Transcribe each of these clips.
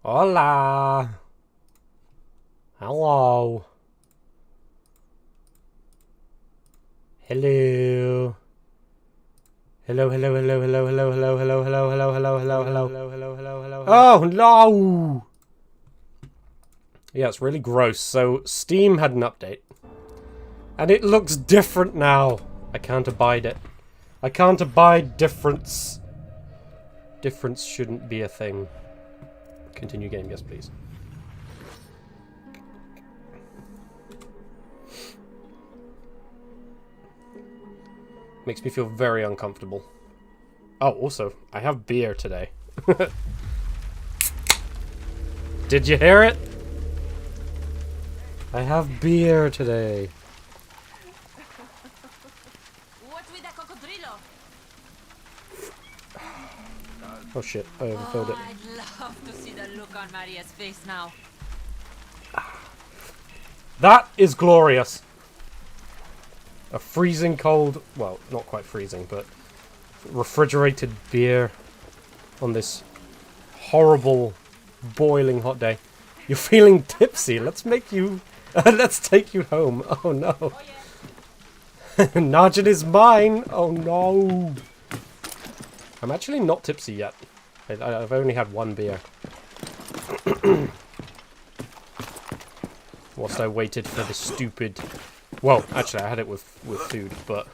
Hola. Hello. Hello. Hello, hello, hello, hello, hello, hello, hello, hello, hello, hello, hello, hello, hello, hello, hello, hello. Oh no! Yeah, it's really gross. So Steam had an update. And it looks different now. I can't abide it. I can't abide difference. Difference shouldn't be a thing. Continue game, yes please. Makes me feel very uncomfortable. Oh, also, I have beer today. Did you hear it? I have beer today. What's with that cocodrilo? Oh shit, I overfilled it. I'd love to see the look on Maria's face now. That is glorious. A freezing cold, well, not quite freezing, but refrigerated beer on this horrible, boiling hot day. You're feeling tipsy. Let's make you, let's take you home. Oh no. Oh, yeah. NADGEN is mine. Oh no. I'm actually not tipsy yet. I've only had one beer. Whilst I waited for the stupid... Well, actually I had it with food, but...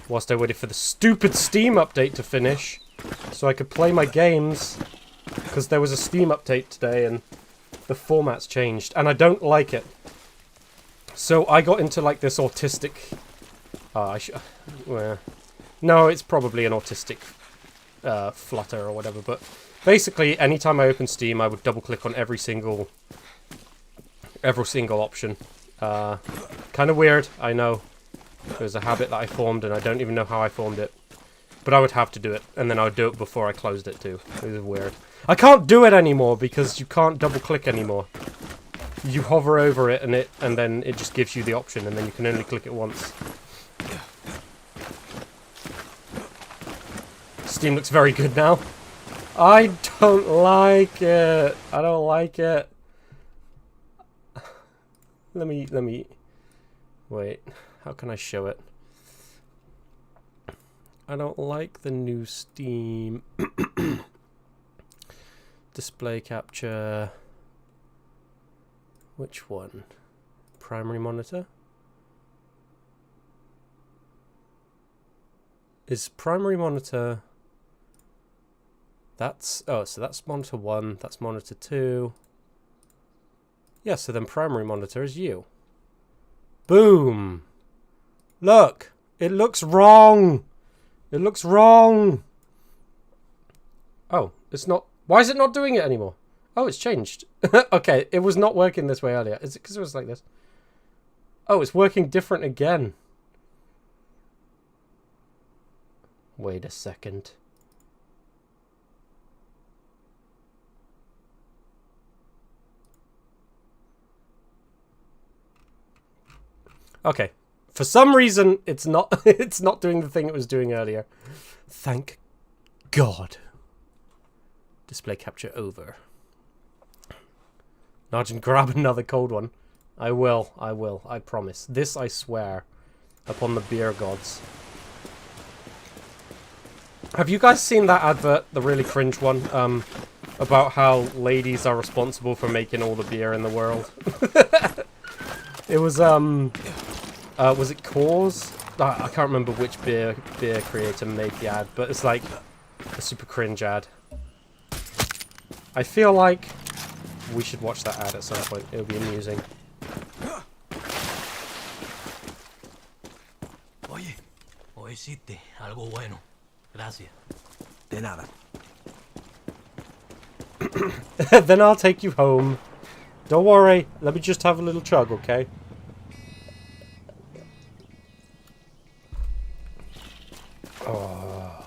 Whilst I waited for the stupid Steam update to finish, so I could play my games, because there was a Steam update today and the format's changed, and I don't like it. So I got into like this autistic... well, no, it's probably an autistic flutter or whatever, but basically anytime I open Steam I would double click on every single option. Kind of weird, I know. It was a habit that I formed and I don't even know how I formed it. But I would have to do it, and then I would do it before I closed it too. It was weird. I can't do it anymore because you can't double click anymore. You hover over it and then it just gives you the option and then you can only click it once. Steam looks very good now. I don't like it. I don't like it. Let me... Wait. How can I show it? I don't like the new Steam. Display capture. Which one? Primary monitor? Is primary monitor... That's... Oh, so that's monitor 1, that's monitor 2. Yeah, so then primary monitor is you. Boom! Look! It looks wrong! It looks wrong! Oh, it's not... Why is it not doing it anymore? Oh, it's changed. Okay, it was not working this way earlier. Is it because it was like this? Oh, it's working different again. Wait a second. Okay. For some reason, it's not it's not doing the thing it was doing earlier. Thank God. Display capture over. NADGEN, grab another cold one. I will, I promise. This I swear upon the beer gods. Have you guys seen that advert, the really cringe one, about how ladies are responsible for making all the beer in the world? It was it Cause? I can't remember which beer creator made the ad, but it's like a super cringe ad. I feel like we should watch that ad at some point. It'll be amusing. Oye, hoy hiciste algo bueno. Gracias. De nada. Then I'll take you home. Don't worry. Let me just have a little chug, okay? Oh.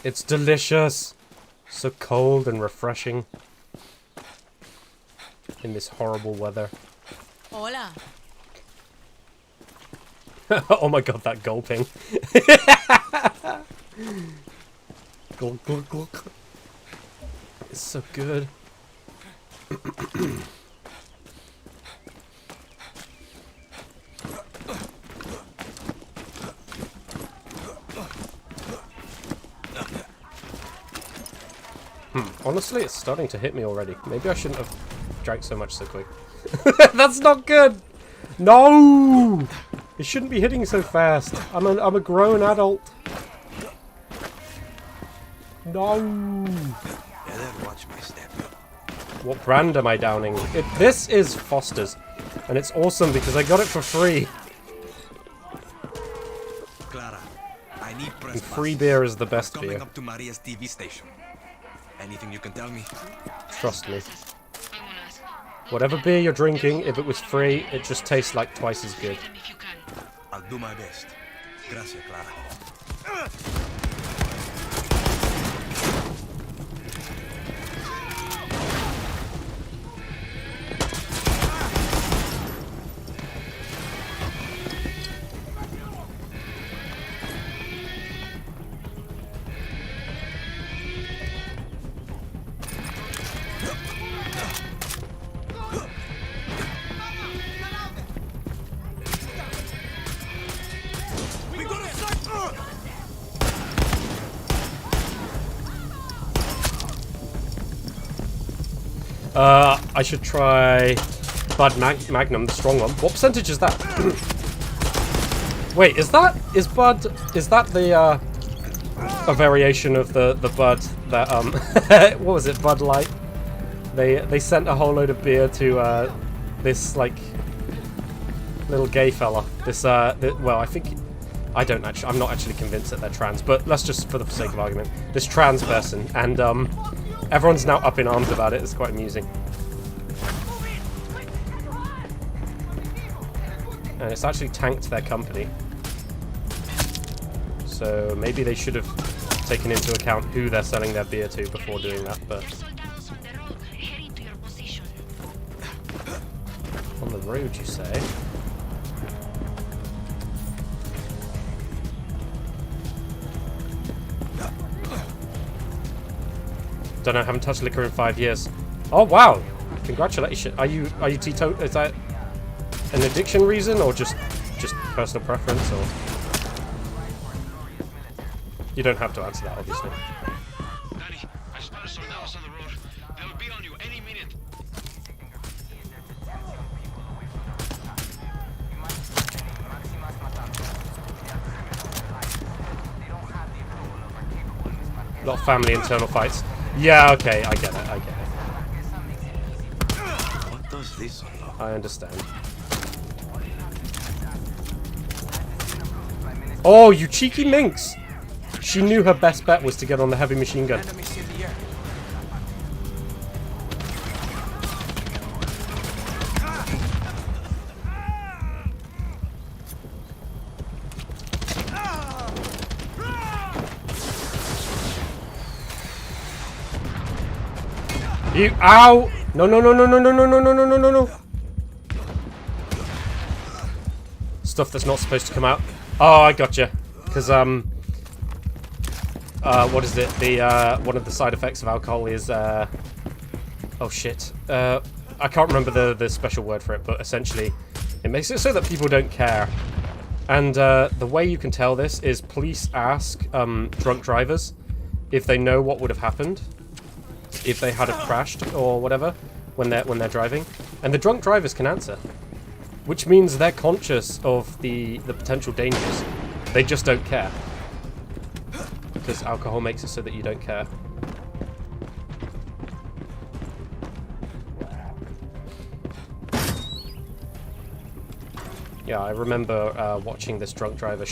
It's delicious. So cold and refreshing. In this horrible weather. Hola. Oh my god, that gulping. Gulp, gulp, gulp. It's so good. Honestly, it's starting to hit me already. Maybe I shouldn't have drank so much so quick. That's not good! No! It shouldn't be hitting so fast. I'm a grown adult. No! Watch my step. What brand am I downing? This is Foster's. And it's awesome because I got it for free. Clara, I need press And free beer is the best beer. Coming up to Maria's TV station. Anything you can tell me? Trust me. Whatever beer you're drinking, if it was free, it just tastes like twice as good. I'll do my best. Gracias, Clara. I should try Bud Magnum, the strong one. What percentage is that? Wait, is that the a variation of the Bud that what was it, Bud Light? They sent a whole load of beer to this like little gay fella. This well, I think I'm not actually convinced that they're trans, but let's just for the sake of argument, this trans person, and everyone's now up in arms about it. It's quite amusing. And it's actually tanked their company. So maybe they should have taken into account who they're selling their beer to before doing that, but... On the road, you say? Don't know, haven't touched liquor in 5 years. Oh, wow! Congratulations. Are you teetotal? Is that an addiction reason, or just personal preference, or? You don't have to answer that, obviously. Danny, I spotted soldados on the road. They'll be on you any minute. A lot of family internal fights. Yeah, okay, I get it. What does this unlock? I understand. Oh, you cheeky minx! She knew her best bet was to get on the heavy machine gun. Enemies in the air. You ow! No. Stuff that's not supposed to come out. Oh, I gotcha. Because what is it? The one of the side effects of alcohol is oh shit. I can't remember the special word for it, but essentially it makes it so that people don't care. And the way you can tell this is police ask drunk drivers if they know what would have happened if they had have crashed or whatever when they're driving, and the drunk drivers can answer, which means they're conscious of the potential dangers. They just don't care because alcohol makes it so that you don't care. Yeah, I remember watching this drunk driver.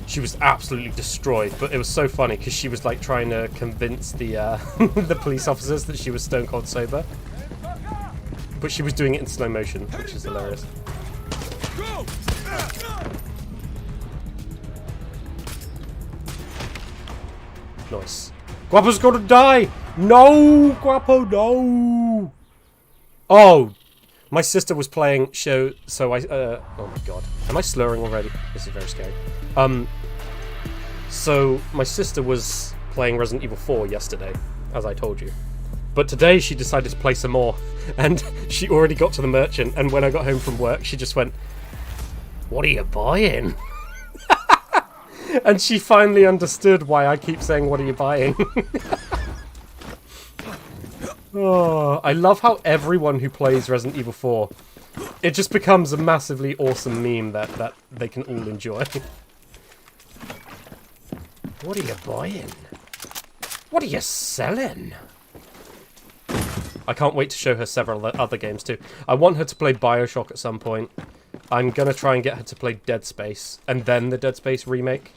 She was absolutely destroyed, but it was so funny because she was like trying to convince the the police officers that she was stone cold sober, but she was doing it in slow motion, which is hilarious. Nice. Guapo's gonna die! No! Guapo, no! Oh! My sister was playing so I, oh my god. Am I slurring already? This is very scary. So my sister was playing Resident Evil 4 yesterday. as I told you. But today she decided to play some more, and she already got to the merchant, and when I got home from work, she just went, "What are you buying?" And she finally understood why I keep saying, "What are you buying?" Oh, I love how everyone who plays Resident Evil 4, it just becomes a massively awesome meme that they can all enjoy. What are you buying? What are you selling? I can't wait to show her several other games too. I want her to play BioShock at some point. I'm gonna try and get her to play Dead Space, and then the Dead Space remake.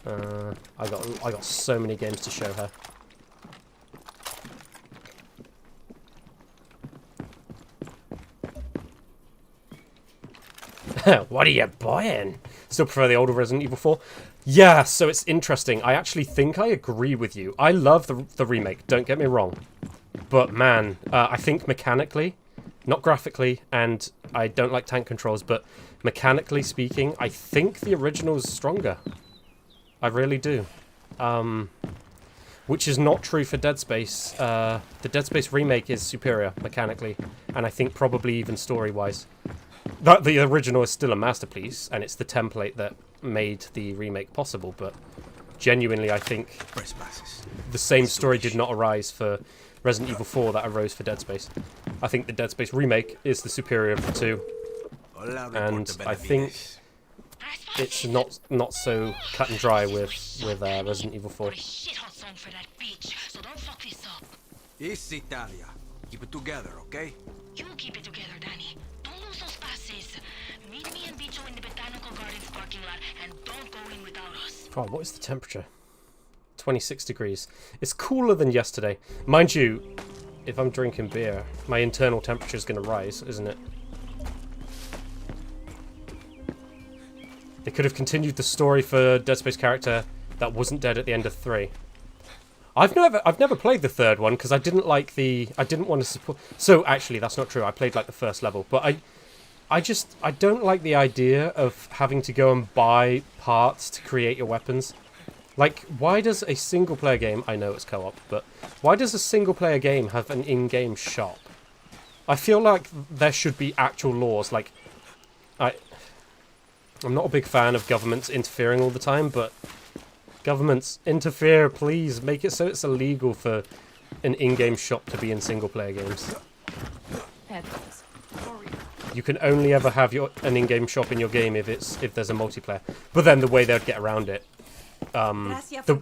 I got so many games to show her. What are you buying? Still prefer the older Resident Evil 4? Yeah, so it's interesting. I actually think I agree with you. I love the remake, don't get me wrong. But man, I think mechanically, not graphically, and I don't like tank controls, but mechanically speaking, I think the original is stronger. I really do. Which is not true for Dead Space. The Dead Space remake is superior mechanically, and I think probably even story-wise. The original is still a masterpiece, and it's the template that made the remake possible, but genuinely I think the same story did not arise for Resident Evil 4 that arose for Dead Space. I think the Dead Space remake is the superior of the two, and I think it's not so cut and dry with Resident Evil 4. Easy, Talia. Keep it together, okay? You keep it together, Danny. Don't lose those passes. Meet me and Bicho in the Botanical Gardens parking lot, and don't go in without us. Oh, what is the temperature? 26 degrees. It's cooler than yesterday. Mind you, if I'm drinking beer, my internal temperature is going to rise, isn't it? They could have continued the story for Dead Space character that wasn't dead at the end of 3. I've never played the third one because I didn't want to support. So actually, that's not true. I played like the first level, but I don't like the idea of having to go and buy parts to create your weapons. Like, why does a single-player game... I know it's co-op, but why does a single-player game have an in-game shop? I feel like there should be actual laws. Like, I'm not a big fan of governments interfering all the time, but governments, interfere, please. Make it so it's illegal for an in-game shop to be in single-player games. You can only ever have an in-game shop in your game if there's a multiplayer. But then the way they'd get around it,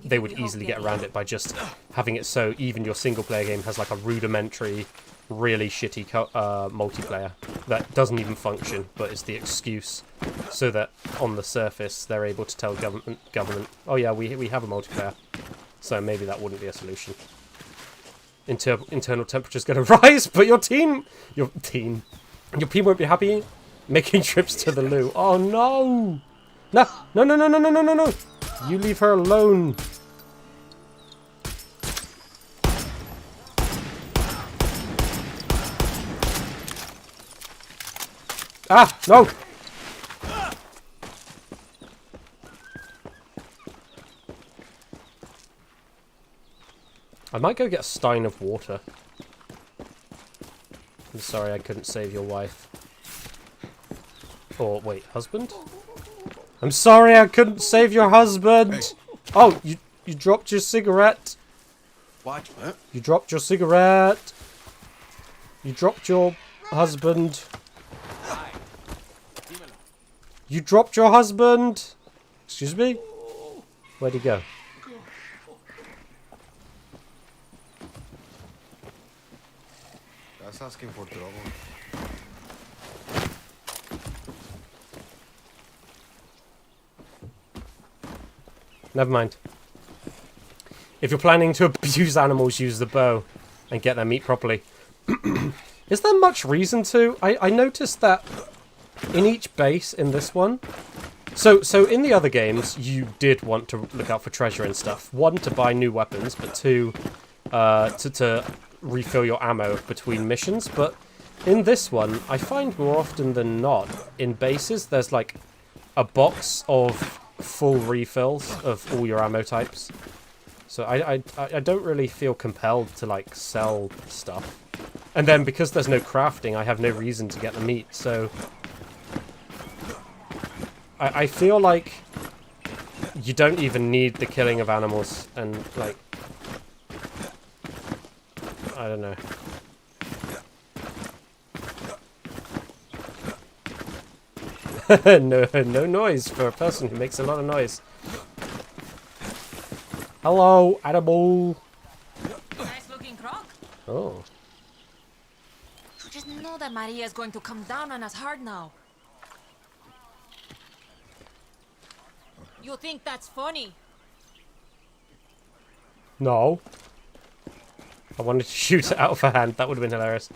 they would easily get around it by just having it so even your single-player game has like a rudimentary, really shitty multiplayer that doesn't even function, but is the excuse so that on the surface they're able to tell government, oh yeah, we have a multiplayer. So maybe that wouldn't be a solution. Internal temperature's going to rise, but your team won't be happy making trips to the loo. Oh no! No! You leave her alone. Ah, no! I might go get a stein of water. I'm sorry I couldn't save your wife. Or, wait, husband? I'm sorry I couldn't save your husband! Hey. Oh, you dropped your cigarette. What? Huh? You dropped your cigarette. You dropped your husband. You dropped your husband! Excuse me? Where'd he go? That's asking for trouble. Never mind. If you're planning to abuse animals, use the bow and get their meat properly. Is there much reason to? I noticed that in each base in this one. So in the other games, you did want to look out for treasure and stuff. 1, to buy new weapons, but 2, to refill your ammo between missions. But in this one, I find more often than not, in bases, there's like a box of full refills of all your ammo types. So I don't really feel compelled to, like, sell stuff. And then, because there's no crafting, I have no reason to get the meat, so... I feel like you don't even need the killing of animals, and, like... I don't know. No noise for a person who makes a lot of noise. Hello, animal. Nice looking croc. Oh. Just know that Maria's going to come down on us hard now. You think that's funny? No. I wanted to shoot it out of her hand. That would have been hilarious.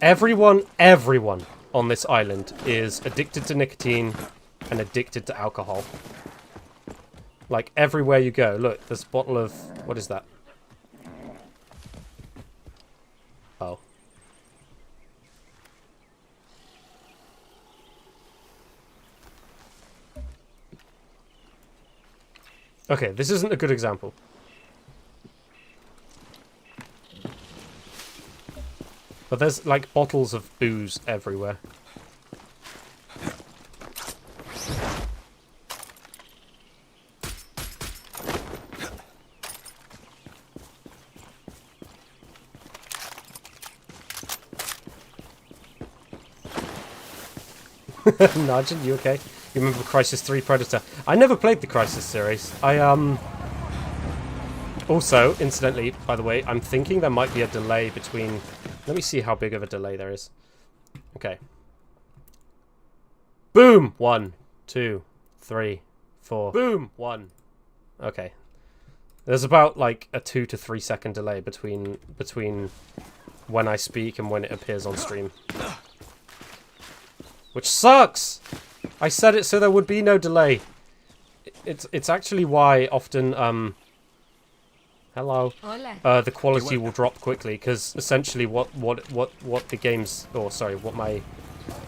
Everyone on this island is addicted to nicotine and addicted to alcohol. Like, everywhere you go. Look, there's a bottle of... What is that? Oh. Okay, this isn't a good example. But there's, like, bottles of booze everywhere. NADGEN, you okay? You remember Crisis 3 Predator? I never played the Crisis series. Also, incidentally, by the way, I'm thinking there might be a delay between... Let me see how big of a delay there is. Okay. Boom! 1, 2, 3, 4. Boom! 1. Okay. There's about, like, a 2 to 3 second delay between when I speak and when it appears on stream. Which sucks! I said it so there would be no delay. It's actually why often, hello. Hola. The quality will drop quickly, because essentially what the game's... Oh, sorry, what my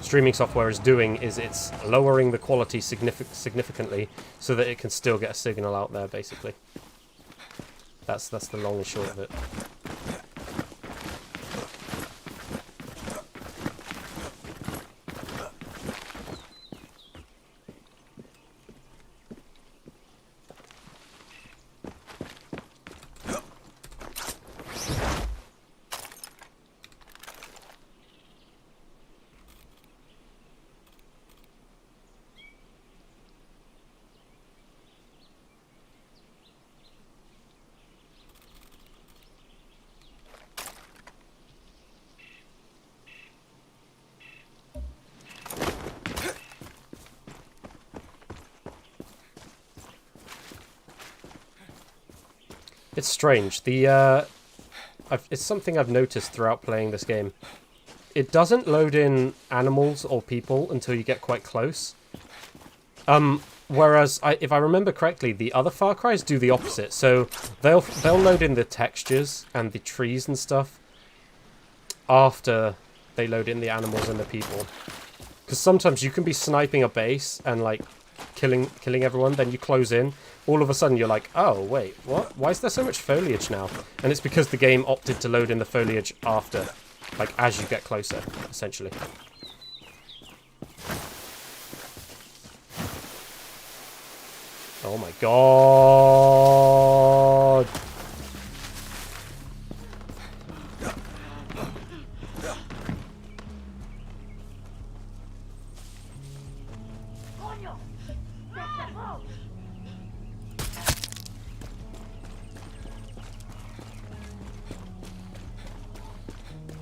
streaming software is doing is it's lowering the quality significantly so that it can still get a signal out there, basically. That's the long and short of it. It's strange. It's something I've noticed throughout playing this game. It doesn't load in animals or people until you get quite close. Whereas, if I remember correctly, the other Far Cry's do the opposite. So they'll load in the textures and the trees and stuff after they load in the animals and the people. Because sometimes you can be sniping a base and, like, killing everyone, then you close in. All of a sudden you're like, oh, wait, what? Why is there so much foliage now? And it's because the game opted to load in the foliage after, like, as you get closer, essentially. Oh my god!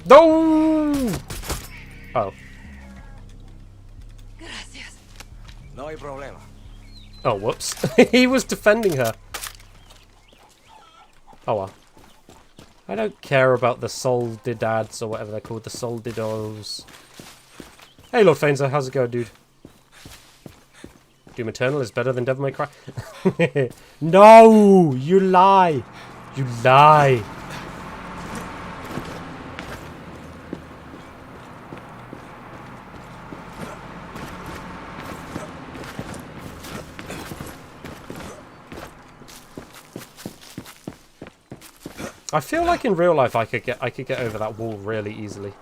No! Oh. Gracias. No hay problema. Oh, whoops. He was defending her. Oh well. I don't care about the soldidads or whatever they're called. The soldidos. Hey, Lord Fainzer. How's it going, dude? Doom Eternal is better than Devil May Cry. No! You lie! You lie! I feel like in real life I could get over that wall really easily.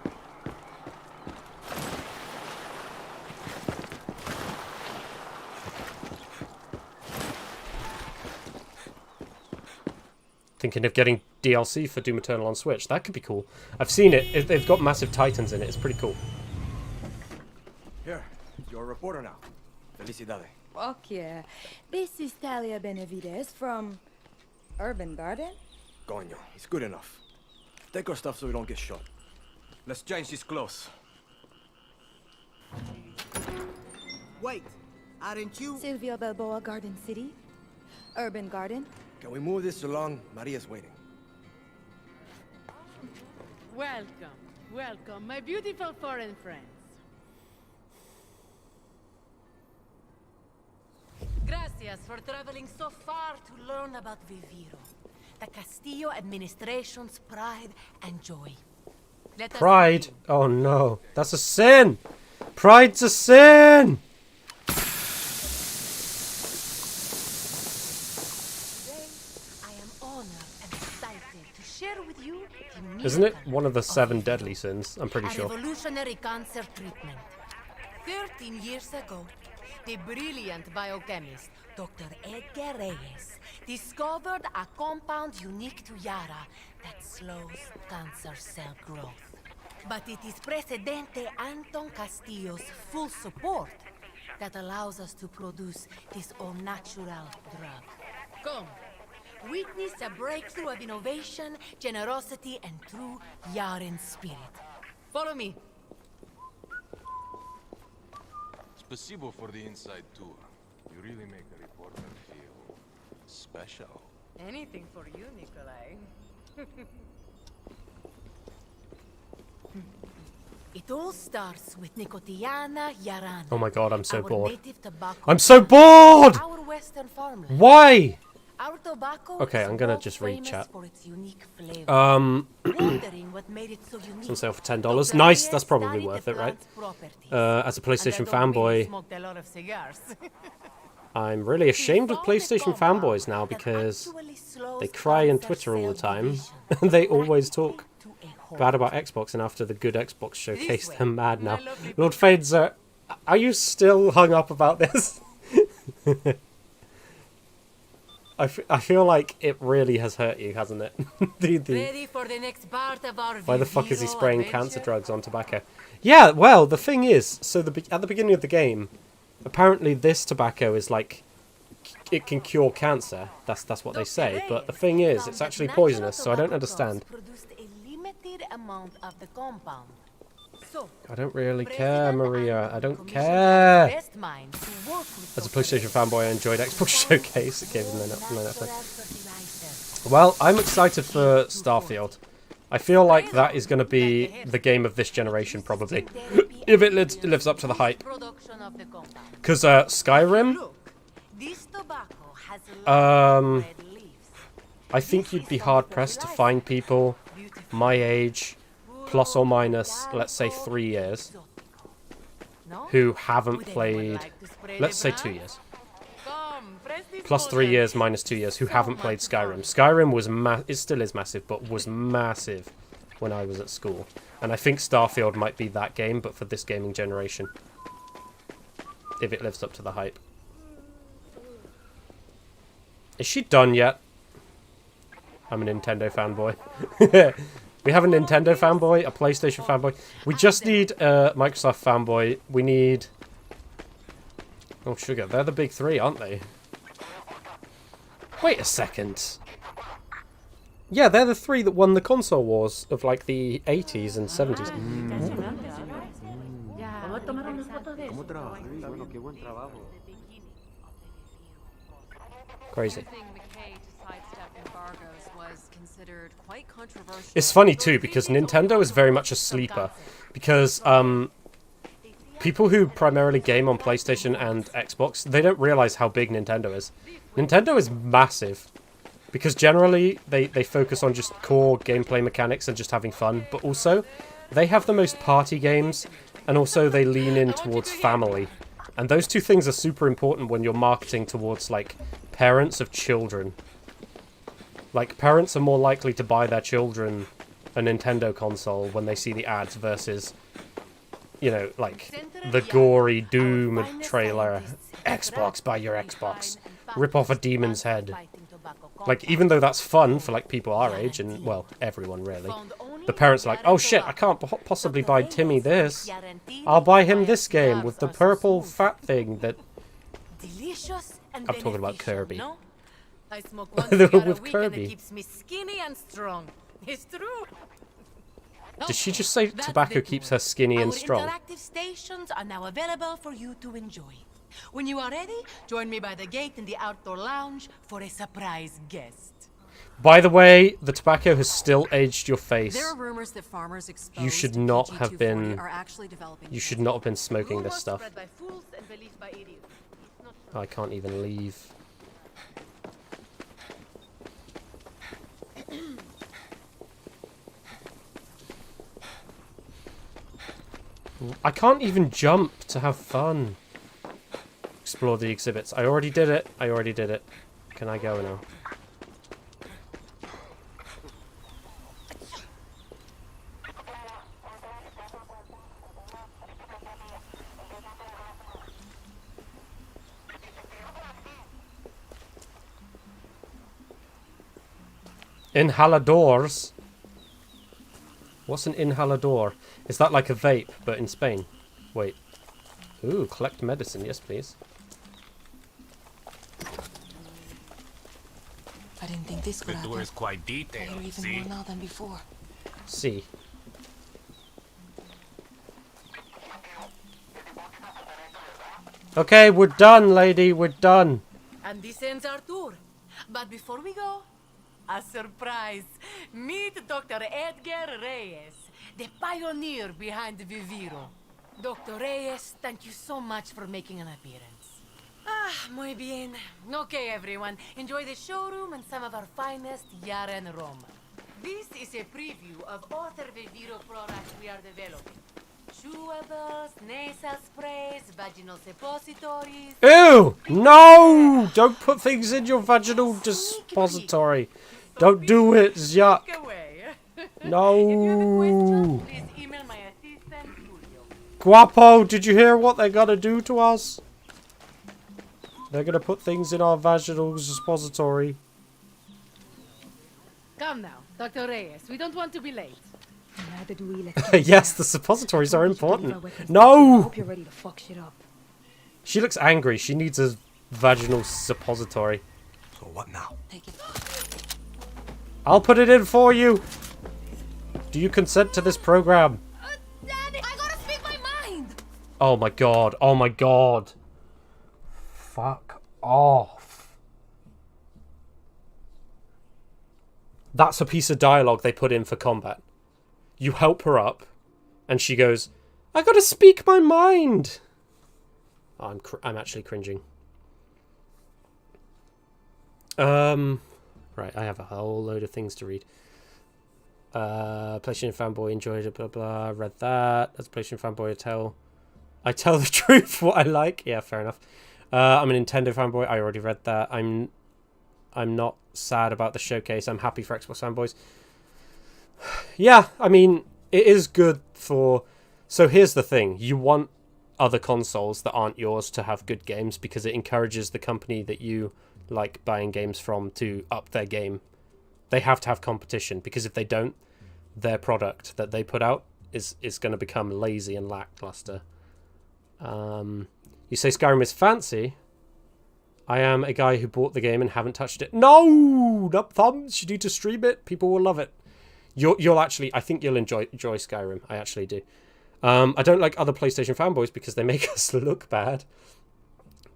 Thinking of getting DLC for Doom Eternal on Switch. That could be cool. I've seen it. They've got massive titans in it. It's pretty cool. Here, you're a reporter now. Felicidades. Fuck yeah. This is Talia Benavides from Urban Garden. Coño, it's good enough. Take our stuff so we don't get shot. Let's change these clothes. Wait, aren't you? Silvio Balboa Garden City. Urban Garden. Can we move this along? Maria's waiting. Welcome, welcome, my beautiful foreign friends. Gracias for traveling so far to learn about Viviro, the Castillo administration's pride and joy. Let us Pride? begin. Oh no. That's a sin! Pride's a sin! I am honored and excited to share with you the new Isn't it canon one of the 7 Viviro, deadly sins? I'm pretty a sure. revolutionary cancer treatment. 13 years ago, the brilliant biochemist Dr. Edgar Reyes discovered a compound unique to Yara that slows cancer cell growth. But it is Presidente Anton Castillo's full support that allows us to produce this all-natural drug. Come, witness a breakthrough of innovation, generosity, and true Yaran spirit. Follow me. Спасибо for the inside tour. You really make a reporter feel special. Anything for you, Nikolai. It all starts with Nicotiana Yarana. Oh my god, I'm so our bored. native tobacco I'm so bored! our western farmland. Why? Our tobacco Okay, is I'm gonna world just read famous chat. for its unique flavor. Wondering what made it so unique. It's on sale for $10. Dr. Nice, Reyes that's probably studied worth the it, right? plant's properties. As a And I PlayStation don't really fanboy, smoked a lot of cigars. I'm really ashamed of Found a PlayStation compound fanboys now that because actually slows they cry on cancer Twitter all the cell time. division They always talk to a halt. bad about Xbox, and after the good Xbox showcase, way, they're mad my now. lovely Lord Fades, are you still hung up about this? I feel like it really has hurt you, hasn't it? Ready for the next part of our Why the fuck is he Viviro spraying adventure? cancer drugs on tobacco? Yeah, well, the thing is, so at the beginning of the game, apparently this tobacco is like, it can cure cancer. That's what they say. But the thing is, it's actually poisonous, so I don't understand. Produced a limited amount of the compound. So, I don't really care, President Maria. Anton I don't commissioned care. his best mind to work with As a Dr. PlayStation Reyes. fanboy, I enjoyed Xbox Showcase. It gave them no Natural nothing. fertilizer. Well, I'm excited for Starfield. I feel like that is going to be the game of this generation, probably. If it lives up to the hype. Production of the compound. Because Skyrim, Look, this tobacco has Um, red leaves. I think you'd be hard-pressed to find people my age, plus or minus, let's say 3 years, No? who haven't Would anyone played, like to spray let's the say brand? 2 years. Come, press this Plus 3 button. years, minus 2 years, who haven't played Skyrim. Skyrim was it still is massive, but was massive when I was at school. And I think Starfield might be that game, but for this gaming generation. If it lives up to the hype. Is she done yet? I'm a Nintendo fanboy. We have a Nintendo fanboy, a PlayStation fanboy. We just need a Microsoft fanboy. We need... Oh, sugar. They're the big three, aren't they? Wait a second. Yeah, they're the three that won the console wars of, like, the 80s and 70s. Crazy. It's funny too because Nintendo is very much a sleeper because people who primarily game on PlayStation and Xbox, they don't realize how big Nintendo is. Nintendo is massive because generally they focus on just core gameplay mechanics and just having fun, but also they have the most party games and also they lean in towards family. And those two things are super important when you're marketing towards like parents of children. Like, parents are more likely to buy their children a Nintendo console when they see the ads versus, you know, like, the gory Doom trailer. Xbox, buy your Xbox. Rip off a demon's head. Like, even though that's fun for, like, people our age, and, well, everyone, really. The parents are like, oh shit, I can't possibly buy Timmy this. I'll buy him this game with the purple fat thing that... I'm talking about Kirby. I smoke one cigar With a week and Kirby. it keeps me skinny and strong. It's true. Did she just say tobacco keeps her skinny and strong? Our interactive stations are now available for you to enjoy. When you are ready, join me by the gate in the outdoor lounge for a surprise guest. By the way, the tobacco has still aged your face. There are rumors that farmers exposed You should not to have PG-240 been. are actually developing You should not have been smoking this Rumors stuff. spread by fools and believed by idiots. It's not I can't even leave. I can't even jump to have fun. Explore the exhibits. I already did it. I already did it. Can I go now? Inhaladors? What's an inhalador? Is that like a vape, but in Spain? Wait. Ooh, collect medicine. Yes, please. I didn't think this could The door happen. is quite detailed, Better even see? more now than before. See. Okay, we're done, lady. We're done. And this ends our tour. But before we go, a surprise. Meet Dr. Edgar Reyes, the pioneer behind Viviro. Dr. Reyes, thank you so much for making an appearance. Ah, muy bien. Okay, everyone. Enjoy the showroom and some of our finest Yaren rum. This is a preview of other Viviro products we are developing. Chewables, nasal sprays, vaginal suppositories. Ew! No! Don't put things in your vaginal suppository. Don't do it. It's yuck. Away. No. Please email my assistant, Julio. Guapo, did you hear what they're gonna do to us? They're gonna put things in our vaginal suppository. Come now, Dr. Reyes. We don't want to be late. Neither do we. Let's Yes, the suppositories are We should leave our important. weapons. I No! hope you're ready to fuck shit up. She looks angry. She needs a vaginal suppository. So what now? Take it. I'll put it in for you. Do you consent to this program? Daddy, I gotta speak my mind. Oh my god. Oh my god. Fuck off. That's a piece of dialogue they put in for combat. You help her up, and she goes, I gotta speak my mind. Oh, I'm actually cringing. Right, I have a whole load of things to read. PlayStation fanboy enjoyed it, blah blah. Read that. That's PlayStation fanboy. I tell the truth what I like. Yeah, fair enough. I'm a Nintendo fanboy. I already read that. I'm not sad about the showcase. I'm happy for Xbox fanboys. Yeah, I mean, it is good for... So here's the thing. You want other consoles that aren't yours to have good games because it encourages the company that you like buying games from to up their game. They have to have competition because if they don't, their product that they put out is going to become lazy and lackluster. You say Skyrim is fancy. I am a guy who bought the game and haven't touched it. No! Up thumbs. You need to stream it. People will love it. You'll actually... I think you'll enjoy Skyrim. I actually do. I don't like other PlayStation fanboys because they make us look bad.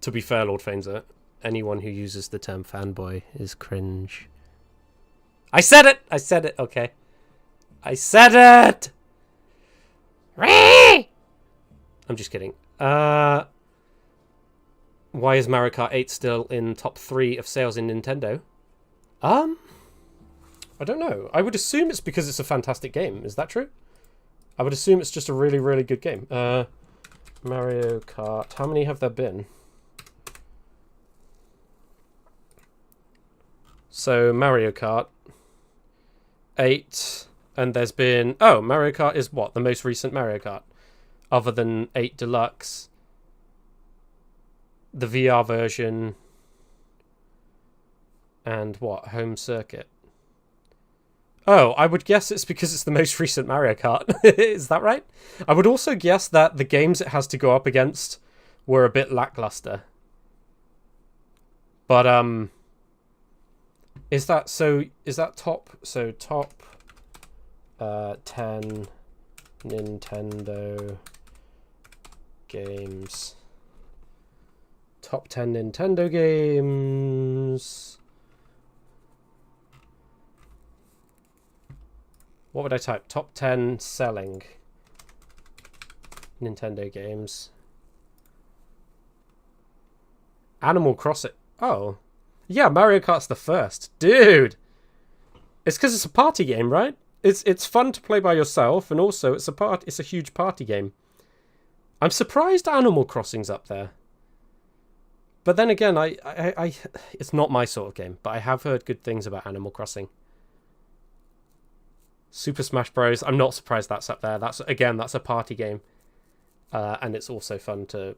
To be fair, Lord Fainzer, anyone who uses the term fanboy is cringe. I said it! I said it, okay. I said it! I'm just kidding. Why is Mario Kart 8 still in top 3 of sales in Nintendo? I don't know. I would assume it's because it's a fantastic game. Is that true? I would assume it's just a really, really good game. Mario Kart. How many have there been? So Mario Kart 8, and there's been... Oh, Mario Kart is what? The most recent Mario Kart. Other than 8 Deluxe. The VR version. And what? Home Circuit. Oh, I would guess it's because it's the most recent Mario Kart. Is that right? I would also guess that the games it has to go up against were a bit lackluster. But, is that top... So, top 10 Nintendo games. Top 10 Nintendo games... What would I type? Top 10 selling Nintendo games. Animal Crossing. Oh. Yeah, Mario Kart's the first. Dude! It's because it's a party game, right? It's fun to play by yourself, and also it's a huge party game. I'm surprised Animal Crossing's up there. But then again, it's not my sort of game, but I have heard good things about Animal Crossing. Super Smash Bros. I'm not surprised that's up there. That's a party game, and it's also fun to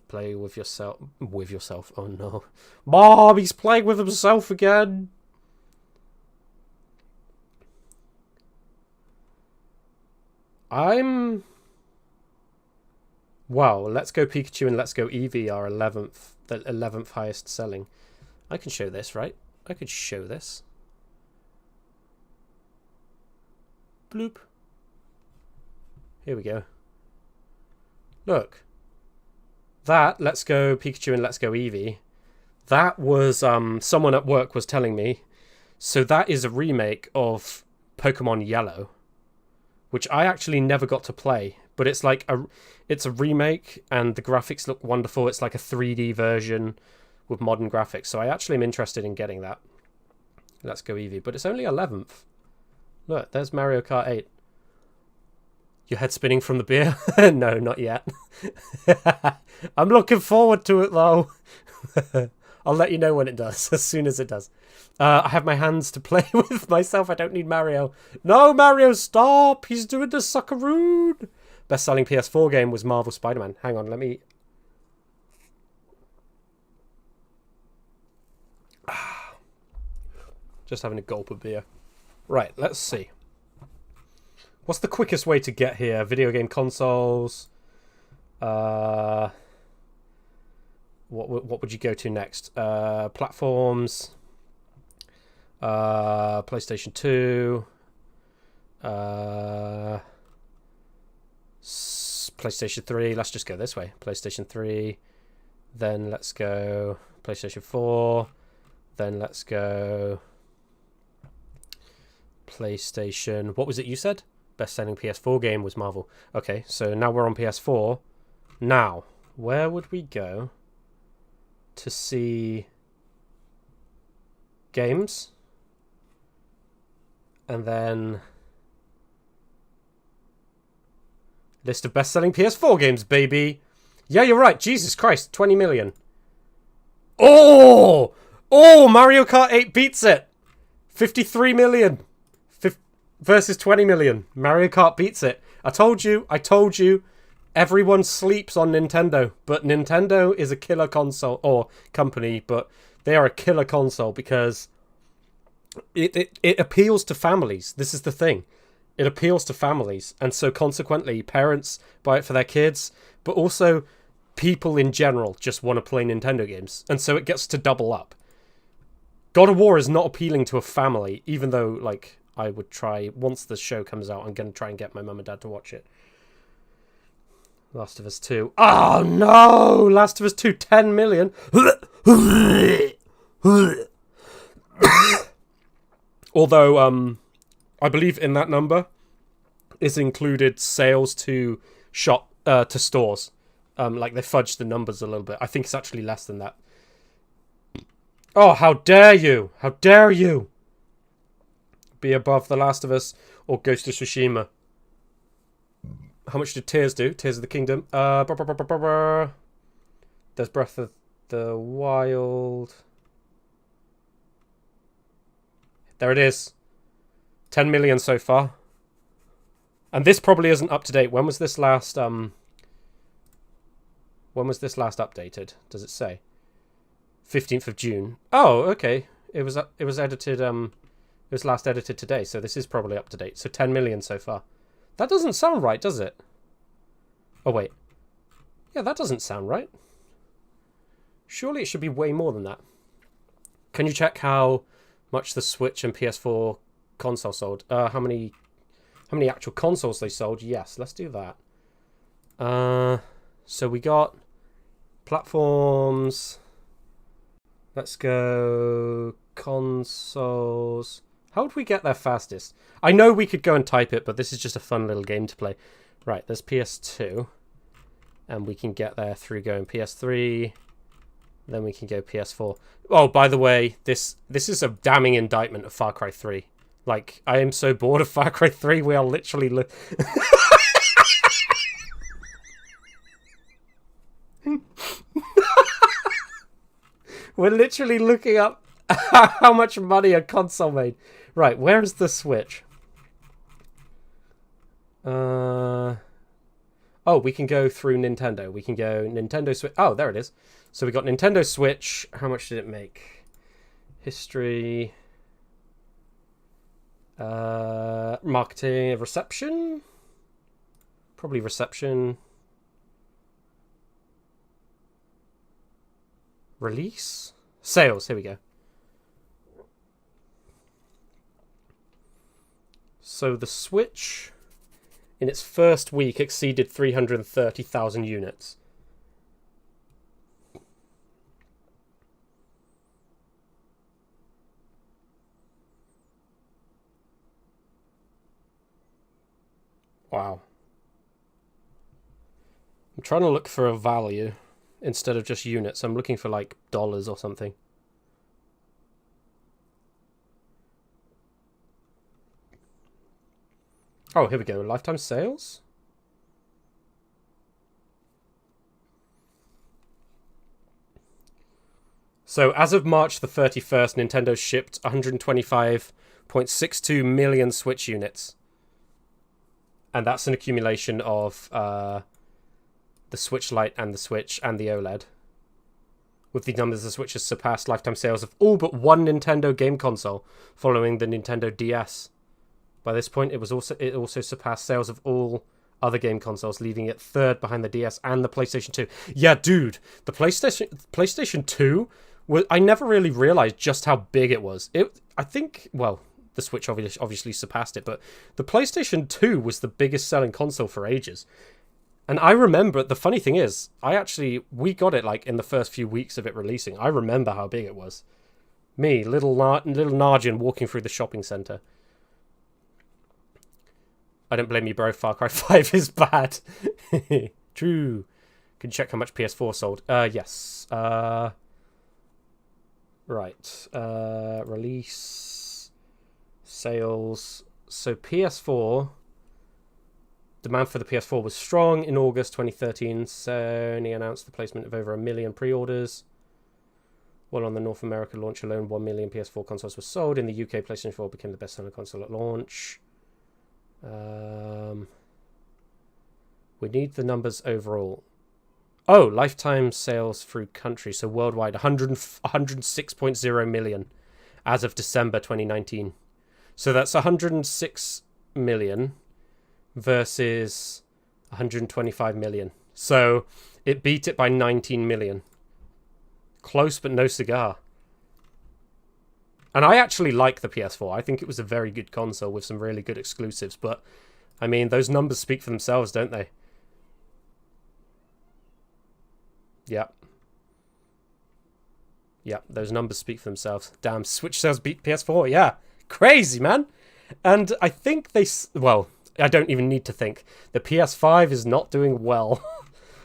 play with yourself. With yourself. Oh no, Mom! He's playing with himself again. Wow. Let's Go Pikachu and Let's Go Eevee are the 11th highest selling. I can show this, right? I could show this. Bloop. Here we go. Look. That, Let's Go Pikachu and Let's Go Eevee, that was, someone at work was telling me. So that is a remake of Pokemon Yellow, which I actually never got to play. But it's like it's a remake, and the graphics look wonderful. It's like a 3D version with modern graphics. So I actually am interested in getting that. Let's Go Eevee. But it's only 11th. Look, there's Mario Kart 8. Your head spinning from the beer? No, not yet. I'm looking forward to it, though. I'll let you know when it does, as soon as it does. I have my hands to play with myself. I don't need Mario. No, Mario, stop! He's doing the suckaroon! Best-selling PS4 game was Marvel Spider-Man. Hang on, let me... Just having a gulp of beer. Right, let's see. What's the quickest way to get here? Video game consoles. What would you go to next? Platforms. PlayStation 2. PlayStation 3. Let's just go this way. PlayStation 3. Then let's go PlayStation 4. Then let's go PlayStation... What was it you said? Best-selling PS4 game was Marvel. Okay, so now we're on PS4. Now, where would we go to see games? And then... List of best-selling PS4 games, baby! Yeah, you're right. Jesus Christ, 20 million. Oh! Oh, Mario Kart 8 beats it! 53 million. Versus 20 million. Mario Kart beats it. I told you. Everyone sleeps on Nintendo, but Nintendo is a killer console, or company, but they are a killer console because it appeals to families. This is the thing. It appeals to families, and so consequently, parents buy it for their kids, but also people in general just want to play Nintendo games, and so it gets to double up. God of War is not appealing to a family, even though, like... I would try, once the show comes out, I'm going to try and get my mum and dad to watch it. Last of Us 2. Oh, no! Last of Us 2, 10 million. Although, I believe in that number is included sales to to stores. Like, they fudged the numbers a little bit. I think it's actually less than that. Oh, how dare you! How dare you! Be above The Last of Us or Ghost of Tsushima. How much did Tears do? Tears of the Kingdom. There's Breath of the Wild. There it is. 10 million so far. And this probably isn't up to date. When was this last when was this last updated? Does it say? 15th of June. Oh, okay. It was edited it was last edited today, so this is probably up to date. So 10 million so far. That doesn't sound right, does it? Oh wait. Yeah, that doesn't sound right. Surely it should be way more than that. Can you check how much the Switch and PS4 console sold? How many actual consoles they sold? Yes, let's do that. So we got platforms. Let's go consoles. How would we get there fastest? I know we could go and type it, but this is just a fun little game to play. Right, there's PS2. And we can get there through going PS3. Then we can go PS4. Oh, by the way, this is a damning indictment of Far Cry 3. Like, I am so bored of Far Cry 3, we are literally... We're literally looking up how much money a console made. Right, where is the Switch? Oh, we can go through Nintendo. We can go Nintendo Switch. Oh, there it is. So we got Nintendo Switch. How much did it make? History. Marketing. Reception? Probably reception. Release? Sales. Here we go. So the Switch, in its first week, exceeded 330,000 units. Wow. I'm trying to look for a value instead of just units. I'm looking for like dollars or something. Oh, here we go. Lifetime sales? So, as of March the 31st, Nintendo shipped 125.62 million Switch units. And that's an accumulation of the Switch Lite and the Switch and the OLED. With the numbers, the Switch has surpassed lifetime sales of all but one Nintendo game console, following the Nintendo DS. By this point, it also surpassed sales of all other game consoles, leaving it third behind the DS and the PlayStation 2. Yeah, dude, the PlayStation 2, I never really realized just how big it was. I think, well, the Switch obviously surpassed it, but the PlayStation 2 was the biggest selling console for ages. And I remember, the funny thing is, we got it like in the first few weeks of it releasing. I remember how big it was. Me, little NADGEN walking through the shopping centre. I don't blame you, bro. Far Cry 5 is bad. True. Can check how much PS4 sold. Yes. Right. Release. Sales. So PS4. Demand for the PS4 was strong in August 2013. Sony announced the placement of over 1 million pre-orders. While on the North America launch alone, 1 million PS4 consoles were sold. In the UK, PlayStation 4 became the best-selling console at launch. We need the numbers overall. Oh, lifetime sales through country. So worldwide, 106.0 million as of December 2019. So that's 106 million versus 125 million. So it beat it by 19 million. Close, but no cigar. And I actually like the PS4. I think it was a very good console with some really good exclusives. But, I mean, those numbers speak for themselves, don't they? Yep. Yep, those numbers speak for themselves. Damn, Switch sales beat PS4. Yeah, crazy, man. And I think well, I don't even need to think. The PS5 is not doing well.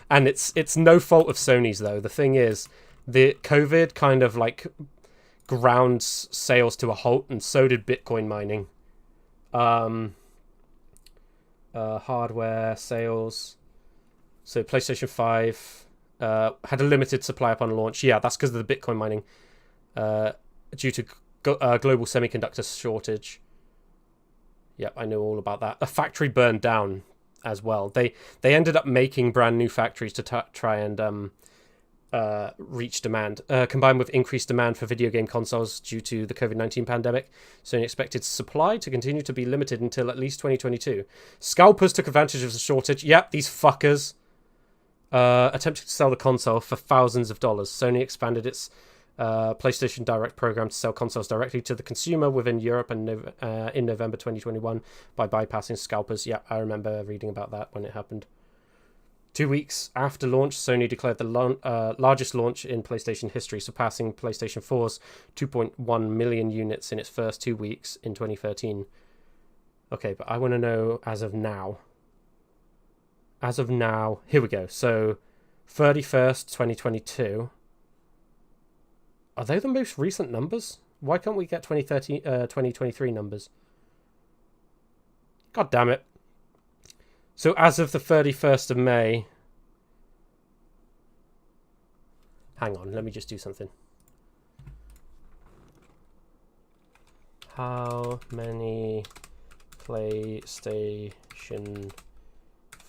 And it's no fault of Sony's, though. The thing is, the COVID kind of, like, ground sales to a halt, and so did Bitcoin mining. Hardware sales. So PlayStation 5 had a limited supply upon launch. Yeah, that's because of the Bitcoin mining. Due to global semiconductor shortage. Yep, I know all about that. A factory burned down as well. They ended up making brand new factories to try and reach demand. Combined with increased demand for video game consoles due to the COVID-19 pandemic, Sony expected supply to continue to be limited until at least 2022. Scalpers took advantage of the shortage. Yep, these fuckers. Attempted to sell the console for thousands of dollars. Sony expanded its PlayStation Direct program to sell consoles directly to the consumer within Europe and in November 2021 by bypassing scalpers. Yeah, I remember reading about that when it happened. 2 weeks after launch, Sony declared the largest launch in PlayStation history, surpassing PlayStation 4's 2.1 million units in its first 2 weeks in 2013. Okay, but I want to know as of now. As of now, here we go. So, 31st, 2022. Are they the most recent numbers? Why can't we get 2023 numbers? God damn it. So as of the 31st of May... Hang on, let me just do something. How many PlayStation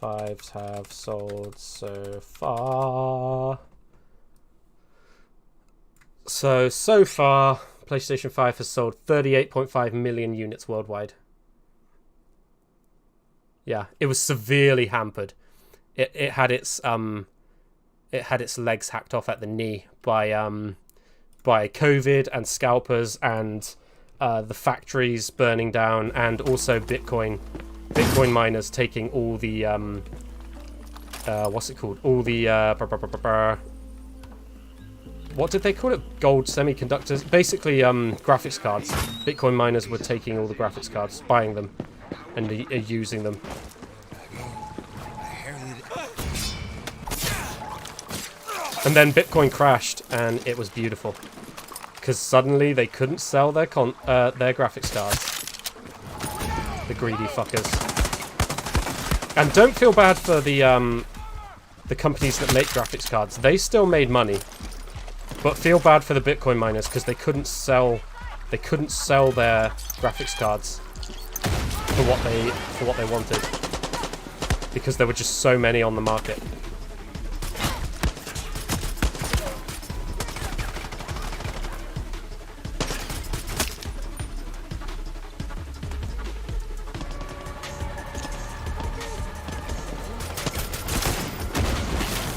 5s have sold so far? So far, PlayStation 5 has sold 38.5 million units worldwide. Yeah, it was severely hampered. It had its legs hacked off at the knee by COVID and scalpers and the factories burning down, and also Bitcoin miners taking all the what's it called? All the what did they call it? Gold semiconductors. Basically, graphics cards. Bitcoin miners were taking all the graphics cards, buying them, and using them. And then Bitcoin crashed, and it was beautiful, because suddenly they couldn't sell their graphics cards. The greedy fuckers. And don't feel bad for the companies that make graphics cards. They still made money. But feel bad for the Bitcoin miners, because they couldn't sell their graphics cards for what they wanted, because there were just so many on the market.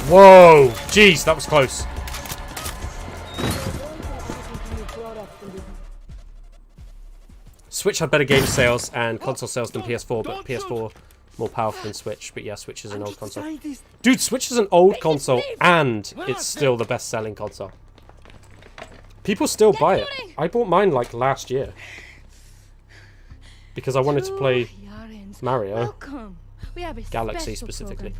Whoa! Jeez, that was close. Switch had better game sales and console sales than PS4, but PS4 more powerful than Switch. But yeah, Switch is an old console. Dude, Switch is an old console, and it's still the best-selling console. People still buy it. I bought mine like last year because I wanted to play Mario. Galaxy specifically.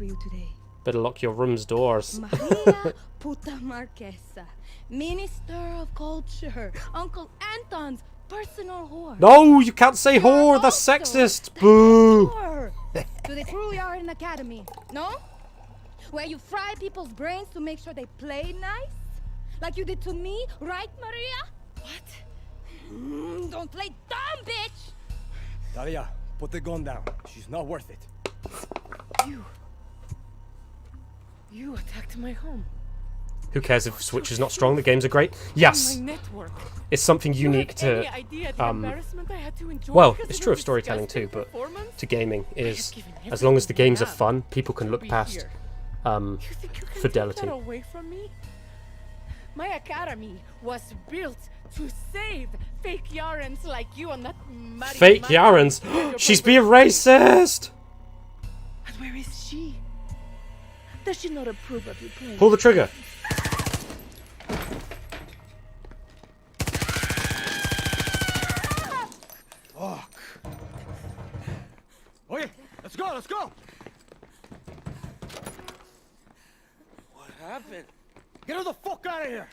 Better lock your room's doors. Maria Puta Marquesa, Minister of Culture, Uncle Anton's personal whore. No, you can't say whore. That's sexist. Boo. Do they truly are an academy? No? Where you fry people's brains to make sure they play nice? Like you did to me, right, Maria? What? Don't play dumb, bitch! Talia, put the gun down. She's not worth it. You attacked my home. Who cares if Switch is not strong? The games are great. Yes, it's something unique to. Well, it's true of storytelling too, but to gaming is, as long as the games are fun, people can look past fidelity. Away from me? My academy was built to save fake Yarans like you and that fake Yarans. She's being racist. And where is she? Does she not approve of you playing? Pull the trigger. Fuck. Okay, let's go, let's go. What happened? Get her the fuck out of here.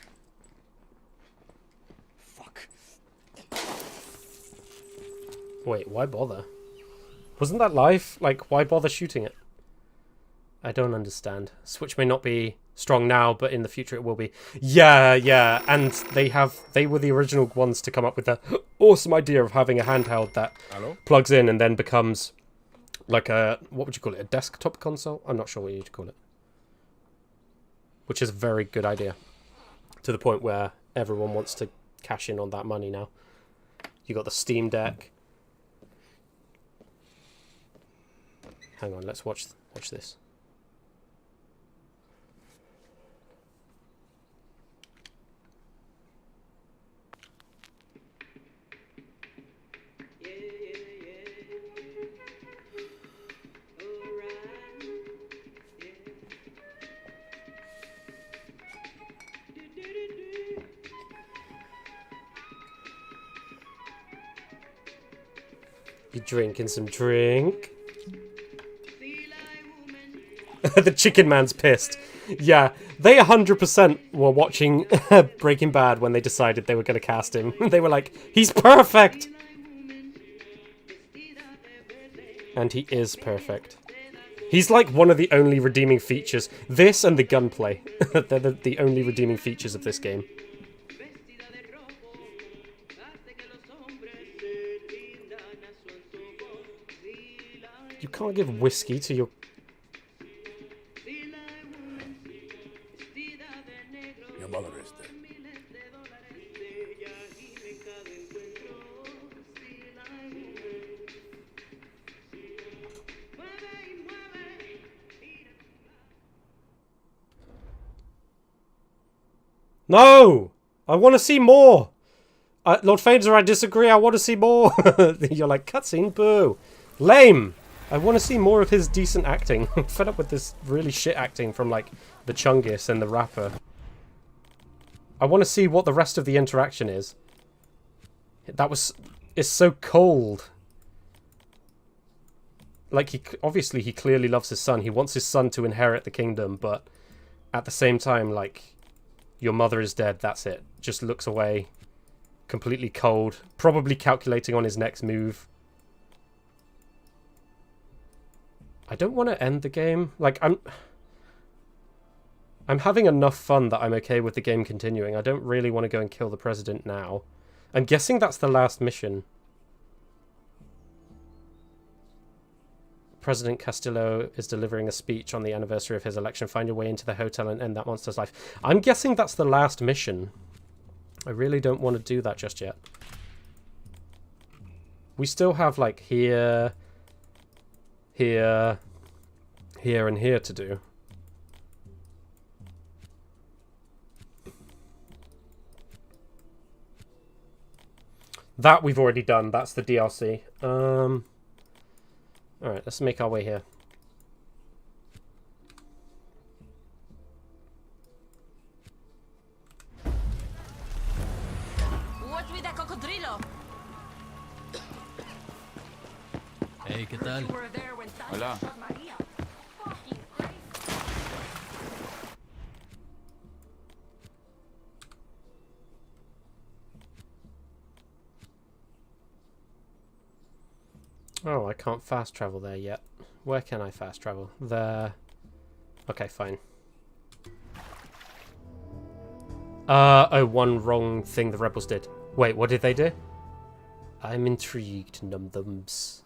Fuck. Wait, why bother? Wasn't that live? Like, why bother shooting it? I don't understand. Switch may not be strong now, but in the future it will be. Yeah, yeah, and they were the original ones to come up with the awesome idea of having a handheld that plugs in and then becomes like a, what would you call it, a desktop console? I'm not sure what you'd call it. Which is a very good idea. To the point where everyone wants to cash in on that money now. You got the Steam Deck. Hang on, let's watch this. You drinking some drink? The chicken man's pissed. Yeah, they 100% were watching Breaking Bad when they decided they were going to cast him. They were like, he's perfect! And he is perfect. He's like one of the only redeeming features. This and the gunplay. They're the only redeeming features of this game. You can't give whiskey to your... Your mother is dead. No! I want to see more! Lord Fader, I disagree. I want to see more. You're like, cutscene? Boo. Lame! I want to see more of his decent acting. I'm fed up with this really shit acting from, like, the Chungus and the rapper. I want to see what the rest of the interaction is. It's so cold. Like, obviously he clearly loves his son. He wants his son to inherit the kingdom, but at the same time, like, your mother is dead, that's it. Just looks away. Completely cold. Probably calculating on his next move. I don't want to end the game. Like, I'm having enough fun that I'm okay with the game continuing. I don't really want to go and kill the president now. I'm guessing that's the last mission. President Castillo is delivering a speech on the anniversary of his election. Find your way into the hotel and end that monster's life. I'm guessing that's the last mission. I really don't want to do that just yet. We still have, like, here, and here to do. That we've already done. That's the DLC. Alright, let's make our way here. What with the cocodrilo? Hey, ¿qué tal? Hola. Oh, I can't fast travel there yet. Where can I fast travel? There. Okay, fine. Oh, one wrong thing the rebels did. Wait, what did they do? I'm intrigued, num-thumbs.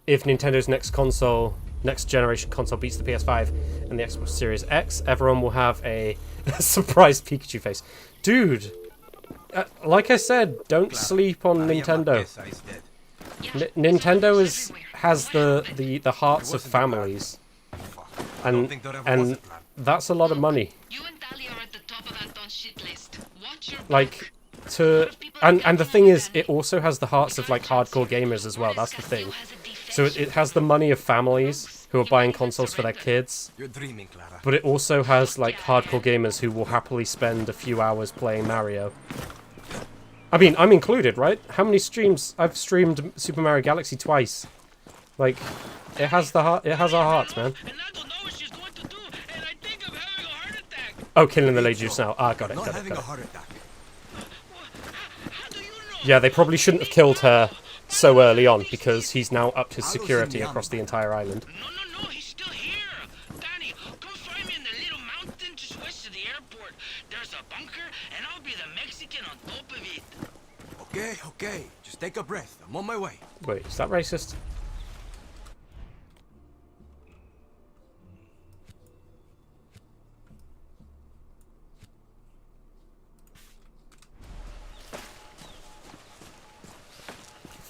If Nintendo's next generation console beats the PS5 and the Xbox Series X, everyone will have a surprised Pikachu face. Dude, like I said, don't sleep on Nintendo. Nintendo has the hearts of families, and that's a lot of money. Like, and the thing is, it also has the hearts of, like, hardcore gamers as well. That's the thing. So it has the money of families who are buying consoles for their kids, but it also has, like, hardcore gamers who will happily spend a few hours playing Mario. I mean, I'm included, right? How many streams? I've streamed Super Mario Galaxy twice. Like, it has the heart. It has our hearts, man. Oh, killing the lady just now. Ah, got it. Yeah, they probably shouldn't have killed her so early on because he's now upped his security across the entire island. No, he's still here. Danny, come find me in the little mountain forward. There's a bunker, and I'll be the Mexican on top of it. Okay, okay. Just take a breath. I'm on my way. Wait, is that racist?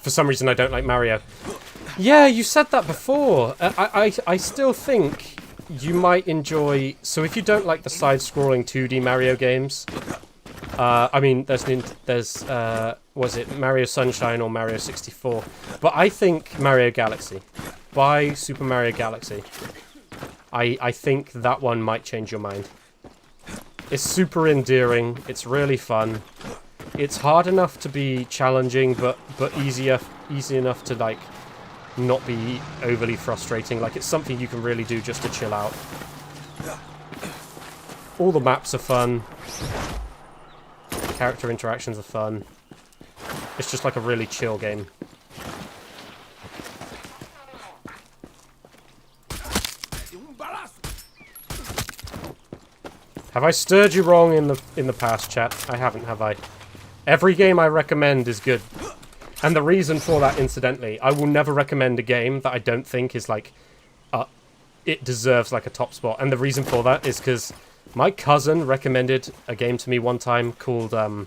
For some reason, I don't like Mario. Yeah, you said that before. I still think you might enjoy... So if you don't like the side-scrolling 2D Mario games... I mean, was it Mario Sunshine or Mario 64? But I think Mario Galaxy. Buy Super Mario Galaxy. I think that one might change your mind. It's super endearing. It's really fun. It's hard enough to be challenging, but easy enough to, like, not be overly frustrating. Like, it's something you can really do just to chill out. All the maps are fun. Character interactions are fun. It's just like a really chill game. Have I stirred you wrong in the past, chat? I haven't, have I? Every game I recommend is good. And the reason for that, incidentally, I will never recommend a game that I don't think is, like, it deserves, like, a top spot. And the reason for that is because my cousin recommended a game to me one time called, oh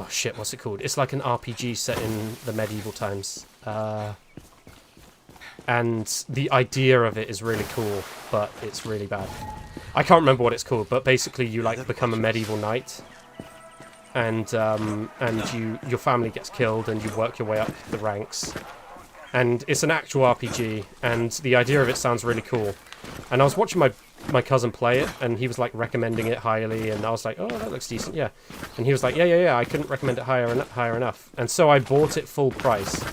shit, what's it called? It's like an RPG set in the medieval times. And the idea of it is really cool, but it's really bad. I can't remember what it's called, but basically you, like, become a medieval knight. And your family gets killed and you work your way up the ranks. And it's an actual RPG, and the idea of it sounds really cool. And I was watching my cousin play it, and he was, like, recommending it highly, and I was like, oh, that looks decent, yeah. And he was like, yeah, I couldn't recommend it higher enough. And so I bought it full price,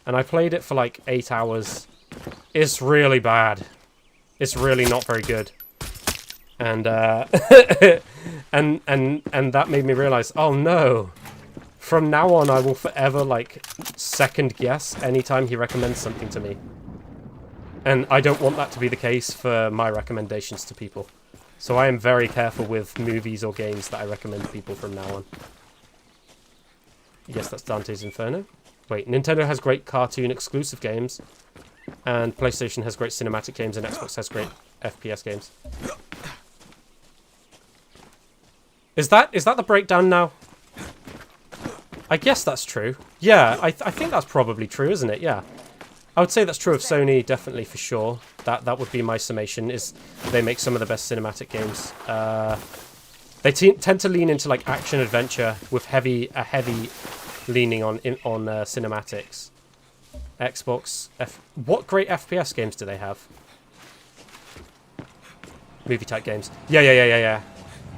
and I played it for, like, 8 hours. It's really bad. It's really not very good. And, and that made me realize, oh no, from now on I will forever, like, second guess anytime he recommends something to me. And I don't want that to be the case for my recommendations to people. So I am very careful with movies or games that I recommend to people from now on. Yes, that's Dante's Inferno. Wait, Nintendo has great cartoon exclusive games, and PlayStation has great cinematic games, and Xbox has great FPS games. Is that the breakdown now? I guess that's true. Yeah, I think that's probably true, isn't it? Yeah. I would say that's true of Sony, definitely, for sure. That would be my summation, is they make some of the best cinematic games. They tend to lean into, like, action-adventure with a heavy leaning on cinematics. Xbox... What great FPS games do they have? Movie-type games. Yeah.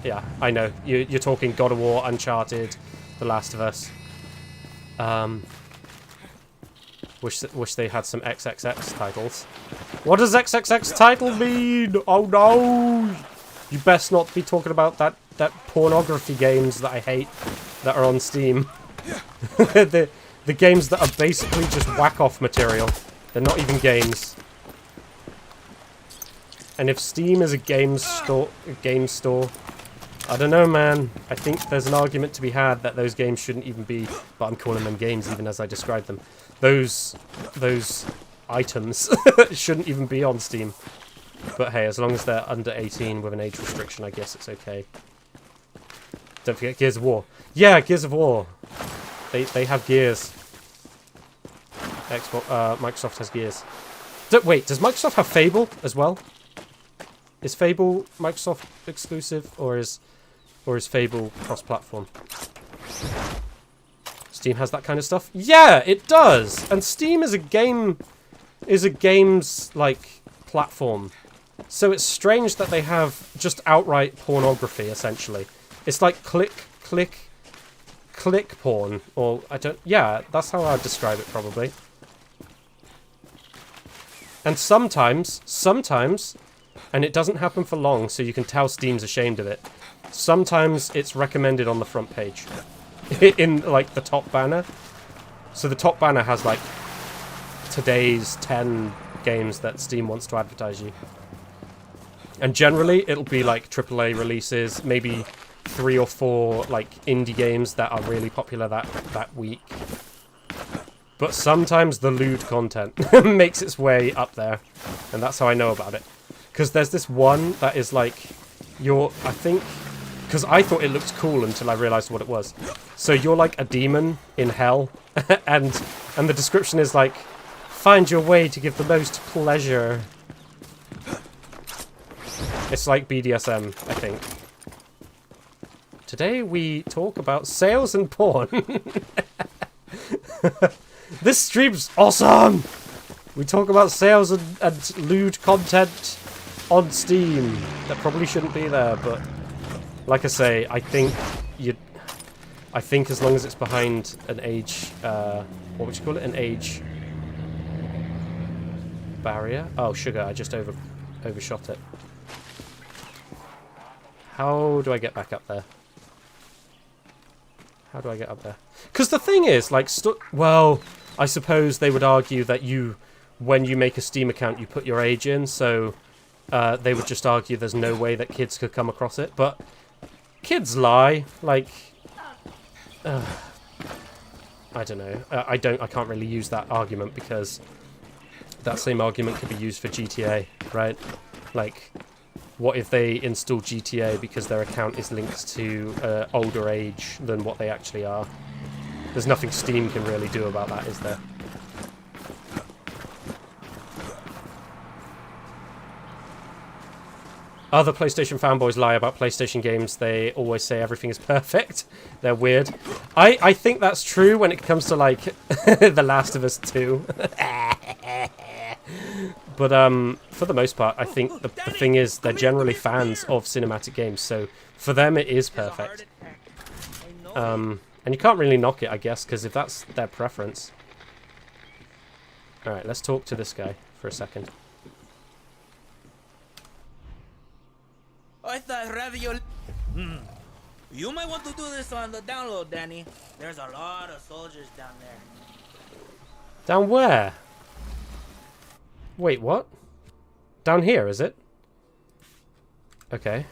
Yeah, I know. You're talking God of War, Uncharted, The Last of Us. Wish they had some XXX titles. What does XXX title mean? Oh no! You best not be talking about that pornography games that I hate that are on Steam. the games that are basically just whack-off material. They're not even games. And if Steam is a game store, I don't know, man. I think there's an argument to be had that those games shouldn't even be, but I'm calling them games even as I describe them. Those items shouldn't even be on Steam. But hey, as long as they're under 18 with an age restriction, I guess it's okay. Don't forget Gears of War. Yeah, Gears of War. They have Gears. Microsoft has Gears. Wait, does Microsoft have Fable as well? Is Fable Microsoft exclusive, or is Fable cross-platform? Steam has that kind of stuff? Yeah, it does. And Steam is a game's, like, platform. So it's strange that they have just outright pornography, essentially. It's like click porn, or yeah, that's how I'd describe it probably. And sometimes, and it doesn't happen for long, so you can tell Steam's ashamed of it. Sometimes it's recommended on the front page. In, like, the top banner. So the top banner has, like, today's 10 games that Steam wants to advertise you. And generally, it'll be like AAA releases, maybe 3 or 4 like indie games that are really popular that week. But sometimes the lewd content makes its way up there, and that's how I know about it. Because there's this one that is like, I think, because I thought it looked cool until I realized what it was. So you're like a demon in hell, and the description is like, find your way to give the most pleasure. It's like BDSM, I think. Today we talk about sales and porn. This stream's awesome! We talk about sales and lewd content on Steam. That probably shouldn't be there, but like I say, I think as long as it's behind an age, what would you call it? An age barrier? Oh, sugar, I just overshot it. How do I get back up there? How do I get up there? Because the thing is, like, well, I suppose they would argue that when you make a Steam account, you put your age in, so they would just argue there's no way that kids could come across it. But kids lie. Like, I don't know. I can't really use that argument because that same argument could be used for GTA, right? Like, what if they install GTA because their account is linked to older age than what they actually are? There's nothing Steam can really do about that, is there? Other PlayStation fanboys lie about PlayStation games. They always say everything is perfect. They're weird. I think that's true when it comes to, like, The Last of Us 2. But for the most part, I think the thing is they're generally fans of cinematic games, so for them it is perfect. And you can't really knock it, I guess, because if that's their preference. Alright, let's talk to this guy for a second. I thought ravioli. You might want to do this on the download, Danny. There's a lot of soldiers down there. Down where? Wait, what? Down here, is it? Okay.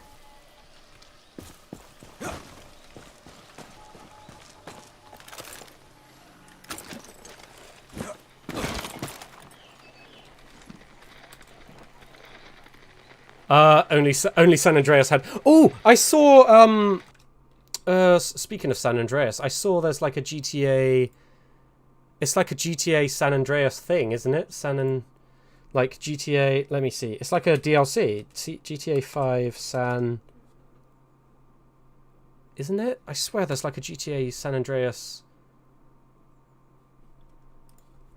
Only San Andreas had... Oh, I saw, speaking of San Andreas, I saw there's like a GTA... It's like a GTA San Andreas thing, isn't it? Like GTA... Let me see. It's like a DLC. GTA 5 San... Isn't it? I swear there's like a GTA San Andreas...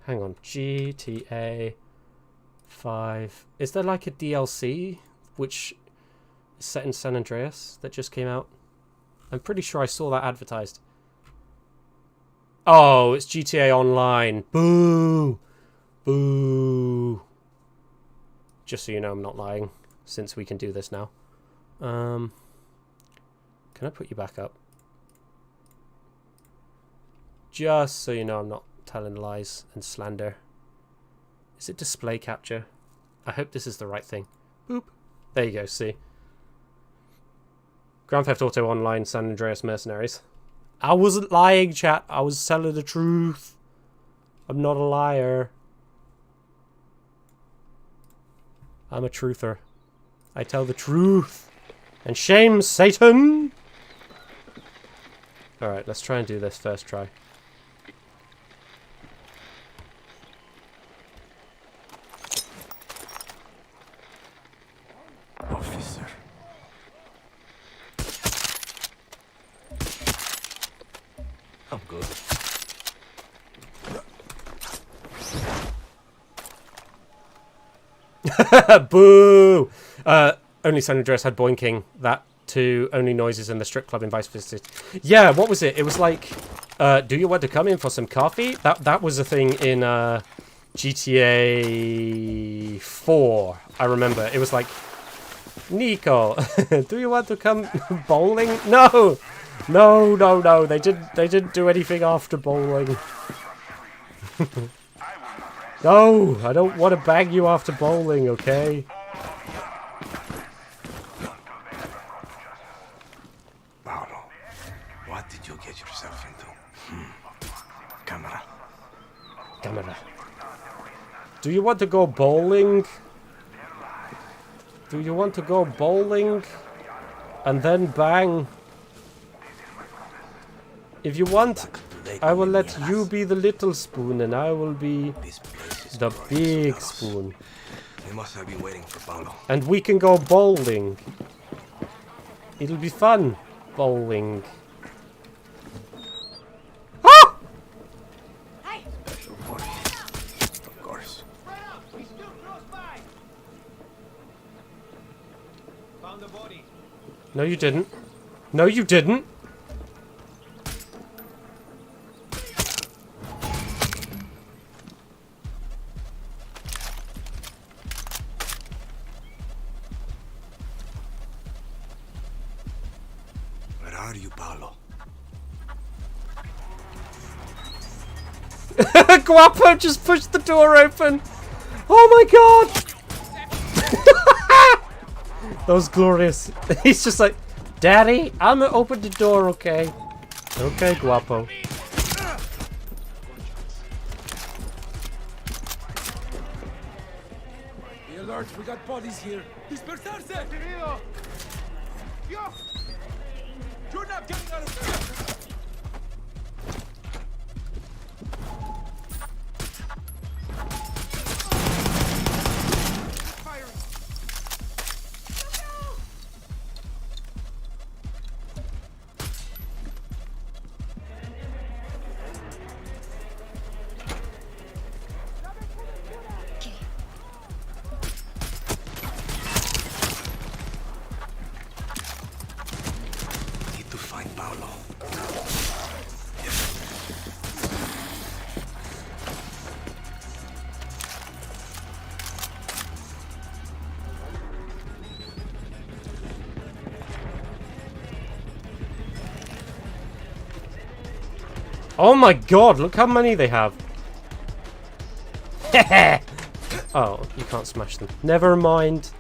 Hang on. GTA 5... Is there like a DLC which is set in San Andreas that just came out? I'm pretty sure I saw that advertised. Oh, it's GTA Online. Boo! Boo! Just so you know, I'm not lying, since we can do this now. Can I put you back up? Just so you know I'm not telling lies and slander. Is it display capture? I hope this is the right thing. Boop. There you go, see. Grand Theft Auto Online San Andreas Mercenaries. I wasn't lying, chat. I was telling the truth. I'm not a liar. I'm a truther. I tell the truth. And shame Satan! Alright, let's try and do this first try. Officer. I'm good. Boo! Only San Andreas had boinking. That too. Only noises in the strip club in Vice City. Yeah, what was it? It was like, do you want to come in for some coffee? That was a thing in GTA 4. I remember. It was like, Nico, do you want to come bowling? No! No, no, no. They didn't do anything after bowling. No, I don't want to bang you after bowling, okay? did you get yourself into? Camera. Camera. Do you want to go bowling? Do you want to go bowling? And then bang? If you want, I will let you be the little spoon and I will be the big spoon. They must have been waiting for Paolo. And we can go bowling. It'll be fun. Bowling. Ah! Of course. No, you didn't. No, you didn't. Where are you, Paolo? Guapo just pushed the door open. Oh my god. That was glorious. He's just like, Daddy, I'm gonna open the door, okay? Okay, Guapo. Be alert, we got bodies here. Dispersarse! You're not getting out of here! Oh my god, look how many they have. Oh, you can't smash them. Never mind.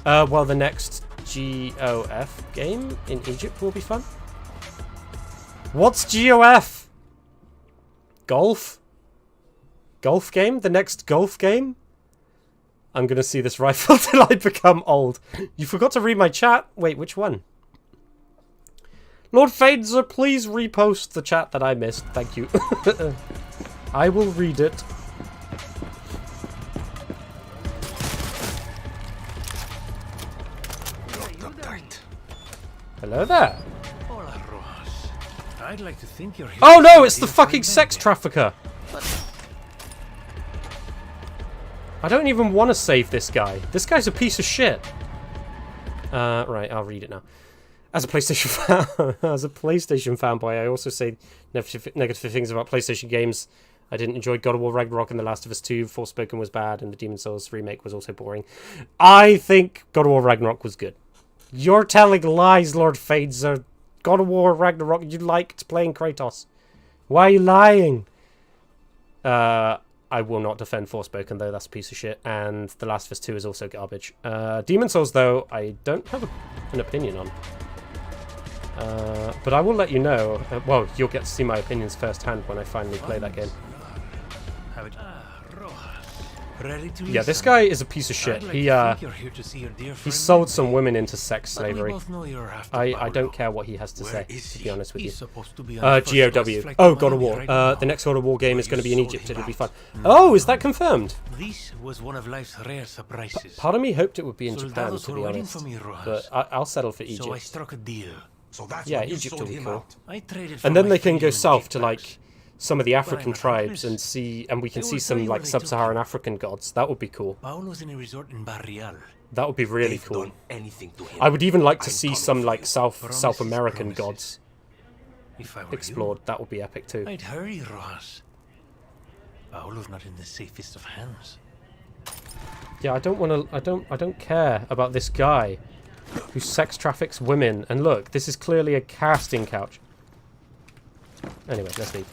Well, the next GOF game in Egypt will be fun. What's GOF? Golf? Golf game? The next golf game? I'm gonna see this rifle till I become old. You forgot to read my chat? Wait, which one? Lord Fadenzer, please repost the chat that I missed. Thank you. I will read it. Hello there. Hola, Rojas. I'd like to think you're here. Oh no, it's the fucking sex trafficker. I don't even want to save this guy. This guy's a piece of shit. Right, I'll read it now. As a PlayStation fanboy, I also say negative things about PlayStation games. I didn't enjoy God of War Ragnarok and The Last of Us 2. Forspoken was bad, and the Demon's Souls remake was also boring. I think God of War Ragnarok was good. You're telling lies, Lord Fadenzer. God of War Ragnarok, you liked playing Kratos. Why are you lying? I will not defend Forspoken, though. That's a piece of shit. And The Last of Us 2 is also garbage. Demon's Souls, though, I don't have an opinion on. But I will let you know. Well, you'll get to see my opinions firsthand when I finally play that game. Yeah, this guy is a piece of shit. He sold some women into sex slavery. I don't care what he has to say, to be honest with you. GOW. Oh, God of War. The next God of War game is going to be in Egypt. It'll be fun. Oh, is that confirmed? This was one of life's rare surprises. Part of me hoped it would be in Japan, to be honest. But I'll settle for Egypt. So I struck a deal. Yeah, Egypt will be cool. And then they can go south to, like, some of the African tribes and see, and we can see some, like, sub-Saharan African gods. That would be cool. That would be really cool. I would even like to see some, like, South American gods explored. That would be epic too. I'd hurry, Rojas. Paolo's not in the safest of hands. Yeah, I don't care about this guy who sex traffics women. And look, this is clearly a casting couch. Anyway, let's leave.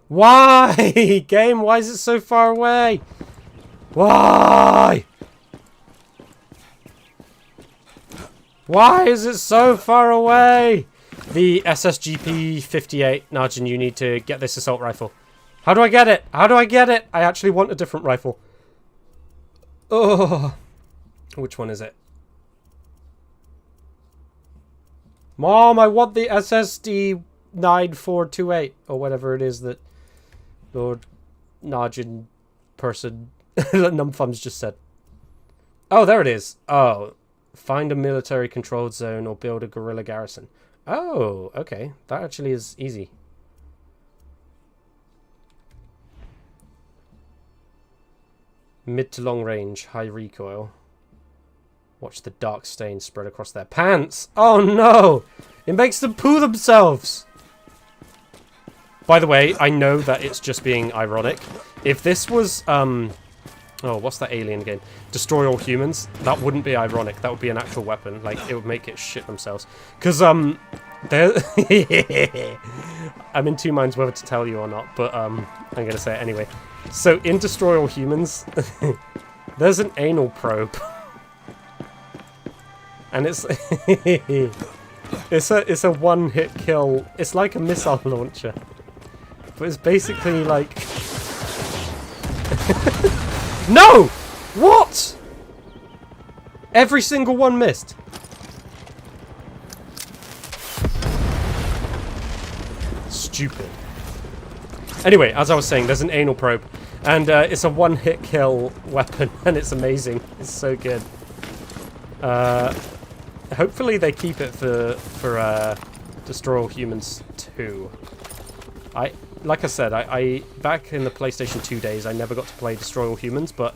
Why? Game, why is it so far away? Why? Why is it so far away? The SSGP-58, NADGEN, you need to get this assault rifle. How do I get it? How do I get it? I actually want a different rifle. Oh, which one is it? Mom, I want the SSD 9428 or whatever it is that Lord NADGEN person Numfums just said. Oh, there it is. Oh, find a military controlled zone or build a guerrilla garrison. Oh, okay. That actually is easy. Mid to long range, high recoil. Watch the dark stain spread across their pants. Oh no! It makes them poo themselves! By the way, I know that it's just being ironic. If this was, oh, what's that alien game? Destroy All Humans? That wouldn't be ironic. That would be an actual weapon. Like, it would make it shit themselves. Because, they're... I'm in two minds whether to tell you or not, but, I'm going to say it anyway. So, in Destroy All Humans, there's an anal probe. And it's... it's a one-hit kill. It's like a missile launcher. But it's basically like... No! What? Every single one missed. Stupid. Anyway, as I was saying, there's an anal probe. And it's a one-hit kill weapon. And it's amazing. It's so good. Hopefully they keep it for Destroy All Humans 2. Like I said, I back in the PlayStation 2 days, I never got to play Destroy All Humans, but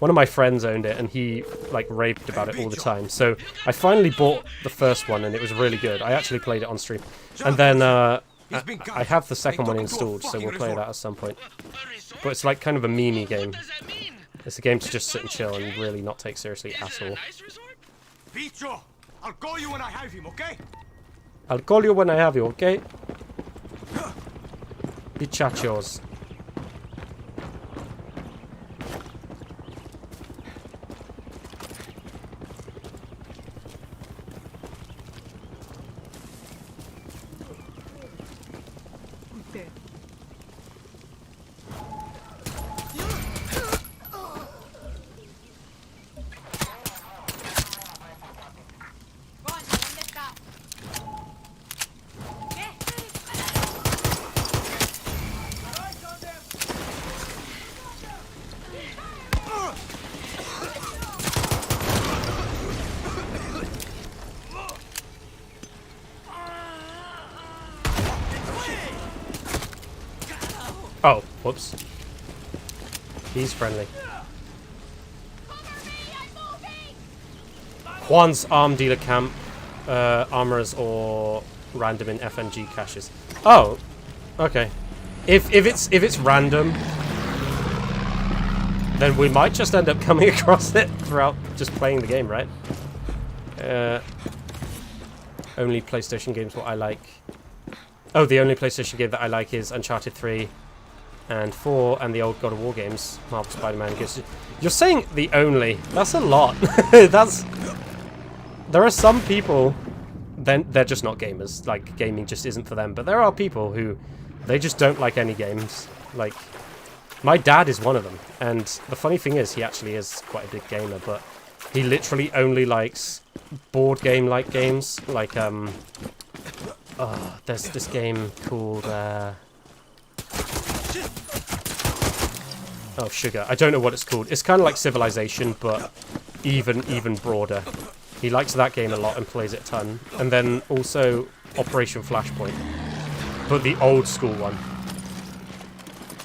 one of my friends owned it, and he, like, raved about it all the time. So I finally bought the first one, and it was really good. I actually played it on stream. And then I have the second one installed, so we'll play that at some point. But it's like kind of a meme game. It's a game to just sit and chill and really not take seriously at all. Bicho, I'll call you when I have him, okay? I'll call you when I have you, okay? Bichachos. Oh, whoops. He's friendly. Juan's arm dealer camp, armorers or random in FNG caches. Oh, okay. If it's random, then we might just end up coming across it throughout just playing the game, right? Only PlayStation games what I like. Oh, the only PlayStation game that I like is Uncharted 3. And 4, and the old God of War games, Marvel Spider-Man. You're saying the only. That's a lot. There are some people, then they're just not gamers. Like, gaming just isn't for them. But there are people who, they just don't like any games. Like, my dad is one of them. And the funny thing is, he actually is quite a big gamer, but he literally only likes board game-like games. Like, there's this game called, oh, Sugar. I don't know what it's called. It's kind of like Civilization, but even broader. He likes that game a lot and plays it a ton. And then also Operation Flashpoint, but the old school one.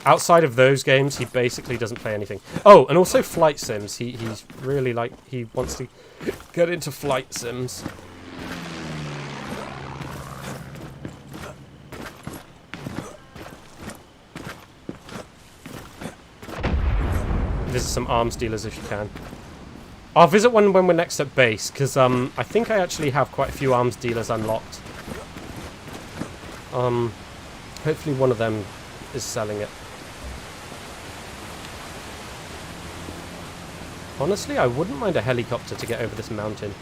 Outside of those games, he basically doesn't play anything. Oh, and also flight sims. He's really like, he wants to get into flight sims. Visit some arms dealers if you can. I'll visit one when we're next at base, because I think I actually have quite a few arms dealers unlocked. Hopefully one of them is selling it. Honestly, I wouldn't mind a helicopter to get over this mountain.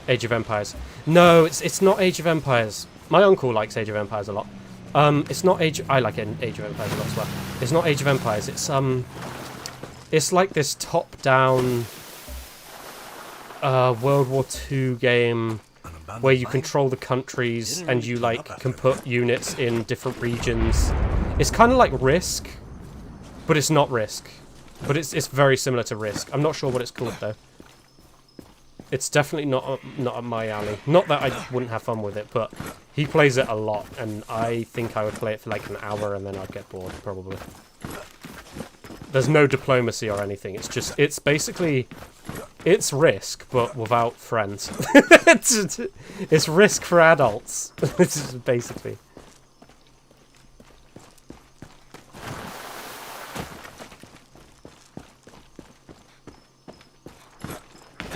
Age of Empires. No, it's not Age of Empires. My uncle likes Age of Empires a lot. It's not I like Age of Empires a lot as well. It's not Age of Empires. It's like this top-down World War II game where you control the countries and you like can put units in different regions. It's kind of like Risk, but it's not Risk. But it's very similar to Risk. I'm not sure what it's called though. It's definitely not up my alley. Not that I wouldn't have fun with it, but he plays it a lot, and I think I would play it for like an hour and then I'd get bored probably. There's no diplomacy or anything. It's basically Risk, but without friends. It's Risk for adults. It's basically.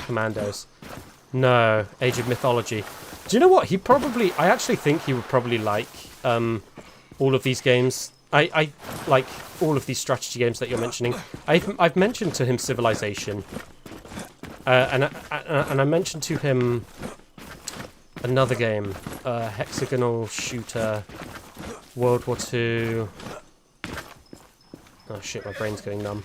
Commandos. No, Age of Mythology. Do you know what? I actually think he would probably like all of these games. I like all of these strategy games that you're mentioning. I've mentioned to him Civilization, and I mentioned to him another game, hexagonal shooter, World War II. Oh shit, my brain's going numb.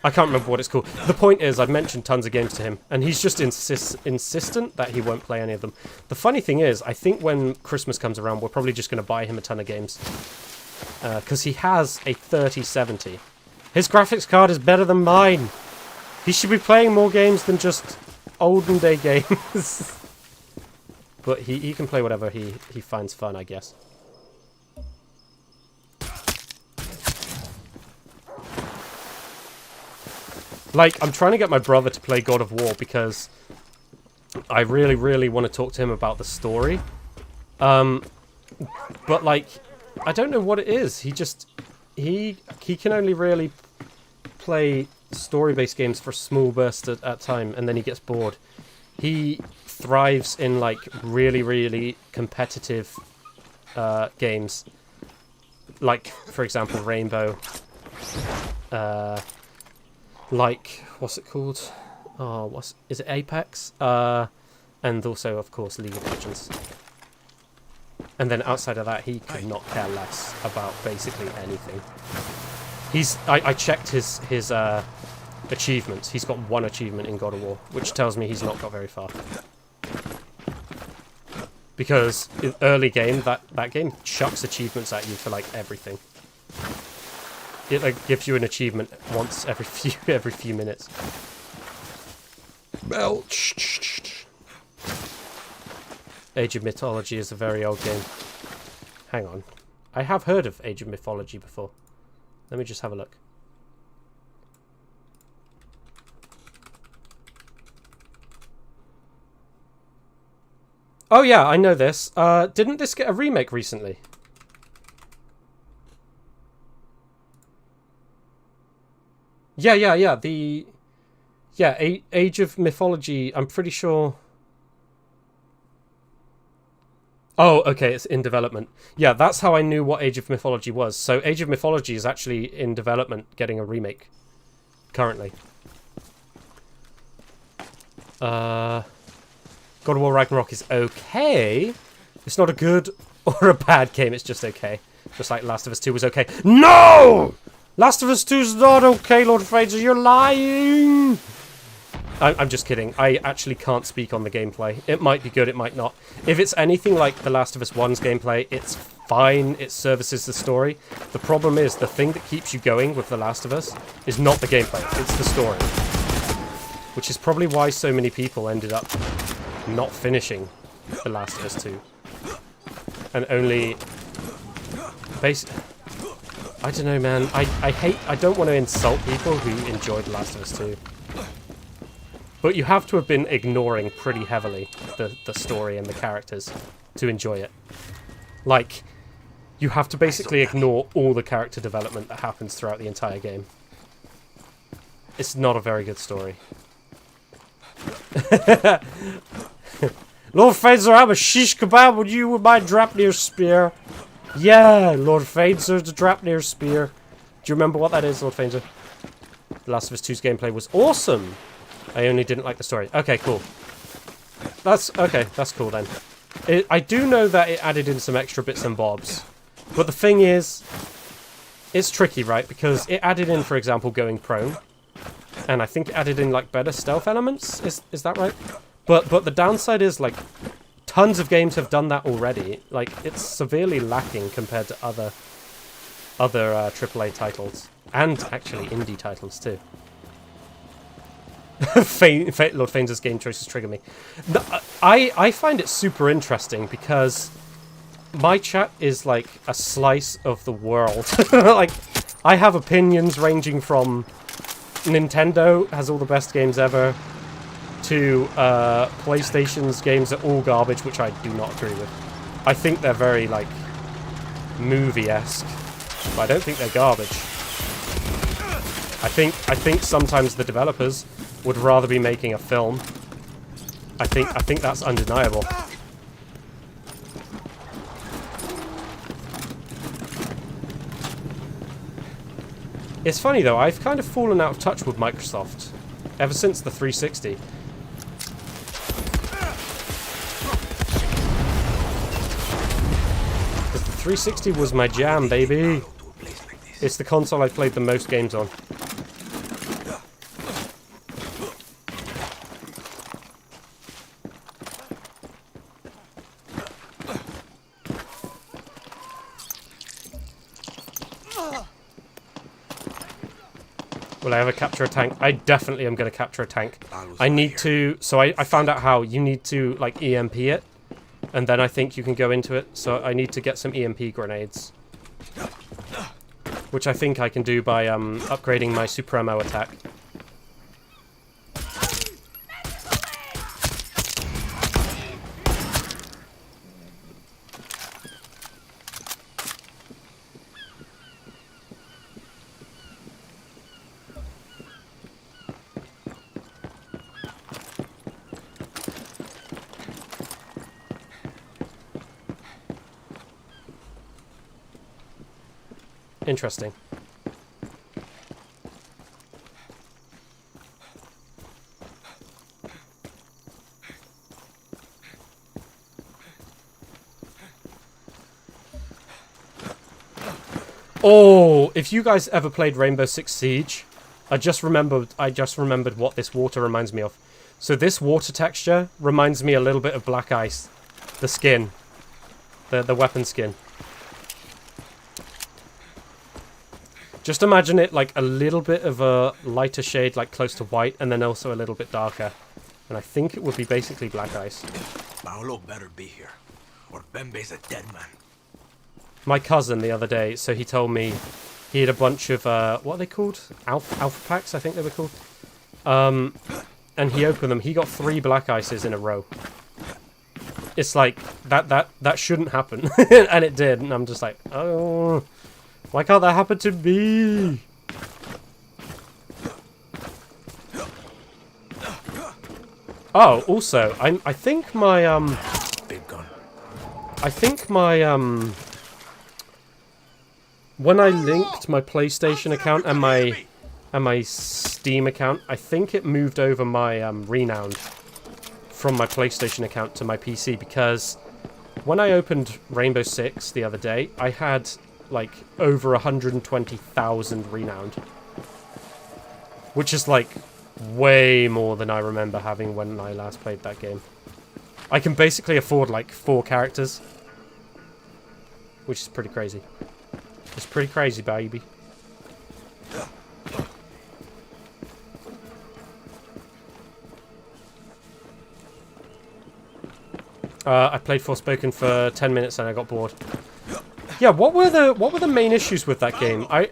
I can't remember what it's called. The point is, I've mentioned tons of games to him, and he's just insistent that he won't play any of them. The funny thing is, I think when Christmas comes around, we're probably just going to buy him a ton of games. Because he has a 3070. His graphics card is better than mine. He should be playing more games than just olden day games. But he can play whatever he finds fun, I guess. Like, I'm trying to get my brother to play God of War because I really, really want to talk to him about the story. But, like, I don't know what it is. He can only really play story-based games for small bursts at a time, and then he gets bored. He thrives in, like, really, really competitive games. Like, for example, Rainbow. Like, what's it called? Oh, is it Apex? And also, of course, League of Legends. And then outside of that, he could not care less about basically anything. I checked his achievements. He's got 1 achievement in God of War, which tells me he's not got very far. Because in early game, that game chucks achievements at you for like everything. It like gives you an achievement once every few minutes. Belch. Age of Mythology is a very old game. Hang on. I have heard of Age of Mythology before. Let me just have a look. Oh yeah, I know this. Didn't this get a remake recently? Yeah. Age of Mythology, I'm pretty sure... Oh, okay, it's in development. Yeah, that's how I knew what Age of Mythology was. So Age of Mythology is actually in development, getting a remake. Currently. God of War Ragnarok is okay. It's not a good or a bad game, it's just okay. Just like Last of Us 2 was okay. No! Last of Us 2 is not okay, Lord Fraser, you're lying! I'm just kidding. I actually can't speak on the gameplay. It might be good, it might not. If it's anything like The Last of Us 1's gameplay, it's fine, it services the story. The problem is, the thing that keeps you going with The Last of Us is not the gameplay, it's the story. Which is probably why so many people ended up not finishing The Last of Us 2. And only... I don't know, man. I don't want to insult people who enjoyed The Last of Us 2. But you have to have been ignoring pretty heavily the story and the characters to enjoy it. Like, you have to basically ignore all the character development that happens throughout the entire game. It's not a very good story. Lord Fraser, I'm a shish kebab with you with my Drapnir spear. Yeah, Lord Phaedra's Drapnir Spear. Do you remember what that is, Lord Phaedra? The Last of Us 2's gameplay was awesome. I only didn't like the story. Okay, cool. That's cool then. I do know that it added in some extra bits and bobs. But the thing is, it's tricky, right? Because it added in, for example, going prone. And I think it added in, like, better stealth elements. Is that right? But the downside is, like, tons of games have done that already. Like, it's severely lacking compared to other AAA titles. And, actually, indie titles, too. Lord Phaedra's game choices trigger me. I find it super interesting because my chat is like a slice of the world. Like, I have opinions ranging from Nintendo has all the best games ever to PlayStation's games are all garbage, which I do not agree with. I think they're very, like, movie-esque, but I don't think they're garbage. I think sometimes the developers would rather be making a film. I think that's undeniable. It's funny though, I've kind of fallen out of touch with Microsoft ever since the 360. Because the 360 was my jam, baby. It's the console I played the most games on. Will I ever capture a tank? I definitely am going to capture a tank. I need to... So I found out how you need to, like, EMP it. And then I think you can go into it. So I need to get some EMP grenades. Which I think I can do by upgrading my Supremo attack. Interesting. Oh, if you guys ever played Rainbow Six Siege, I just remembered what this water reminds me of. So this water texture reminds me a little bit of Black Ice, the skin, the weapon skin. Just imagine it like a little bit of a lighter shade, like close to white, and then also a little bit darker. And I think it would be basically Black Ice. Paolo better be here, or Bembe's a dead man. My cousin the other day, so he told me he had a bunch of, what are they called? Alpha packs, I think they were called. And he opened them. He got 3 Black Ices in a row. It's like, that shouldn't happen. And it did, and I'm just like, oh... Why can't that happen to me? Oh, also, I think my big gun. I think my when I linked my PlayStation account and my Steam account, I think it moved over my Renowned from my PlayStation account to my PC, because when I opened Rainbow Six the other day, I had like over 120,000 Renowned, which is like way more than I remember having when I last played that game. I can basically afford like 4 characters, which is pretty crazy. It's pretty crazy, baby. I played Forspoken for 10 minutes and I got bored. Yeah, what were the main issues with that game? I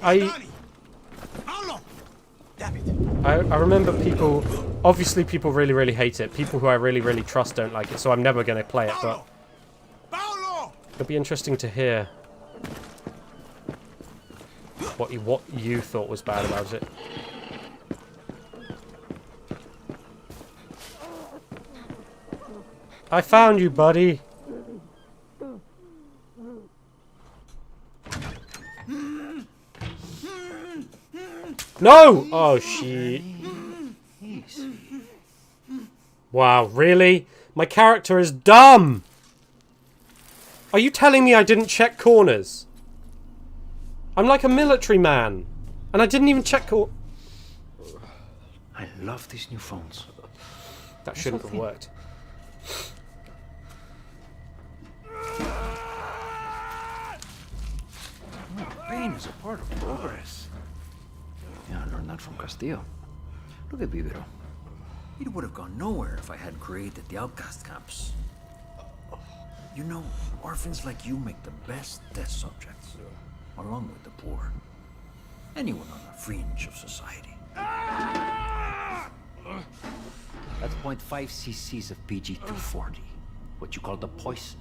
remember people, obviously people really hate it. People who I really trust don't like it, so I'm never going to play it, but it'll be interesting to hear what you thought was bad about it. I found you, buddy. No! Oh, shit. Wow, really? My character is dumb! Are you telling me I didn't check corners? I'm like a military man. And I didn't even check I love these new phones. That shouldn't have worked. Pain is a part of progress. Yeah, I learned that from Castillo. Look at Vivero. It would have gone nowhere if I had created the outcast camps. You know, orphans like you make the best test subjects, along with the poor. Anyone on the fringe of society. That's 0.5 cc's of PG-240, what you call the poison.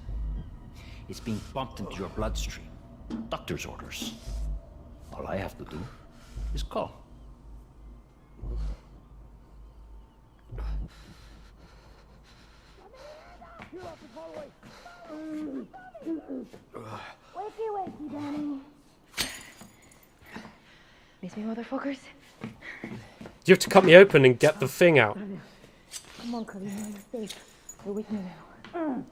It's being pumped into your bloodstream. Doctor's orders. All I have to do is call. Wakey, wakey, Danny. Miss me, motherfuckers? You have to cut me open and get the thing out. Come on, Cody, you're safe. You're with me now.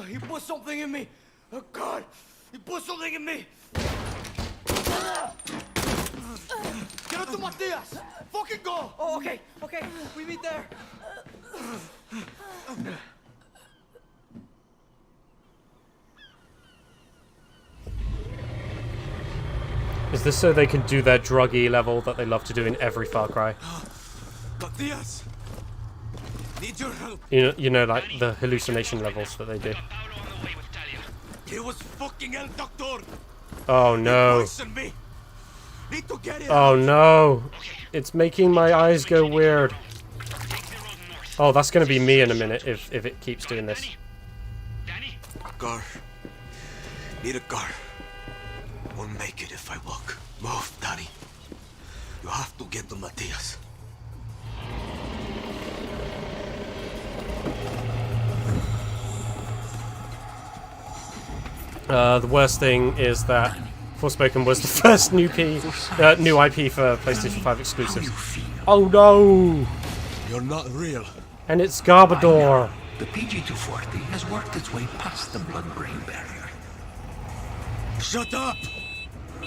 He put something in me. Oh, God. He put something in me. Get up to Matias. Fucking go. Oh, okay. Okay. We meet there. Is this so they can do their druggy level that they love to do in every Far Cry? Matias! Need your help. You know, like the hallucination levels that they do. He was fucking El Doctor. Oh no. Me. Need to get it Oh out. no. It's making my eyes go weird. Oh, that's gonna be me in a minute if it keeps doing this. A car. Need a car. Won't make it if I walk. Move, Danny. You have to get to Matias. The worst thing is that Forspoken was the first new IP for PlayStation 5 exclusives. Oh no! You're not real. And it's Garbador. The PG-240 has worked its way past the blood-brain barrier. Shut up!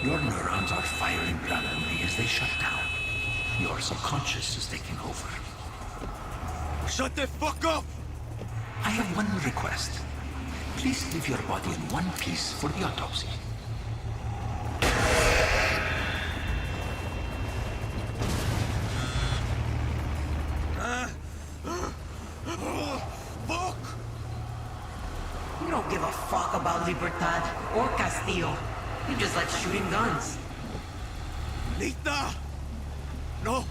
Your neurons are firing randomly as they shut down. Your subconscious is taking over. Shut the fuck up! I have one request. Please leave your body in one piece for the autopsy. Fuck! You don't give a fuck about Libertad or Castillo. You just like shooting guns. Nita! No!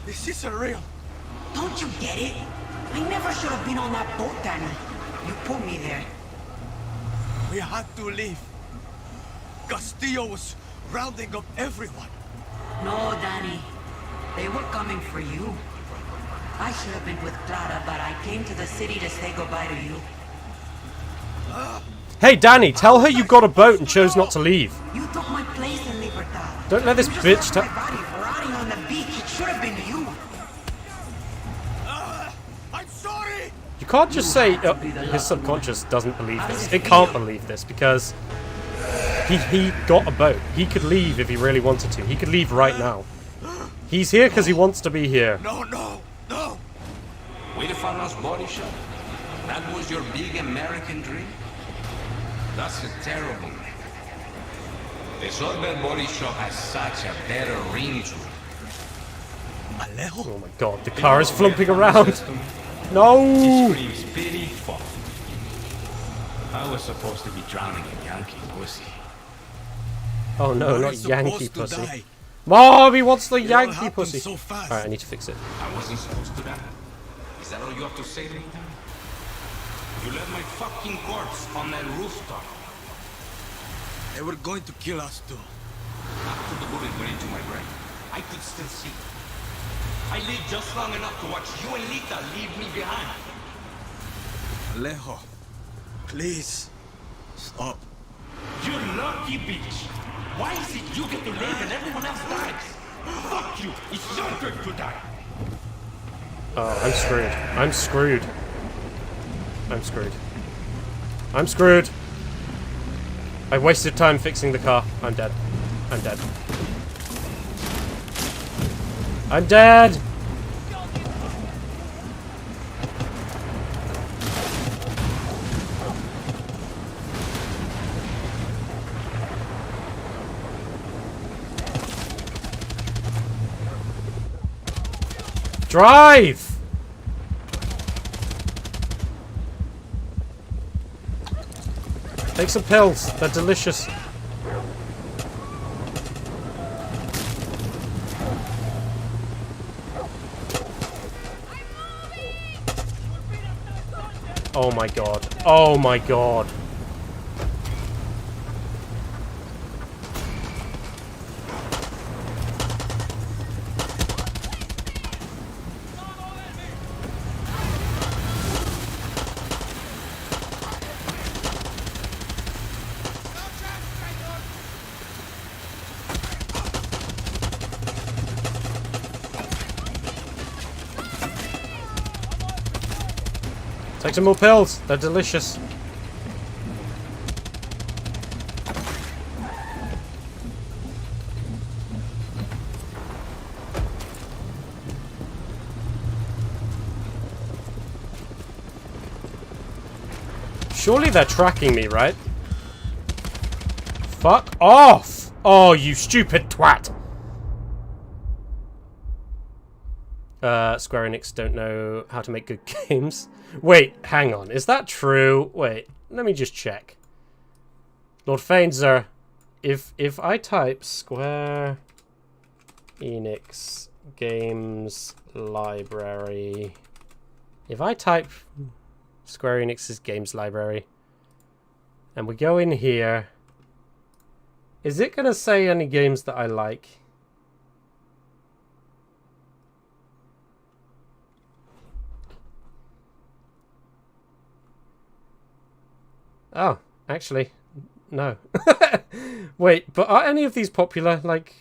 This isn't real. Don't you get it? I never should have been on that boat, Danny. You put me there. We had to leave. Castillo was rounding up everyone. No, Danny. They were coming for you. I should have been with Clara, but I came to the city to say goodbye to you. Hey Danny, tell her you got a boat and chose not to leave. You took my place in Libertad. Don't let this bitch my body rotting on the beach. It should have been you. I'm sorry! You can't just say his subconscious doesn't believe this. It can't believe this because he got a boat. He could leave if he really wanted to. He could leave right now. He's here because he wants to be here. No, no, no! Wilfarnos body shop? That was your big American dream? That's a terrible name. The Solver body shop has such a better ring to it. Alejo? Oh my god, the car is flumping around. No! It screams pity fuck. I was supposed to be drowning in Yankee pussy. Oh no, not Yankee pussy. Mom, he wants the Yankee pussy. So fast. Alright, I need to fix it. I wasn't supposed to die. Is that all you have to say to me? You left my fucking corpse on that rooftop. They were going to kill us too. After the bullet went into my brain, I could still see. I lived just long enough to watch you and Lita leave me behind. Alejo, please, stop. You lucky bitch. Why is it you get to live and everyone else dies? Fuck you! It's your turn to die! Oh, I'm screwed. I'm screwed. I'm screwed. I'm screwed. I wasted time fixing the car. I'm dead. I'm dead. I'm dead! Drive! Take some pills. They're delicious. Oh my god. Oh my god. Take some more pills. They're delicious. Surely they're tracking me, right? Fuck off! Oh, you stupid twat! Square Enix don't know how to make good games. Wait, hang on. Is that true? Wait, let me just check. Lord Fainzer, if I type Square Enix Games Library... If I type Square Enix's Games Library, and we go in here, is it going to say any games that I like? Oh, actually, no. Wait, but are any of these popular? Like,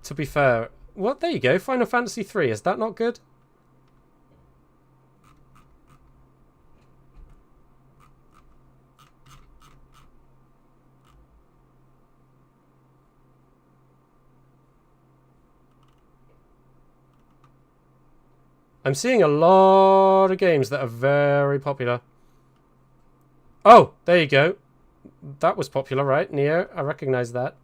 to be fair, what? There you go. Final Fantasy 3. Is that not good? I'm seeing a lot of games that are very popular. Oh, there you go. That was popular, right? Nier, I recognize that.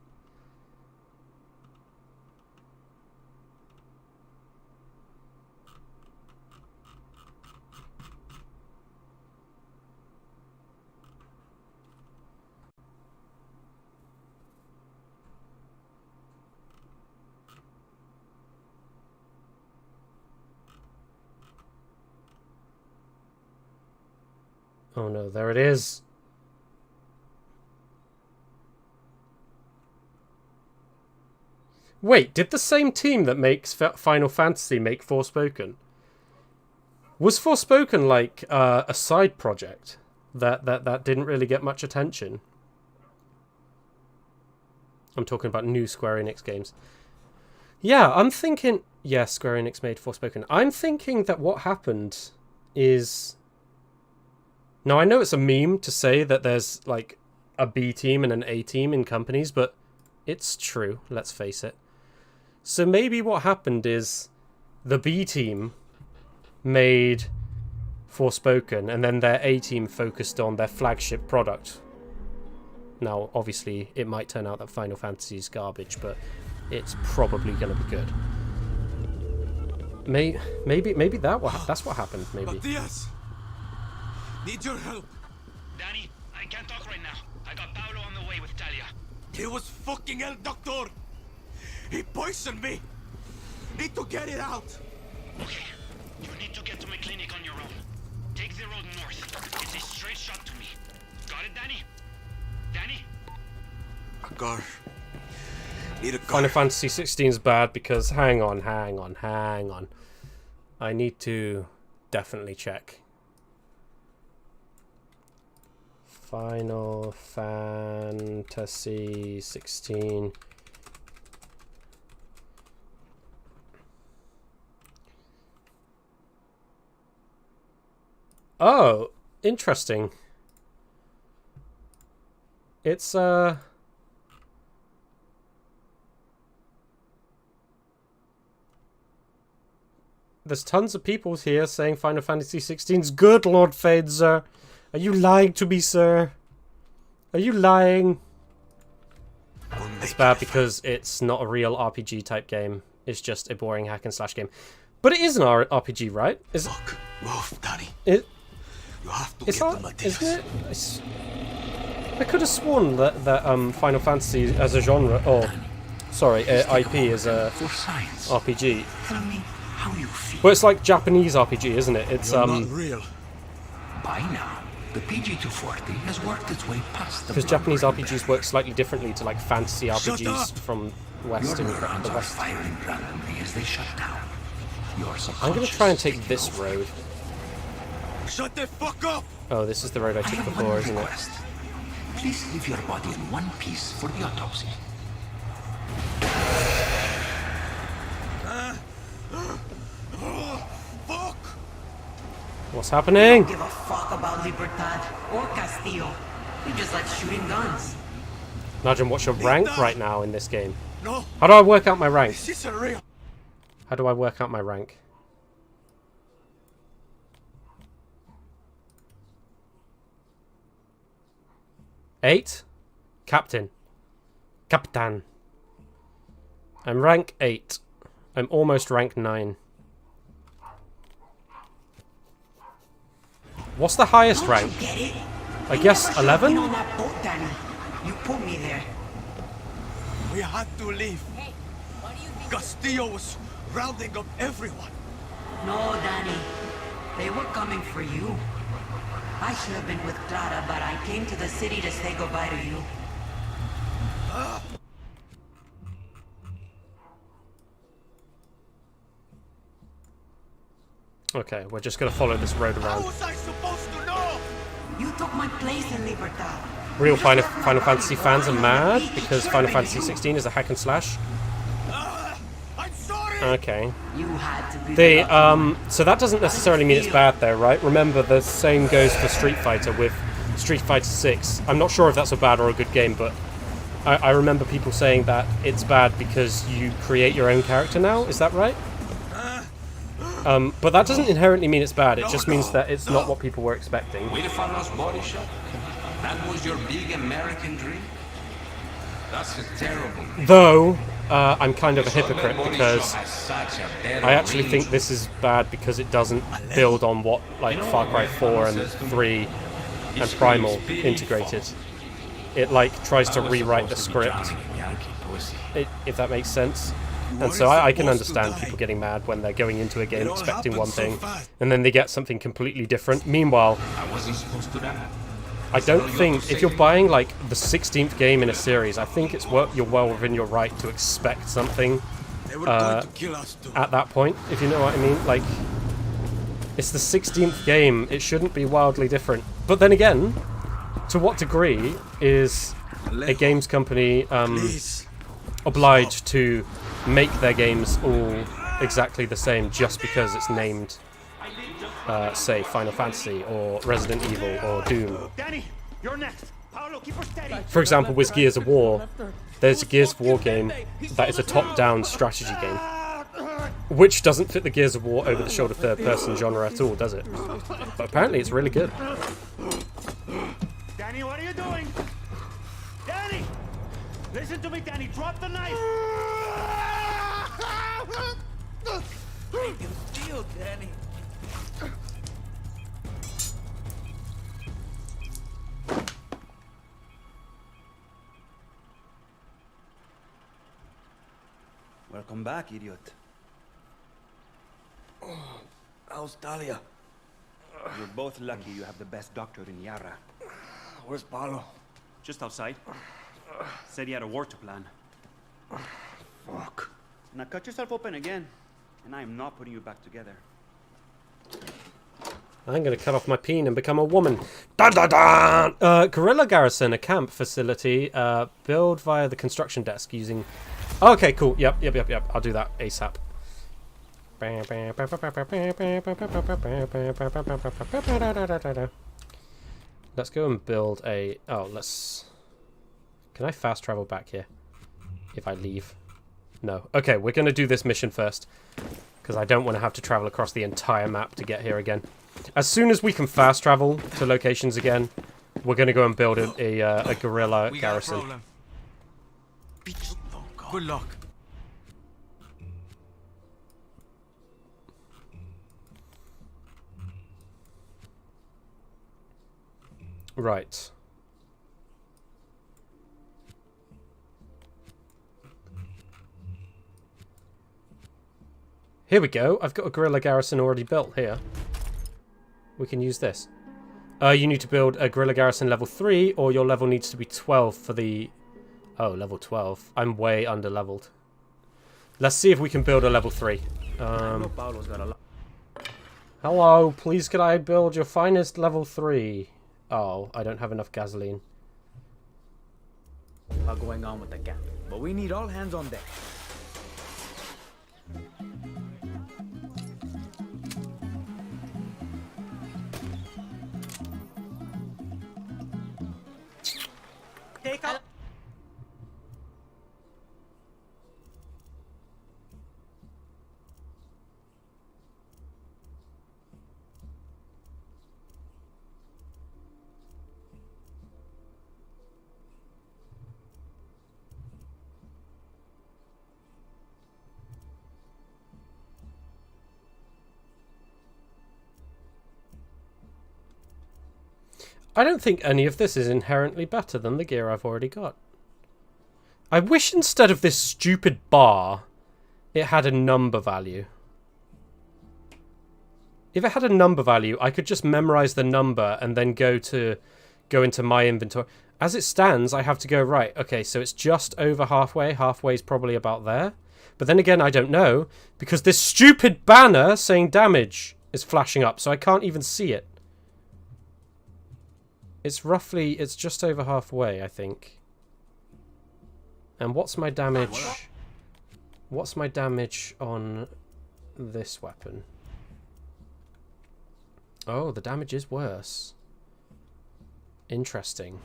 Oh no, there it is. Wait, did the same team that makes Final Fantasy make Forspoken? Was Forspoken like a side project that didn't really get much attention? I'm talking about new Square Enix games. Yeah, I'm thinking... Yeah, Square Enix made Forspoken. I'm thinking that what happened is... Now, I know it's a meme to say that there's, like, a B team and an A team in companies, but it's true, let's face it. So maybe what happened is the B team made Forspoken, and then their A team focused on their flagship product. Now, obviously, it might turn out that Final Fantasy is garbage, but it's probably going to be good. Maybe that's what happened. Maybe. Matthias, need your help. Danny, I can't talk right now. I got Paolo on the way with Talia. He was fucking El Doctor. He poisoned me. Need to get it out. Okay, you need to get to my clinic on your own. Take the road north. It's a straight shot to me. Got it, Danny? Danny? A car. Need a car. Final Fantasy 16 is bad because hang on. I need to definitely check. Final Fantasy 16. Oh, interesting. It's there's tons of people here saying Final Fantasy 16's good, Lord Fadezer. Are you lying to me, sir? Are you lying? It's bad because it's not a real RPG type game. It's just a boring hack and slash game. But it is an RPG, right? Is Look, move, Danny. It? You have to It's get not, the materials. isn't it? I could have sworn that Final Fantasy as a genre, or sorry, IP as a RPG. Tell me how you feel. Well, it's like Japanese RPG, isn't it? It's You're not real. By now, the PG-240 has worked its way past the because Japanese blood-brain RPGs work slightly differently to like fantasy RPGs from West Your and neurons the are West. firing randomly as they shut down. Your I'm going to try and take this over. road. Shut the fuck up! Oh, this is the road I took before, isn't it? Please leave your body in one piece for the autopsy. Fuck! What's happening? Don't give a fuck about Libertad or Castillo. You just like shooting guns. NADGEN, what's your rank right now in this game? No. How do I work out my rank? This is a real. How do I work out my rank? Eight? Captain. Capitan. I'm rank 8. I'm almost rank 9. What's the highest Don't rank? you get it? I You guess never should have 11? been on that boat, Danny. You put me there. We had to leave. Hey, what do you think? Castillo was rounding up everyone. No, Danny. They were coming for you. I should have been with Clara, but I came to the city to say goodbye to you. Okay, we're just gonna follow this road How around. was I supposed to know? You took my place in Libertad. Real Final Fantasy fans are mad because Final Fantasy 16 is a hack and slash. I'm sorry. Okay. You had to be So that doesn't necessarily mean it's bad though, right? Remember, the same goes for Street Fighter with Street Fighter 6. I'm not sure if that's a bad or a good game, but I remember people saying that it's bad because you create your own character now. Is that right? But that doesn't inherently mean it's bad. It just means that it's not what people were expecting. Wait for us body shop? That was your big American dream? That's terrible. Though, I'm kind of a hypocrite because I actually think this is bad because it doesn't build on what like Far Cry 4 and 3 and Primal integrated. It like tries to rewrite the script, if that makes sense. And so I can understand people getting mad when they're going into a game expecting one thing and then they get something completely different. Meanwhile, I wasn't supposed to die. I don't think, if you're buying like the 16th game in a series, I think it's you're well within your right to expect something at that point, if you know what I mean. Like, it's the 16th game, it shouldn't be wildly different. But then again, to what degree is a games company obliged to make their games all exactly the same just because it's named, say, Final Fantasy or Resident Evil or Doom? Danny, you're next. Paolo, keep her steady. For example, with Gears of War, there's a Gears of War game that is a top-down strategy game, which doesn't fit the Gears of War over-the-shoulder third-person genre at all, does it? But apparently it's really good. Danny, what are you doing? Danny! Listen to me, Danny. Drop the knife. Break his shield, Danny. Welcome back, idiot. How's Talia? You're both lucky you have the best doctor in Yara. Where's Paolo? Just outside. Said he had a war to plan. Fuck. Now cut yourself open again, and I am not putting you back together. I'm going to cut off my peen and become a woman. Dun, dun, dun! Guerrilla garrison, a camp facility. Build via the construction desk using... Okay, cool. Yep. I'll do that ASAP. Let's go and build a... Oh, let's... Can I fast travel back here? If I leave? No. Okay, we're going to do this mission first. Because I don't want to have to travel across the entire map to get here again. As soon as we can fast travel to locations again, we're going to go and build a guerrilla garrison. Good luck. Right. Here we go. I've got a guerrilla garrison already built here. We can use this. You need to build a guerrilla garrison level 3, or your level needs to be 12 for the... Oh, level 12. I'm way under leveled. Let's see if we can build a level 3. Hello, please could I build your finest level 3? Oh, I don't have enough gasoline. Going on with the camp, but we need all hands on deck. Take out. I don't think any of this is inherently better than the gear I've already got. I wish instead of this stupid bar, it had a number value. If it had a number value, I could just memorize the number and then go into my inventory. As it stands, I have to go, right, okay, so it's just over halfway. Halfway's probably about there. But then again, I don't know, because this stupid banner saying damage is flashing up, so I can't even see it. It's just over halfway, I think. And what's my damage? What's my damage on this weapon? Oh, the damage is worse. Interesting.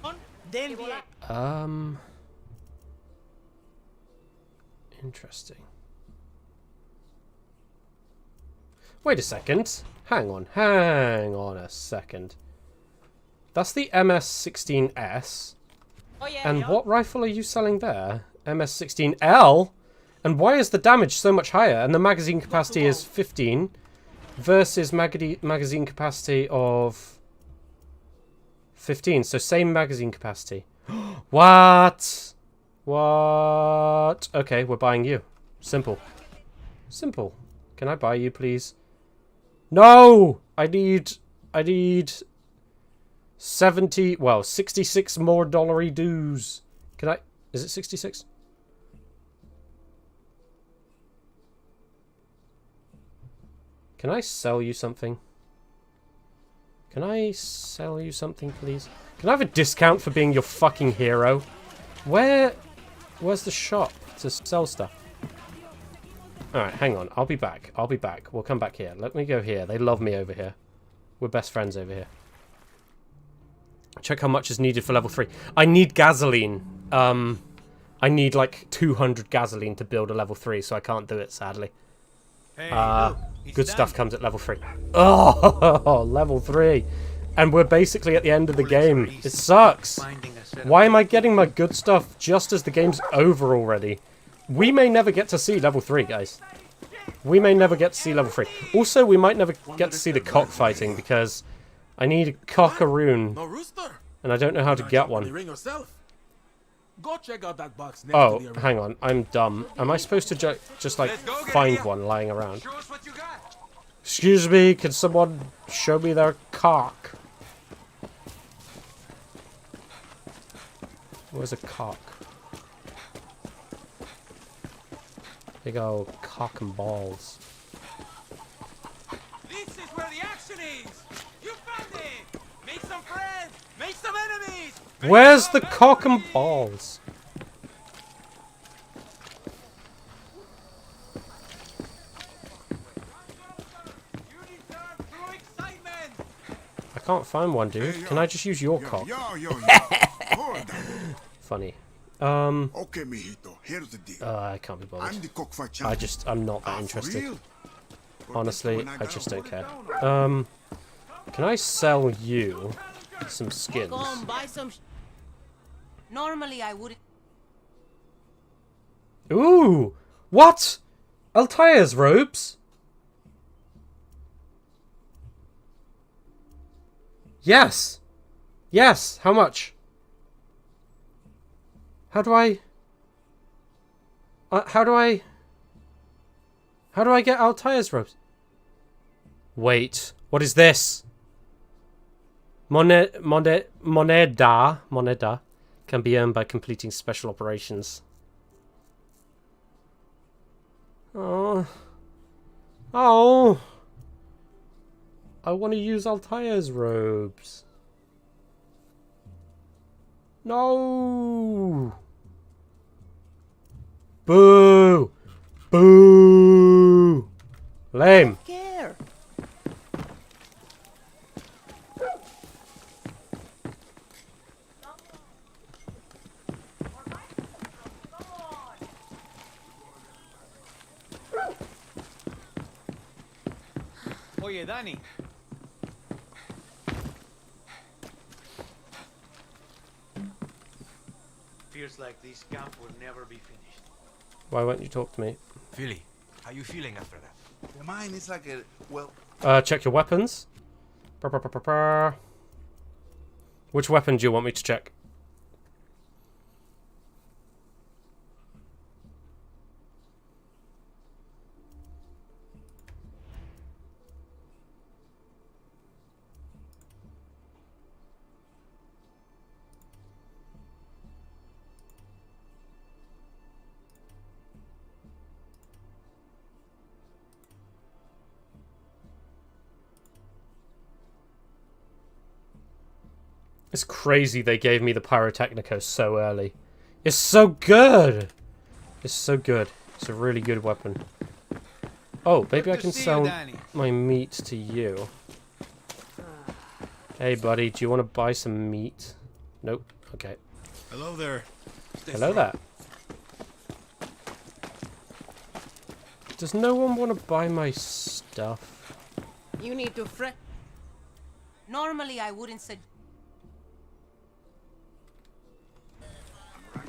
Interesting. Wait a second. Hang on a second. That's the MS-16S. Oh, yeah, and what rifle are you selling there? MS-16L? And why is the damage so much higher? And the magazine capacity is 15 versus magazine capacity of 15. So same magazine capacity. What? What? Okay, we're buying you. Simple. Simple. Can I buy you, please? No! I need 66 more dollary dues. Can I... Is it 66? Can I sell you something? Can I sell you something, please? Can I have a discount for being your fucking hero? Where's the shop to sell stuff? Alright, hang on. I'll be back. I'll be back. We'll come back here. Let me go here. They love me over here. We're best friends over here. Check how much is needed for level 3. I need gasoline. I need like 200 gasoline to build a level 3, so I can't do it, sadly. Good stuff comes at level 3. Oh, level 3. And we're basically at the end of the game. It sucks. Why am I getting my good stuff just as the game's over already? We may never get to see level 3, guys. We may never get to see level 3. Also, we might never get to see the cockfighting because I need a cockaroon. And I don't know how to get one. Go check out that box next Oh, to the hang on. I'm dumb. Am I supposed to just like find one lying around? Excuse me, can someone show me their cock? Where's a cock? Big old cock and balls. This is where the action is. Where's the cock and balls? I can't find one, dude. Can I just use your cock? Funny. Okay, mijito, here's the deal. I can't be bothered. I'm the cockfight champion. I'm not that For interested. real? Honestly, I just don't care. Can I sell you some skins? Go and buy some. Normally I wouldn't. Ooh! What? Altair's robes? Yes! Yes! How much? How do I get Altair's robes? Wait, what is this? Moneda can be earned by completing special operations. Oh. Oh. I want to use Altair's robes. No. Boo. Boo. Lame. Care. Oye, Danny. Feels like this camp will never be finished. Why won't you talk to me? Philly, how you feeling after that? Mine is like a, well... Check your weapons. Which weapon do you want me to check? It's crazy they gave me the Pyrotechnico so early. It's so good! It's so good. It's a really good weapon. Oh, maybe I can sell my meat to you. Hey, buddy, do you want to buy some meat? Nope. Okay. Hello there. Hello there. Does no one want to buy my stuff? You need to Normally I wouldn't say.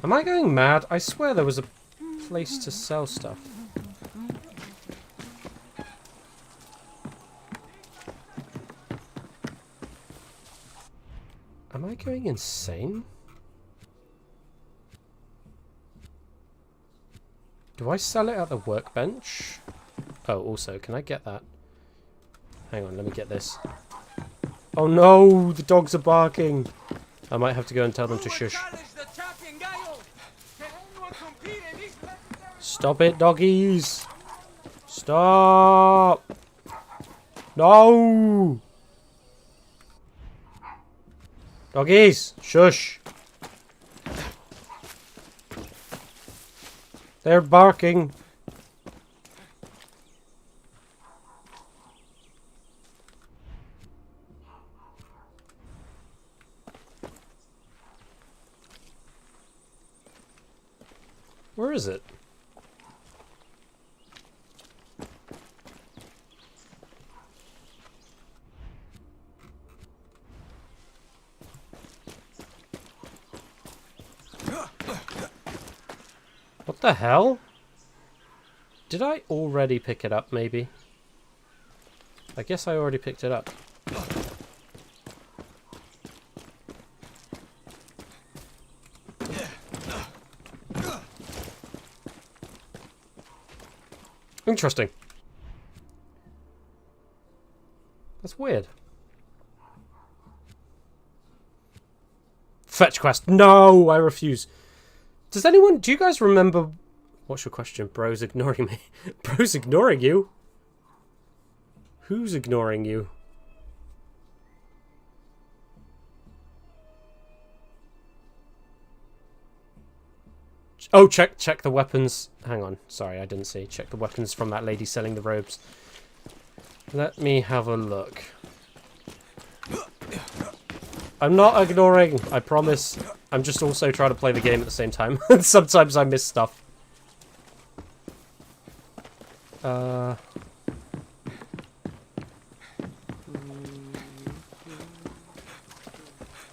Am I going mad? I swear there was a place to sell stuff. Am I going insane? Do I sell it at the workbench? Oh, also, can I get that? Hang on, let me get this. Oh no, the dogs are barking. I might have to go and tell them to shush. Stop it, doggies! Stop! No! Doggies, shush! They're barking. Where is it? What the hell? Did I already pick it up, maybe? I guess I already picked it up. Interesting. That's weird. Fetch quest. No, I refuse. Does anyone... Do you guys remember... What's your question? Bro's ignoring me. Bro's ignoring you? Who's ignoring you? Oh, check the weapons. Hang on. Sorry, I didn't see. Check the weapons from that lady selling the robes. Let me have a look. I'm not ignoring, I promise. I'm just also trying to play the game at the same time. Sometimes I miss stuff. I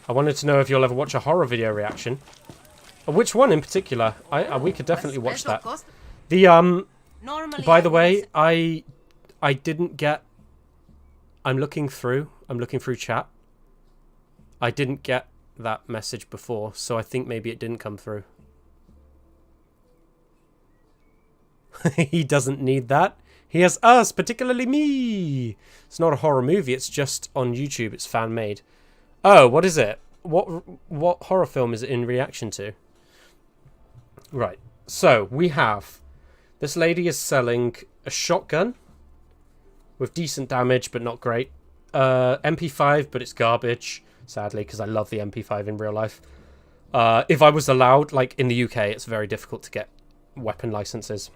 wanted to know if you'll ever watch a horror video reaction. Which one in particular? We could definitely watch that. The by the way, I didn't get. I'm looking through chat. I didn't get that message before, so I think maybe it didn't come through. He doesn't need that. He has us, particularly me. It's not a horror movie. It's just on YouTube. It's fan made. Oh, what is it? What horror film is it in reaction to? Right. So we have this lady is selling a shotgun with decent damage, but not great. MP5, but it's garbage. Sadly, because I love the MP5 in real life. If I was allowed, like in the UK, it's very difficult to get weapon licenses.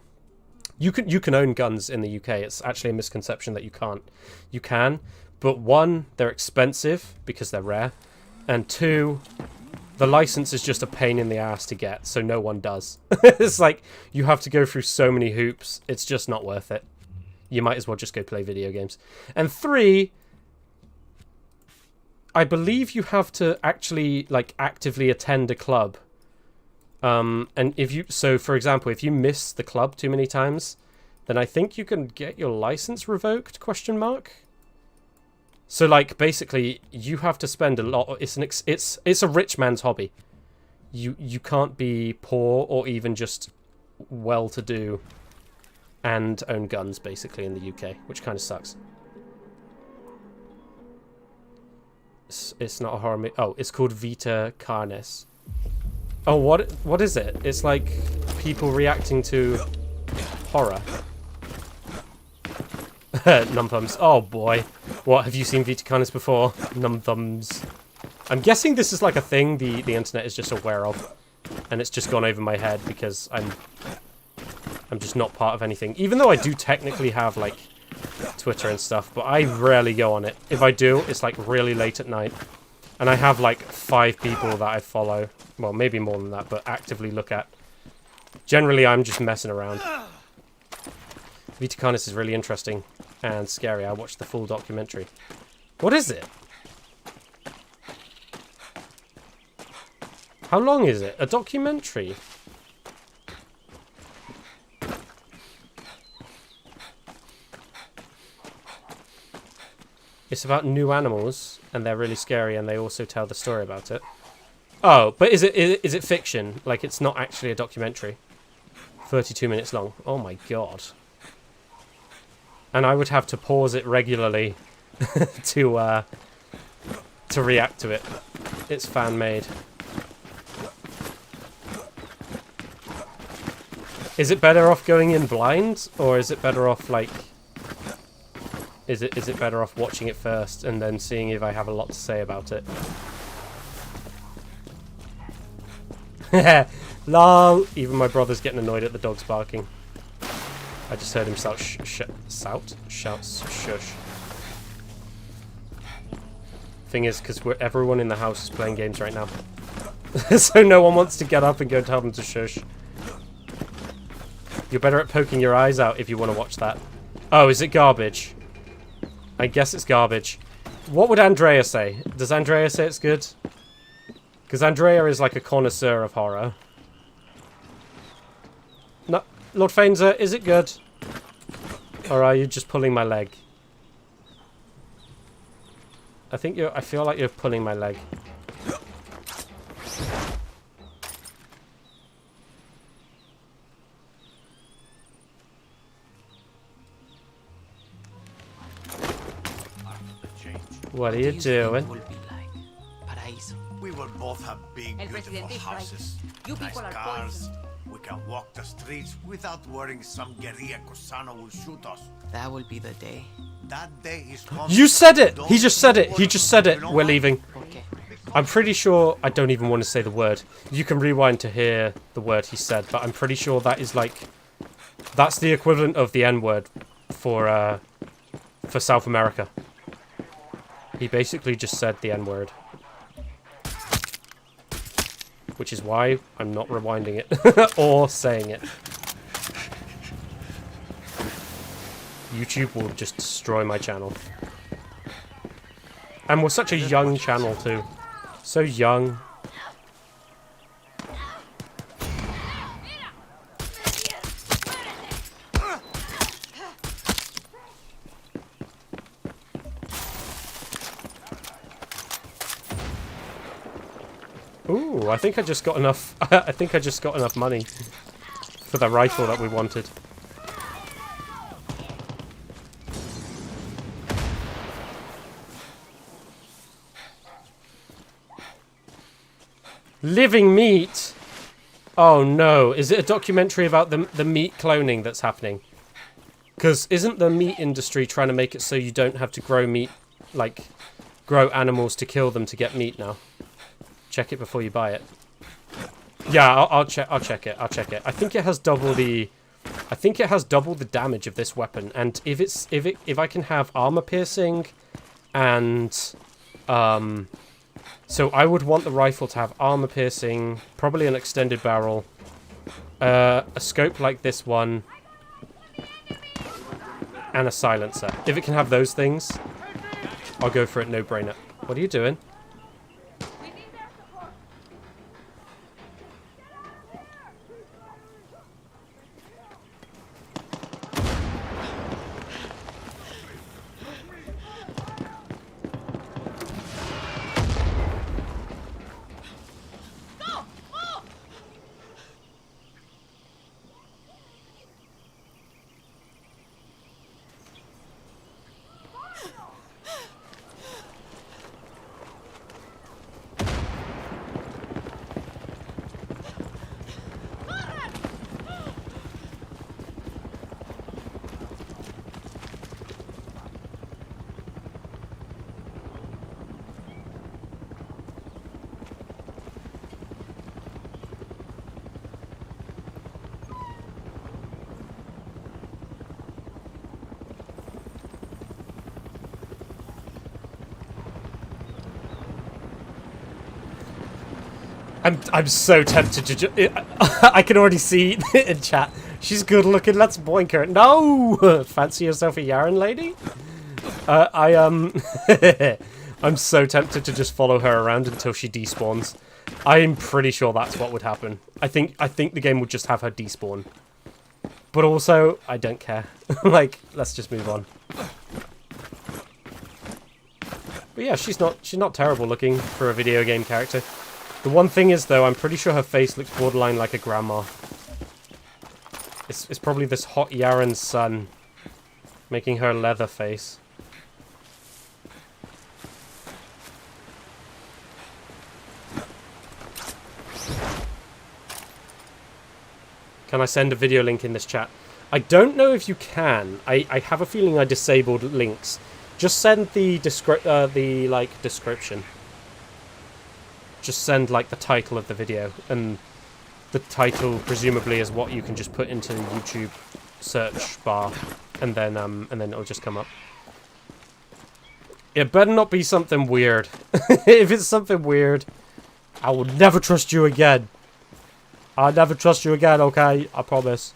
You can own guns in the UK. It's actually a misconception that you can't. You can, but one, they're expensive because they're rare, and two, the license is just a pain in the ass to get, so no one does. It's like you have to go through so many hoops. It's just not worth it. You might as well just go play video games. And three, I believe you have to actually like actively attend a club. And if you, so for example, if you miss the club too many times, then I think you can get your license revoked, ? So like basically you have to spend a lot, it's a rich man's hobby. You can't be poor or even just well-to-do and own guns basically in the UK, which kind of sucks. It's not a horror movie. Oh, it's called Vita Carnes. Oh, what is it? It's like people reacting to horror. Num thumbs. Oh boy. What, have you seen Vita Carnes before? Num thumbs. I'm guessing this is like a thing the internet is just aware of. And it's just gone over my head because I'm just not part of anything. Even though I do technically have like Twitter and stuff, but I rarely go on it. If I do, it's like really late at night. And I have like 5 people that I follow. Well, maybe more than that, but actively look at. Generally, I'm just messing around. Vita Carnes is really interesting and scary. I watched the full documentary. What is it? How long is it? A documentary? It's about new animals, and they're really scary, and they also tell the story about it. Oh, but is it fiction? Like, it's not actually a documentary. 32 minutes long. Oh my god. And I would have to pause it regularly to react to it. It's fan-made. Is it better off going in blind, or is it better off, like... Is it better off watching it first and then seeing if I have a lot to say about it? Lol. Even my brother's getting annoyed at the dogs barking. I just heard him shout shush. Thing is, because everyone in the house is playing games right now. So no one wants to get up and go tell them to shush. You're better at poking your eyes out if you want to watch that. Oh, is it garbage? I guess it's garbage. What would Andrea say? Does Andrea say it's good? Because Andrea is like a connoisseur of horror. No, Lord Fainzer, is it good? Or are you just pulling my leg? I feel like you're pulling my leg. What are you doing? We will both have big, beautiful houses, nice cars. We can walk the streets without worrying some guerrilla Cosano will shoot us. That will be the day. That day is coming. You said it! He just said it! He just said it! We're leaving. I'm pretty sure, I don't even want to say the word. You can rewind to hear the word he said, but I'm pretty sure that is like, that's the equivalent of the N-word for South America. He basically just said the N-word. Which is why I'm not rewinding it or saying it. YouTube will just destroy my channel. And we're such a young channel too. So young. Ooh, I think I just got enough. I think I just got enough money for the rifle that we wanted. Living meat? Oh no, is it a documentary about the meat cloning that's happening? Because isn't the meat industry trying to make it so you don't have to grow meat, like, grow animals to kill them to get meat now? Check it before you buy it. Yeah, I'll check it. I think it has double the damage of this weapon, and if I can have armor piercing and so I would want the rifle to have armor piercing, probably an extended barrel, a scope like this one, and a silencer. If it can have those things, I'll go for it, no brainer. What are you doing? I'm so tempted to I can already see it in chat. She's good looking, let's boink her. No! Fancy yourself a Yaren lady? I'm so tempted to just follow her around until she despawns. I'm pretty sure that's what would happen. I think the game would just have her despawn. But also, I don't care. Like, let's just move on. But yeah, she's not terrible looking for a video game character. The one thing is, though, I'm pretty sure her face looks borderline like a grandma. It's probably this hot Yaren's son making her leather face. Can I send a video link in this chat? I don't know if you can. I have a feeling I disabled links. Just send the description. Just send like the title of the video, and the title presumably is what you can just put into the YouTube search bar, and then it'll just come up. It better not be something weird. If it's something weird, I will never trust you again. I'll never trust you again, okay? I promise.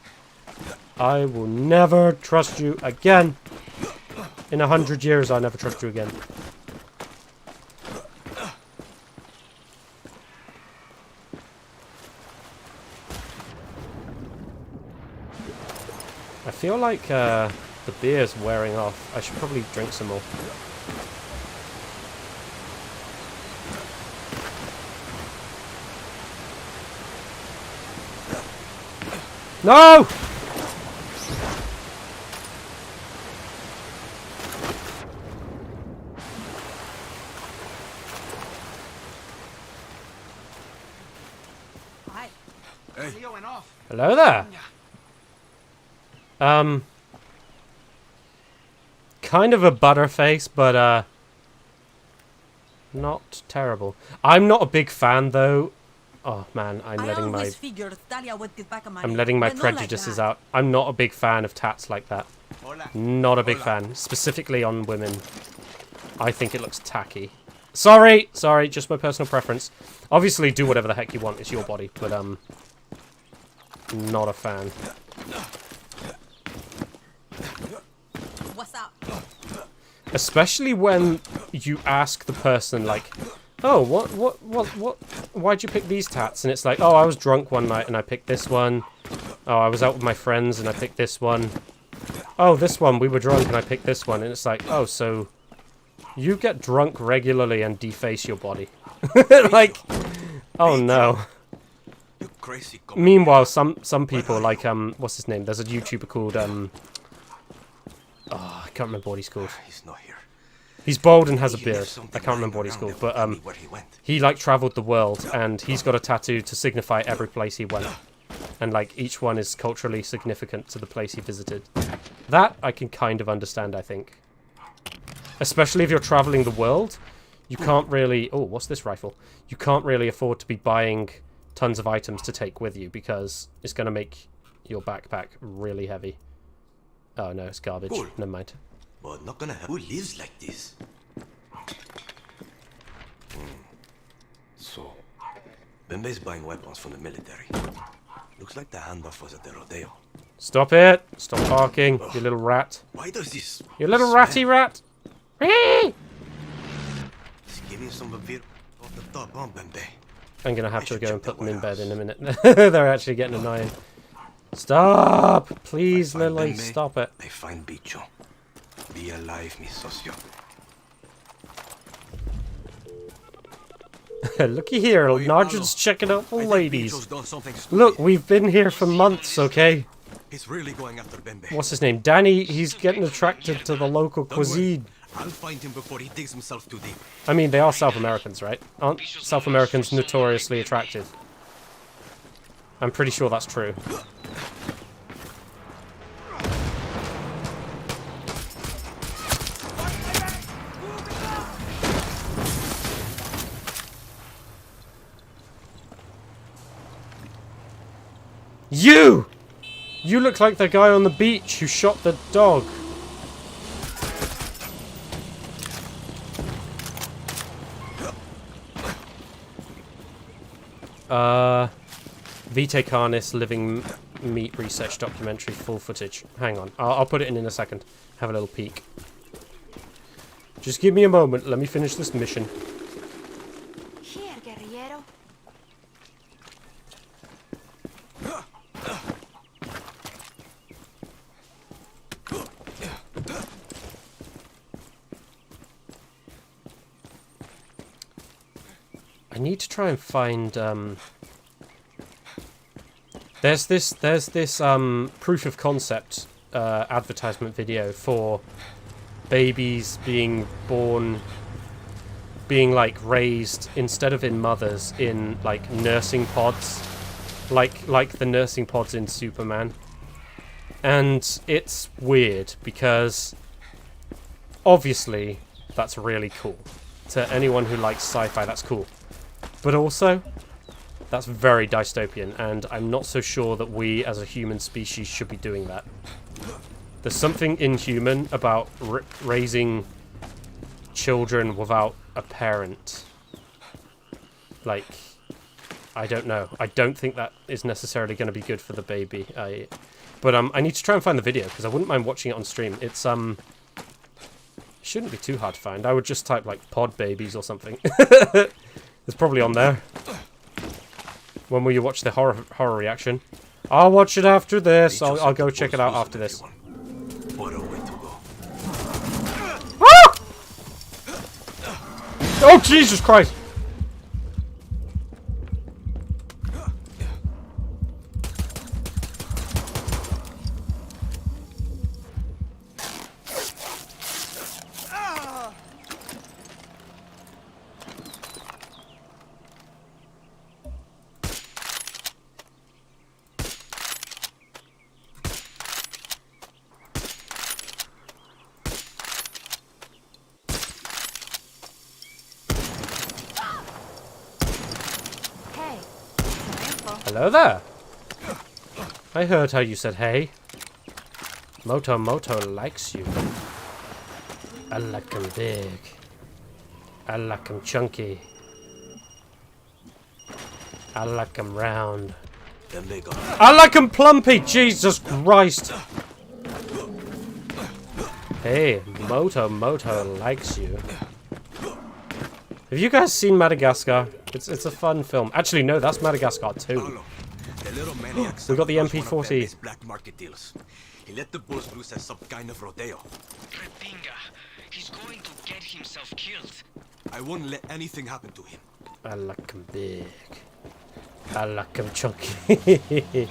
I will never trust you again. In 100 years, I'll never trust you again. I feel like the beer's wearing off. I should probably drink some more. No! Hi. Hey. Hello there. Kind of a butterface, but Not terrible. I'm not a big fan, though. Oh, man, I'm letting my prejudices out. I'm not a big fan of tats like that. Not a big fan. Specifically on women. I think it looks tacky. Sorry, just my personal preference. Obviously, do whatever the heck you want. It's your body, but, not a fan. What's up? Especially when you ask the person, like, oh, why'd you pick these tats? And it's like, oh, I was drunk one night and I picked this one. Oh, I was out with my friends and I picked this one. Oh, this one, we were drunk and I picked this one. And it's like, oh, so you get drunk regularly and deface your body. Like, oh no. Meanwhile, some people, like, what's his name? There's a YouTuber called, oh, I can't remember what he's called. He's not here. He's bald and has a beard. I can't remember what he's called, but, he, like, traveled the world, and he's got a tattoo to signify every place he went. And, like, each one is culturally significant to the place he visited. That I can kind of understand, I think. Especially if you're traveling the world, you can't really... Oh, what's this rifle? You can't really afford to be buying tons of items to take with you, because it's going to make your backpack really heavy. Oh, no, it's garbage. Cool. Never mind. But not gonna have... Who lives like this? So, Bembe's buying weapons from the military. Looks like the handoff was at the rodeo. Stop it! Stop barking, you little rat. Why does this... You little ratty rat! He's giving some beer off the top, huh, Bembe? I'm gonna have to go and put them in bed in a minute. They're actually getting annoying. Stop! Please, Lily, stop it. I find Bicho. Be alive, mi socio. Looky here, NADGEN's checking out the ladies. Look, we've been here for months, okay? He's really going after Bembe. What's his name? Danny, he's getting attracted to the local cuisine. I'll find him before he digs himself too deep. I mean, they are South Americans, right? Aren't South Americans notoriously attractive? I'm pretty sure that's true. You! You look like the guy on the beach who shot the dog. Vitae Carnis Living Meat Research Documentary full footage. Hang on, I'll put it in a second. Have a little peek. Just give me a moment, let me finish this mission. Here, guerrillero. I need to try and find, There's this proof of concept advertisement video for babies being born, being like raised instead of in mothers, in like nursing pods, like the nursing pods in Superman. And it's weird because obviously that's really cool. To anyone who likes sci-fi, that's cool. But also, that's very dystopian, and I'm not so sure that we as a human species should be doing that. There's something inhuman about raising children without a parent. Like, I don't know. I don't think that is necessarily going to be good for the baby. But I need to try and find the video, because I wouldn't mind watching it on stream. It's, shouldn't be too hard to find. I would just type, like, pod babies or something. It's probably on there. When will you watch the horror reaction? I'll watch it after this. I'll go check it out after this. Ah! Oh, Jesus Christ! Hello there. I heard how you said hey. Moto likes you. I like him big. I like him chunky. I like him round. I like him plumpy. Jesus Christ. Hey, Moto likes you. Have you guys seen Madagascar? It's a fun film. Actually, no, that's Madagascar 2. We got the MP40. Black market deals. He let the bulls loose as some kind of rodeo. Repinga, he's going to get himself killed. I won't let anything happen to him. I like him big. I like him chunky.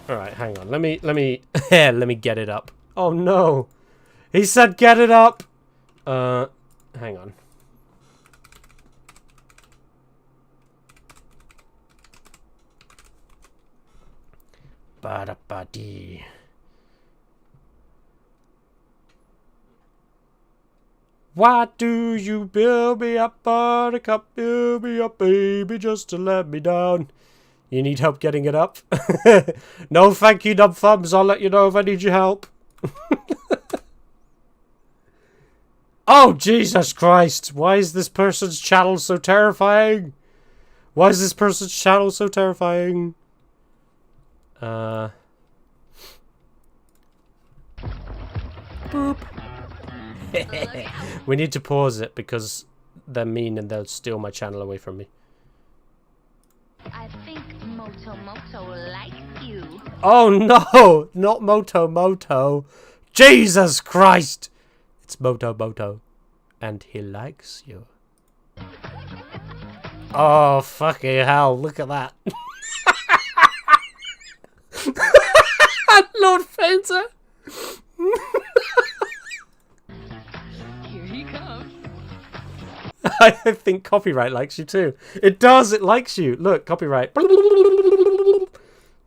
All right, hang on. Let me let me get it up. Oh no, he said get it up. Hang on. Ba-da-ba-dee. Why do you build me up, buttercup? Build me up, baby, just to let me down. You need help getting it up? No, thank you, Dumb Thumbs. I'll let you know if I need your help. Oh, Jesus Christ. Why is this person's channel so terrifying? Why is this person's channel so terrifying? Boop. We need to pause it because they're mean and they'll steal my channel away from me. I think Moto likes you. Oh no! Not Moto. Jesus Christ! It's Moto. And he likes you. Oh, fucking hell. Look at that. Lord Fencer. Here he comes. I think copyright likes you too. It does. It likes you. Look, copyright.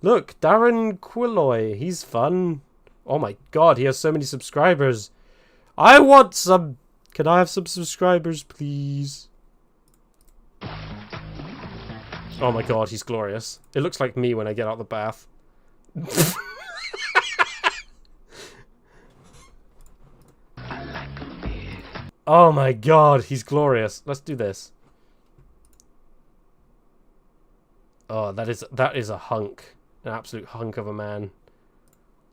Look, Darren Quilloy. He's fun. Oh my god, he has so many subscribers. I want some. Can I have some subscribers, please? Oh my god, he's glorious. It looks like me when I get out of the bath. Oh my god, he's glorious. Let's do this. Oh, that is a hunk. An absolute hunk of a man.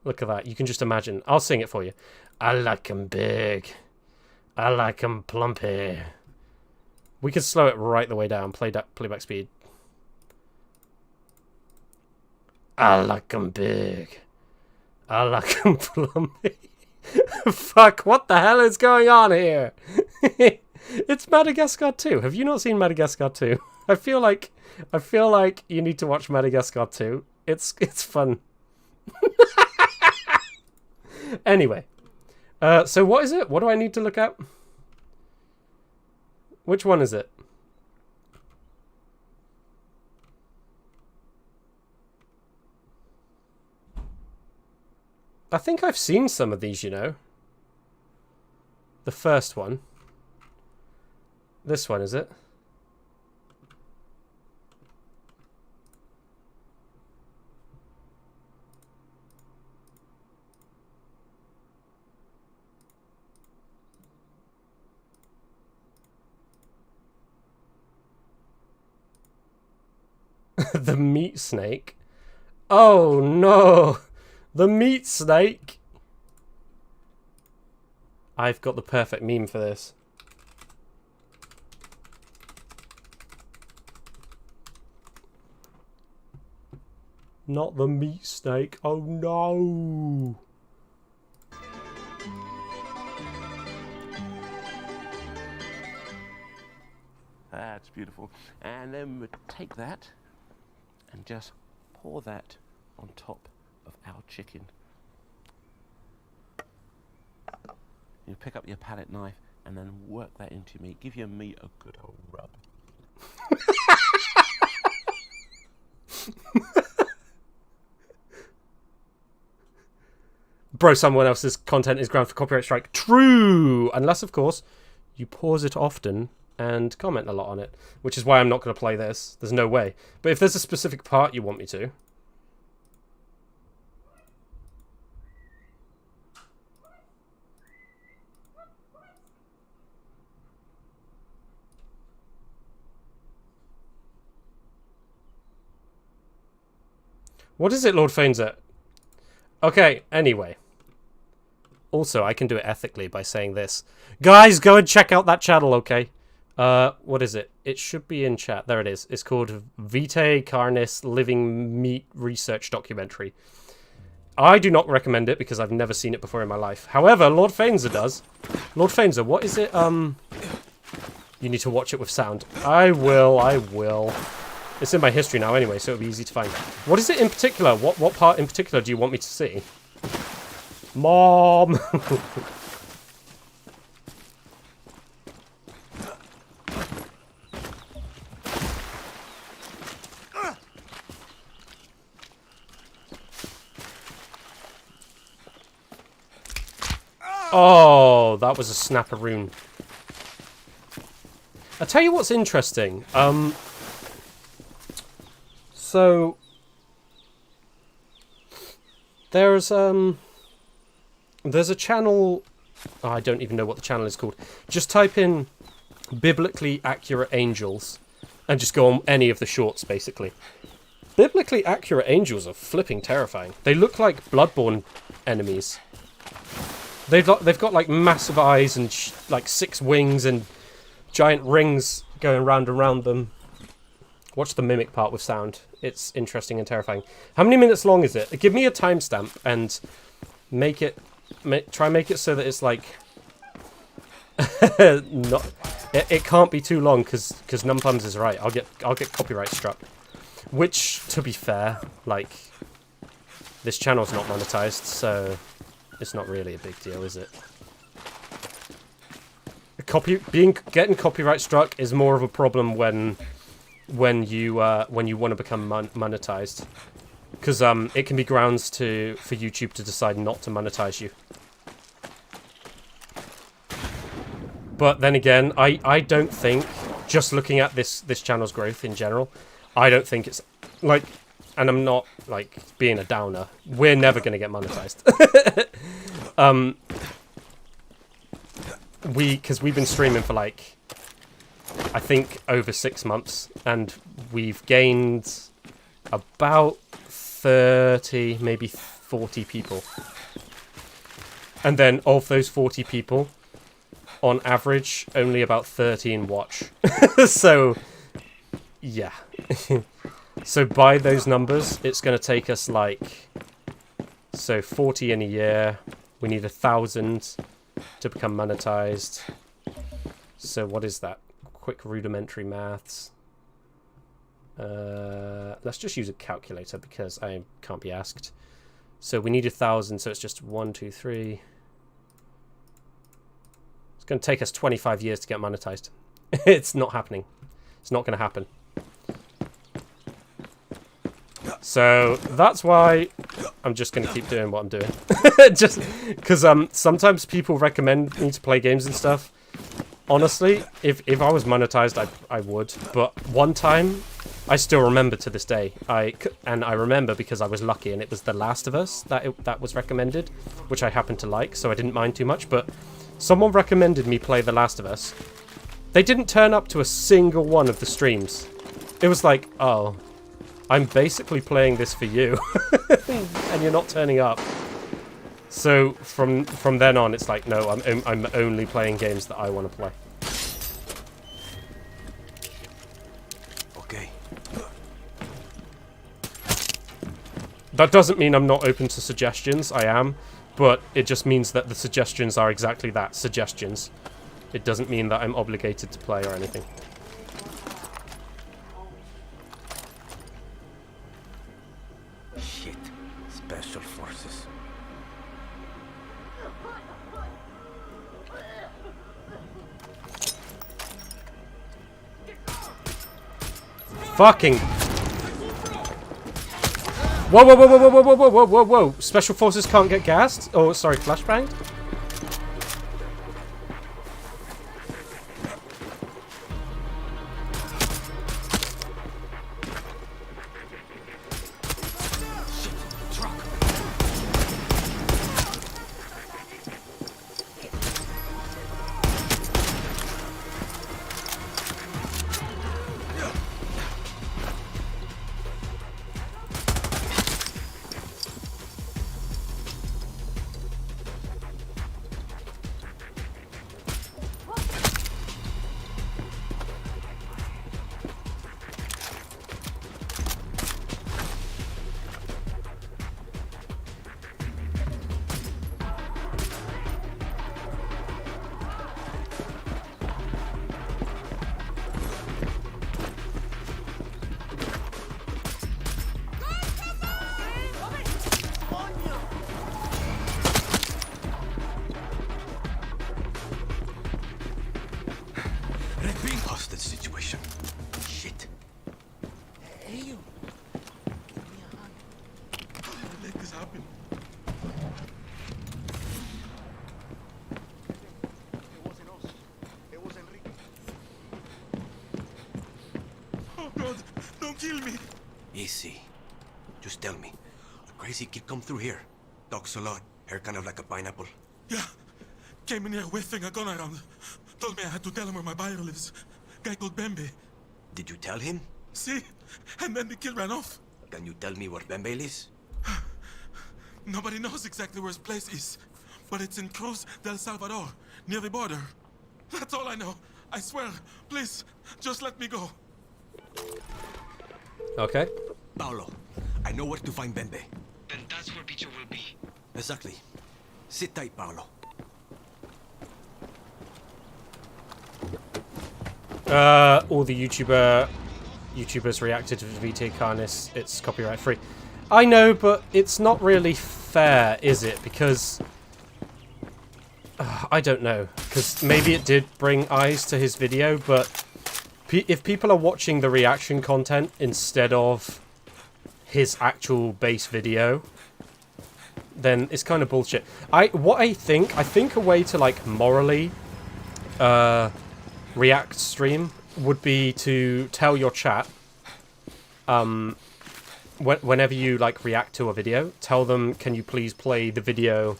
Look at that. You can just imagine. I'll sing it for you. I like him big. I like him plumpy. We could slow it right the way down. Playback speed. I like him big. I like him plumpy. Fuck, what the hell is going on here? It's Madagascar 2. Have you not seen Madagascar 2? I feel like you need to watch Madagascar 2. It's fun. Anyway. So what is it? What do I need to look at? Which one is it? I think I've seen some of these, you know. The first one. This one, is it? The meat snake. Oh no! The meat snake! I've got the perfect meme for this. Not the meat snake. Oh no! That's beautiful. And then we take that and just pour that on top of our chicken. You pick up your palette knife and then work that into meat. Give your meat a good old rub. Bro, someone else's content is ground for copyright strike. True! Unless, of course, you pause it often and comment a lot on it, which is why I'm not going to play this. There's no way. But if there's a specific part you want me to... What is it, Lord Fainzer? Okay, anyway. Also, I can do it ethically by saying this. Guys, go and check out that channel, okay? What is it? It should be in chat. There it is. It's called Vitae Carnis Living Meat Research Documentary. I do not recommend it because I've never seen it before in my life. However, Lord Fainzer does. Lord Fainzer, what is it? You need to watch it with sound. I will. It's in my history now anyway, so it'll be easy to find. What is it in particular? What part in particular do you want me to see? Mom! Oh, that was a snapperoo. I'll tell you what's interesting. So there's a channel. Oh, I don't even know what the channel is called. Just type in biblically accurate angels and just go on any of the shorts, basically. Biblically accurate angels are flipping terrifying. They look like Bloodborne enemies. They've got like massive eyes and like 6 wings and giant rings going round and round them. Watch the mimic part with sound. It's interesting and terrifying. How many minutes long is it? Give me a timestamp and make it. Try and make it so that it's like. It can't be too long because Numpums is right. I'll get copyright struck. Which, to be fair, like this channel's not monetized, so it's not really a big deal, is it? Getting copyright struck is more of a problem when you want to become monetized, because it can be grounds for YouTube to decide not to monetize you. But then again, I don't think, just looking at this channel's growth in general, I don't think it's like, and I'm not like being a downer, we're never going to get monetized. Because we've been streaming for like, I think over 6 months, and we've gained about 30, maybe 40 people. And then of those 40 people, on average, only about 13 watch. So, yeah. So by those numbers, it's going to take us like, so 40 in a year. We need 1,000 to become monetized. So what is that? Quick rudimentary maths. Let's just use a calculator because I can't be asked. So we need 1,000, so it's just 1, 2, 3. It's going to take us 25 years to get monetized. It's not happening. It's not going to happen. So that's why I'm just going to keep doing what I'm doing. Just because sometimes people recommend me to play games and stuff. Honestly, if I was monetized, I would. But one time, I still remember to this day. I remember because I was lucky, and it was The Last of Us that was recommended, which I happened to like, so I didn't mind too much. But someone recommended me play The Last of Us. They didn't turn up to a single one of the streams. It was like, oh, I'm basically playing this for you, and you're not turning up. So from then on, it's like, no, I'm only playing games that I want to play. Okay. That doesn't mean I'm not open to suggestions. I am, but it just means that the suggestions are exactly that, suggestions. It doesn't mean that I'm obligated to play or anything. Shit. Special forces. Fucking. Whoa, whoa, whoa, whoa, whoa, whoa, whoa, whoa, whoa, whoa. Special forces can't get gassed? Oh, sorry, flashbanged? Hostage situation. Shit. Hey, you. Let this happen. Oh God, don't kill me. Easy. Just tell me. A crazy kid come through here. Talks a lot. Hair kind of like a pineapple. Yeah. Came in here waving a gun around. Told me I had to tell him where my buyer lives. Guy called Bembe. Did you tell him? See? And then the kid ran off. Can you tell me where Bembe lives? Nobody knows exactly where his place is. But it's in Cruz del Salvador, near the border. That's all I know. I swear. Please, just let me go. Okay. Paolo, I know where to find Bembe. Then that's where Picho will be. Exactly. Sit tight, Paolo. All the YouTubers reacted to VT Carnis. It's copyright free. I know, but it's not really fair, is it? Because I don't know. Because maybe it did bring eyes to his video, but if people are watching the reaction content instead of his actual base video, then it's kind of bullshit. I think a way to like morally react stream would be to tell your chat whenever you like react to a video, tell them, can you please play the video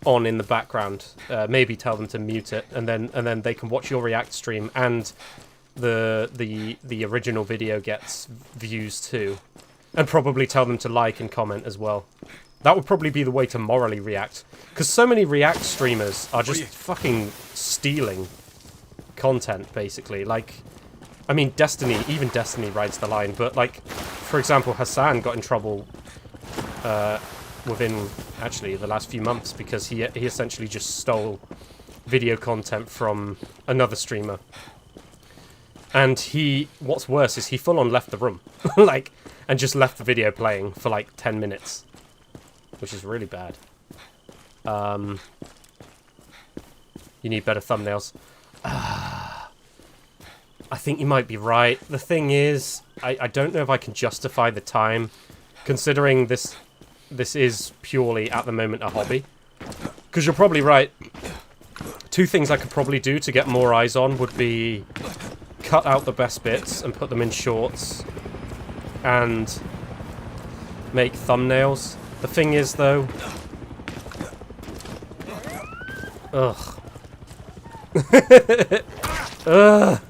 on in the background? Maybe tell them to mute it, and then they can watch your react stream, and the original video gets views too, and probably tell them to like and comment as well. That would probably be the way to morally react, because so many react streamers are just fucking stealing content, basically. Like, I mean, even Destiny rides the line, but like, for example, Hassan got in trouble within actually the last few months because he essentially just stole video content from another streamer. And what's worse is he full on left the room, like, and just left the video playing for like 10 minutes, which is really bad. You need better thumbnails. I think you might be right. The thing is, I don't know if I can justify the time, considering this is purely, at the moment, a hobby. Because you're probably right. Two things I could probably do to get more eyes on would be cut out the best bits and put them in shorts, and make thumbnails. The thing is, though... Ugh. Ugh.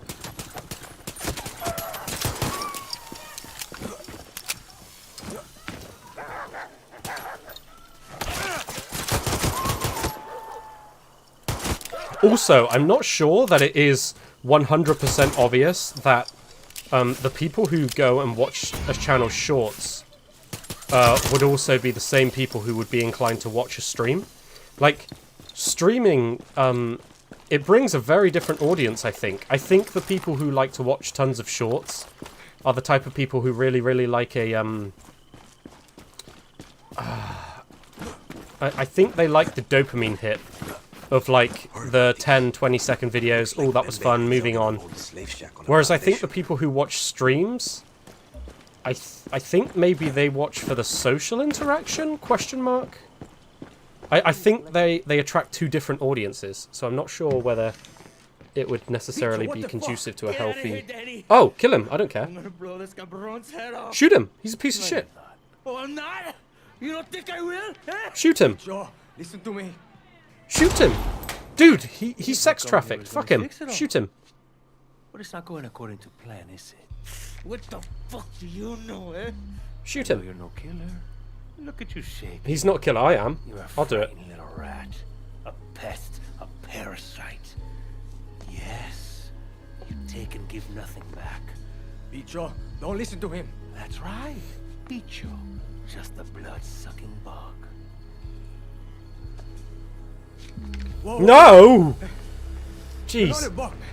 Also, I'm not sure that it is 100% obvious that the people who go and watch a channel's shorts would also be the same people who would be inclined to watch a stream. Like, streaming, it brings a very different audience, I think. I think the people who like to watch tons of shorts are the type of people who really, really like a, I think they like the dopamine hit of, like, the 10-20 second videos. Oh, that was fun, moving on. Whereas I think the people who watch streams, I think maybe they watch for the social interaction, question mark? I think they attract two different audiences, so I'm not sure whether it would necessarily be conducive to a healthy... Oh, kill him, I don't care. I'm gonna blow this cabron's head off. Shoot him, he's a piece of shit. Oh, I'm not? You don't think I will? Shoot him. Joe, listen to me. Shoot him! Dude, he's sex trafficked. Fuck him. Shoot him. But it's not going according to plan, is it? What the fuck do you know, eh? Shoot him. You're no killer. Look at you shaking. He's not a killer, I am. You're a I'll do it. frightened little rat. A pest. A parasite. Yes. You take and give nothing back. Bicho, don't listen to him. That's right. Bicho. Just a blood-sucking bug. Whoa, No! Jeez. You're not a bug, man.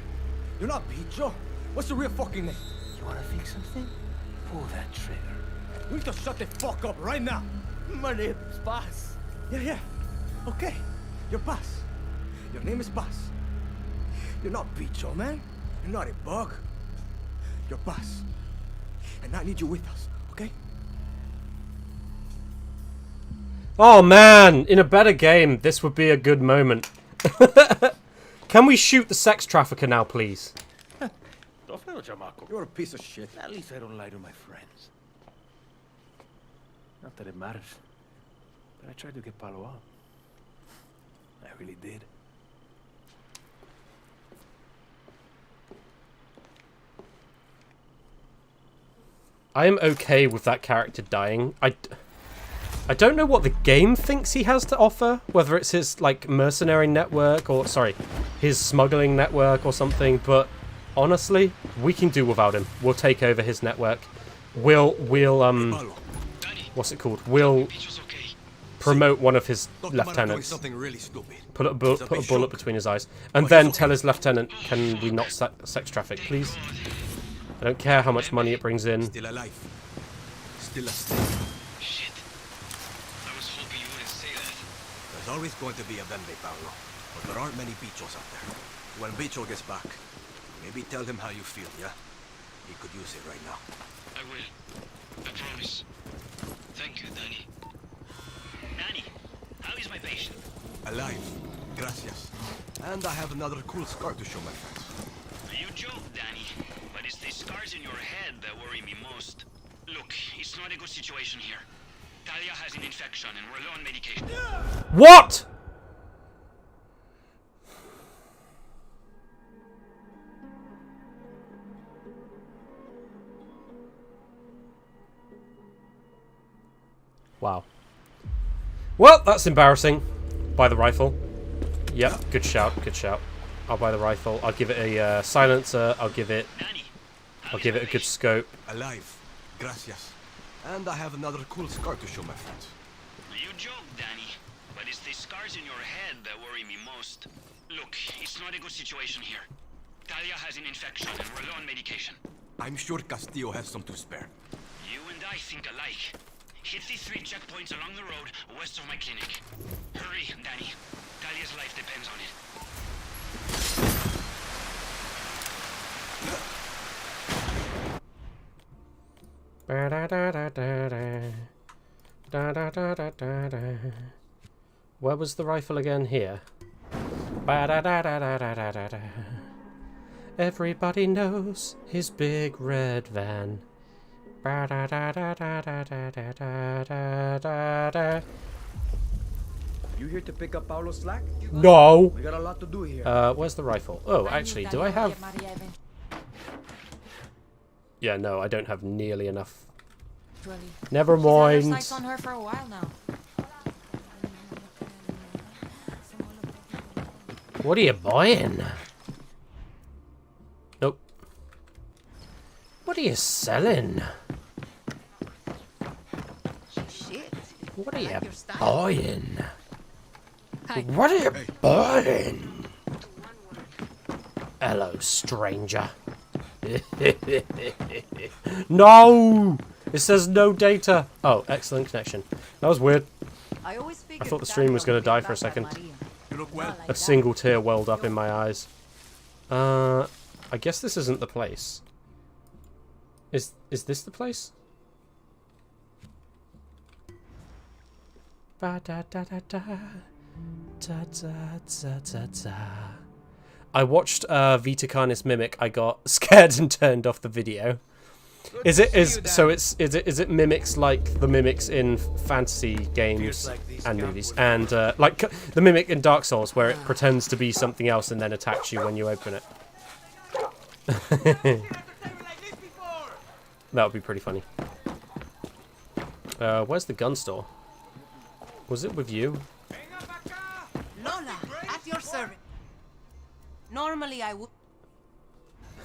You're not Bicho. What's your real fucking name? You wanna fix something? Pull that trigger. You need to shut the fuck up right now. My name is Paz. Yeah. Okay. You're Paz. Your name is Paz. You're not Bicho, man. You're not a bug. You're boss. And I need you with us, okay? Oh man, in a better game, this would be a good moment. Can we shoot the sex trafficker now, please? You're a piece of shit. At least I don't lie to my friends. Not that it matters, but I tried to get Paolo out. I really did. I am okay with that character dying. I don't know what the game thinks he has to offer, whether it's his like mercenary network or sorry, his smuggling network or something, but honestly, we can do without him. We'll take over his network. We'll what's it called? We'll promote one of his lieutenants. Put a bullet between his eyes, and then tell his lieutenant, "Can we not sex traffic, please? I don't care how much money it brings in." Still alive. Still asleep. Shit. I was hoping you wouldn't say that. There's always going to be a Vende, Paolo. But there aren't many bichos out there. When Bicho gets back, maybe tell him how you feel, yeah? He could use it right now. I will. I promise. Thank you, Danny. Danny, how is my patient? Alive. Gracias. And I have another cool scar to show my friends. You joke, Danny. But it's the scars in your head that worry me most. Look, it's not a good situation here. Talia has an infection and we're low on medication. What? Wow. Well, that's embarrassing. Buy the rifle. Yep, good shout, good shout. I'll buy the rifle. I'll give it a silencer. I'll give it a good scope. Alive. Gracias. And I have another cool scar to show my friends. You joke, Danny. But it's the scars in your head that worry me most. Look, it's not a good situation here. Talia has an infection and we're low on medication. I'm sure Castillo has some to spare. You and I think alike. Hit the 3 checkpoints along the road west of my clinic. Hurry, Danny. Talia's life depends on it. Where was the rifle again? Here. Everybody knows his big red van. You here to pick up Paolo's slack? No. We got a lot to do here. Where's the rifle? Oh, actually, do I have... Yeah, no, I don't have nearly enough. Never mind. She's had her sights on her for a while now. What are you buying? Nope. What are you selling? Shit. What are you buying? What are you buying? Hello, stranger. No! It says no data. Oh, excellent connection. That was weird. I thought the stream was going to die for a second. A single tear welled up in my eyes. I guess this isn't the place. Is this the place? Ba da da da da. Da da da da da. I watched Vita Canis Mimic. I got scared and turned off the video. Is it mimics like the mimics in fantasy games and movies, and like the mimic in Dark Souls, where it pretends to be something else and then attacks you when you open it? That would be pretty funny. Where's the gun store? Was it with you? Lola, at your service. Normally I would.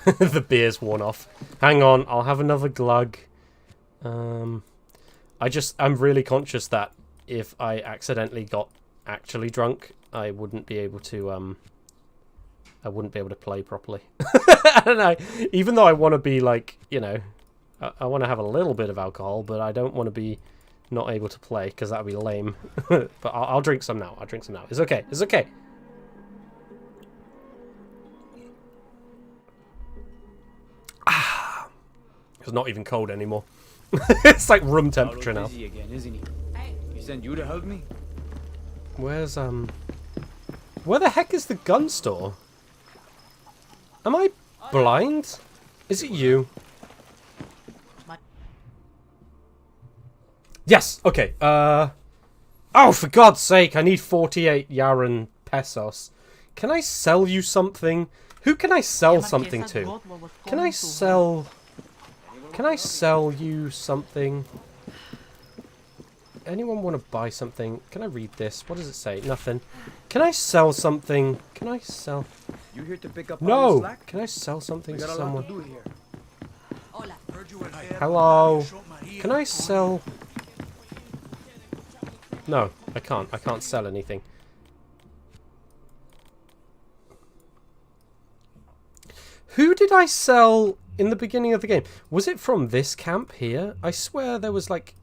The beer's worn off. Hang on, I'll have another glug. I'm really conscious that if I accidentally got actually drunk, I wouldn't be able to play properly. I don't know. Even though I want to be like, you know, I want to have a little bit of alcohol, but I don't want to be not able to play because that would be lame. But I'll drink some now. I'll drink some now. It's okay. It's okay. It's not even cold anymore. It's like room temperature now. Busy again, isn't he? He sent you to help me? Where's where the heck is the gun store? Am I blind? Is it you? Yes. Okay. Oh, for God's sake! I need 48 Yaran pesos. Can I sell you something? Who can I sell something to? Can I sell you something? Anyone want to buy something? Can I read this? What does it say? Nothing. Can I sell something? Can I sell? You here to pick up all this No. slack? Can I sell something We to got a lot someone? to do here. Hello. Can I sell? No, I can't. I can't sell anything. Who did I sell in the beginning of the game? Was it from this camp here? I swear there was like...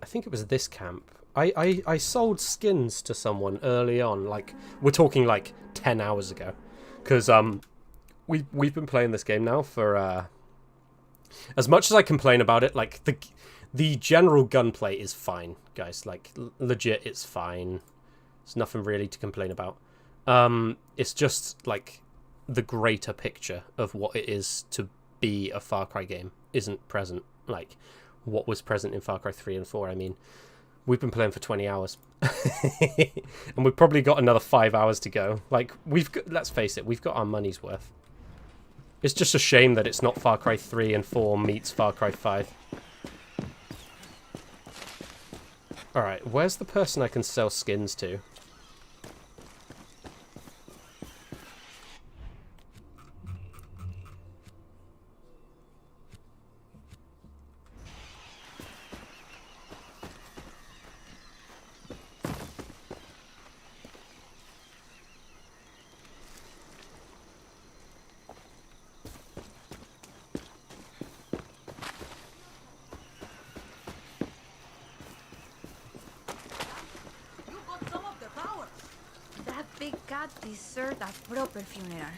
I think it was this camp. I sold skins to someone early on. Like, we're talking like 10 hours ago. Because we've been playing this game now for... as much as I complain about it, like, the general gunplay is fine, guys. Like, legit, it's fine. There's nothing really to complain about. It's just, like... the greater picture of what it is to be a Far Cry game isn't present. Like, what was present in Far Cry 3 and 4. I mean, we've been playing for 20 hours. And we've probably got another 5 hours to go. Like, let's face it, we've got our money's worth. It's just a shame that it's not Far Cry 3 and 4 meets Far Cry 5. Alright, where's the person I can sell skins to? That big cat deserved a proper funeral.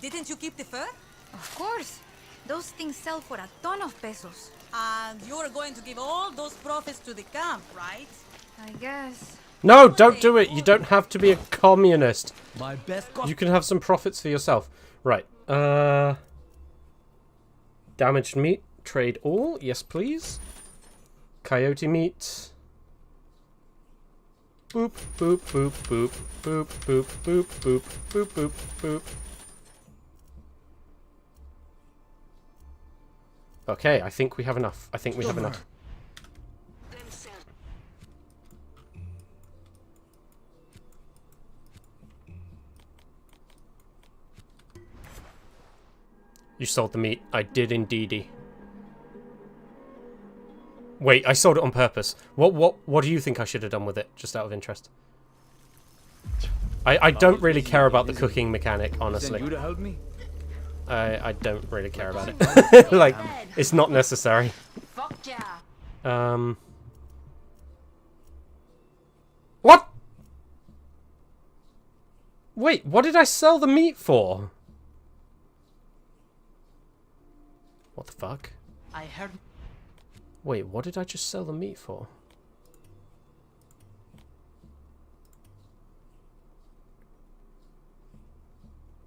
Didn't you keep the fur? Of course. Those things sell for a ton of pesos. And you are going to give all those profits to the camp, right? I guess. No, don't do it. You don't have to be a communist. My best You can have some profits for yourself. Right. Damaged meat. Trade all. Yes, please. Coyote meat. Boop, boop, boop, boop, boop, boop, boop, boop, boop, boop, boop. Okay, I think we have enough. I think we have enough. You sold the meat. I did indeedy. Wait, I sold it on purpose. What do you think I should have done with it, just out of interest? I don't really care about the cooking mechanic, honestly. Send you to help me? I don't really care about it. Like, it's not necessary. Fuck yeah. What? Wait, what did I sell the meat for? What the fuck? I heard. Wait, what did I just sell the meat for?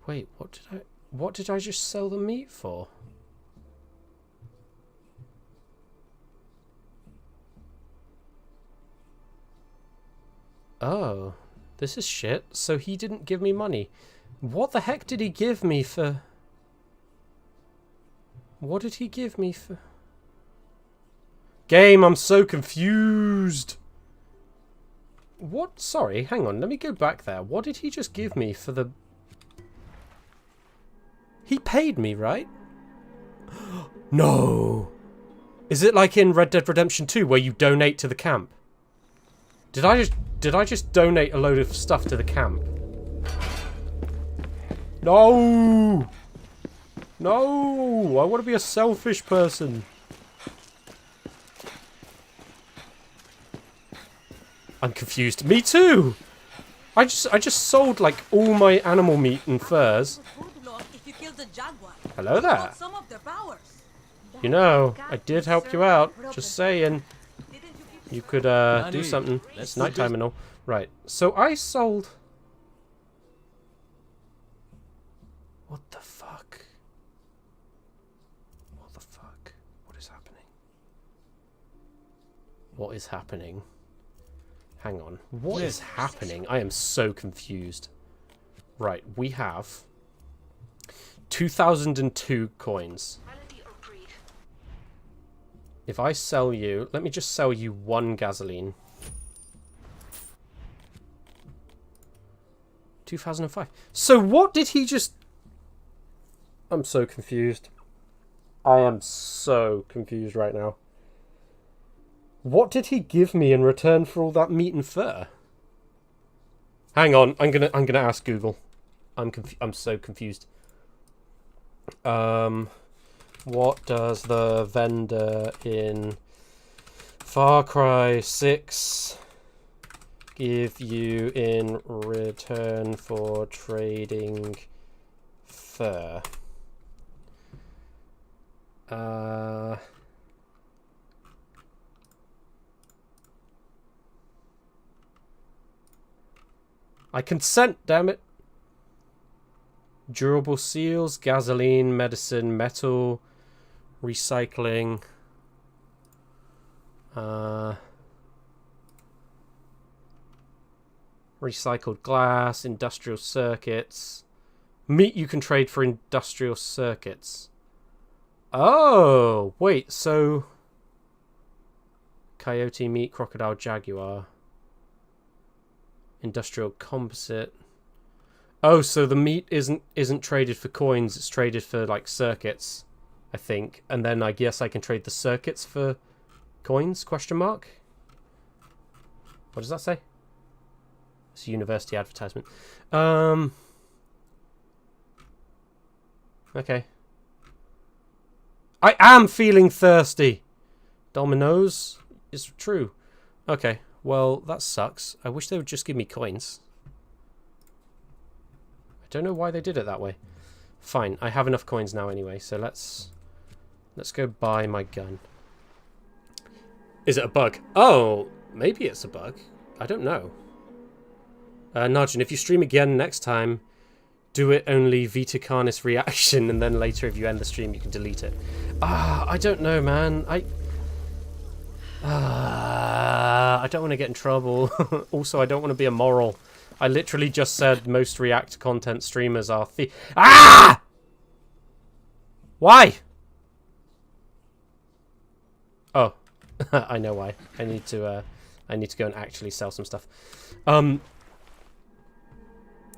Wait, what did I just sell the meat for? Oh, this is shit. So he didn't give me money. What the heck did he give me for... What did he give me for... Game, I'm so confused. What? Sorry, hang on. Let me go back there. What did he just give me for the... He paid me, right? No. Is it like in Red Dead Redemption 2 where you donate to the camp? Did I just donate a load of stuff to the camp? No. No. I want to be a selfish person. I'm confused. Me too. I just sold like all my animal meat and furs. Hello there. Some of their powers. You know, I did help you out. Just saying. You could do something. It's nighttime and all. Right. So I sold. What the fuck? What the fuck? What is happening? What is happening? Hang on. What is happening? I am so confused. Right, we have 2002 coins. If I sell you, let me just sell you 1 gasoline. 2005. So what did he just... I'm so confused. I am so confused right now. What did he give me in return for all that meat and fur? Hang on, I'm gonna ask Google. I'm so confused. What does the vendor in Far Cry 6 give you in return for trading fur? I consent, damn it. Durable seals, gasoline, medicine, metal, recycling. Recycled glass, industrial circuits. Meat you can trade for industrial circuits. Oh, wait, so... Coyote meat, crocodile, jaguar. Industrial composite. Oh, so the meat isn't traded for coins, it's traded for like circuits, I think. And then I guess I can trade the circuits for coins, question mark? What does that say? It's a university advertisement. Okay. I am feeling thirsty. Dominoes is true. Okay. Well, that sucks. I wish they would just give me coins. I don't know why they did it that way. Fine, I have enough coins now anyway, so let's go buy my gun. Is it a bug? Oh, maybe it's a bug. I don't know. NADGEN, if you stream again next time, do it only Vita Carnis reaction, and then later if you end the stream you can delete it. I don't know, man. I don't want to get in trouble. Also, I don't want to be immoral. I literally just said most React content streamers are Why? Oh, I know why. I need to go and actually sell some stuff.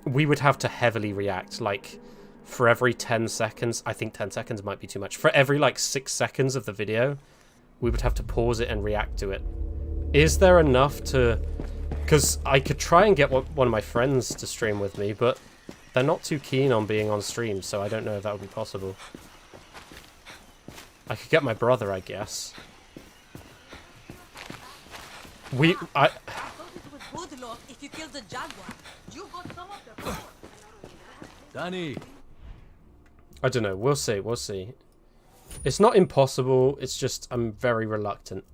We would have to heavily react, like, for every 10 seconds. I think 10 seconds might be too much. For every, like, 6 seconds of the video, we would have to pause it and react to it. Is there enough to... Because I could try and get one of my friends to stream with me, but they're not too keen on being on stream, so I don't know if that would be possible. I could get my brother, I guess. Danny. I don't know. We'll see. We'll see. It's not impossible. It's just I'm very reluctant.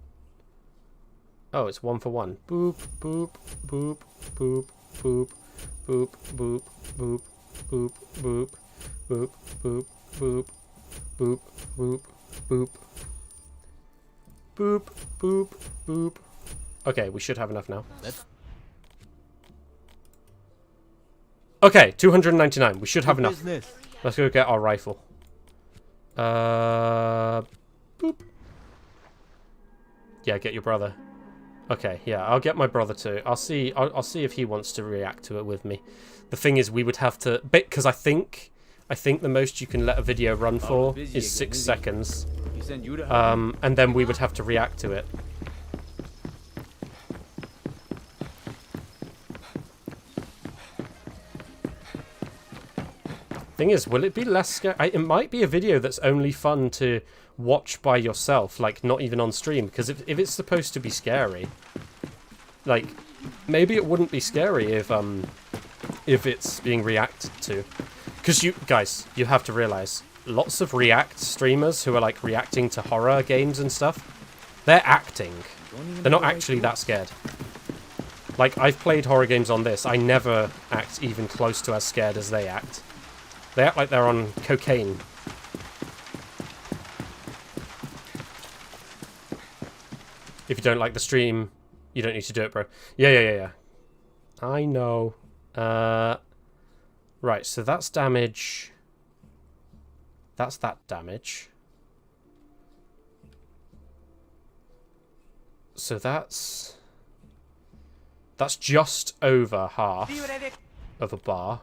Oh, it's 1 for 1. Boop, boop, boop, boop, boop, boop, boop, boop, boop, boop, boop, boop, boop, boop, boop, boop, boop, boop, boop. Okay, we should have enough now. Okay, 299. We should have enough. Let's go get our rifle. Boop. Yeah, get your brother. Okay, yeah, I'll get my brother too. I'll see if he wants to react to it with me. The thing is, we would have to, because I think the most you can let a video run for is 6 seconds. And then we would have to react to it. Thing is, will it be less scary? It might be a video that's only fun to watch by yourself, like not even on stream, because if it's supposed to be scary, like maybe it wouldn't be scary if it's being reacted to. Because you guys, you have to realize lots of React streamers who are like reacting to horror games and stuff, they're acting. They're not actually that scared. Like, I've played horror games on this. I never act even close to as scared as they act. They act like they're on cocaine. If you don't like the stream, you don't need to do it, bro. Yeah. I know. Right, so that's damage. That's that damage. So that's just over half of a bar.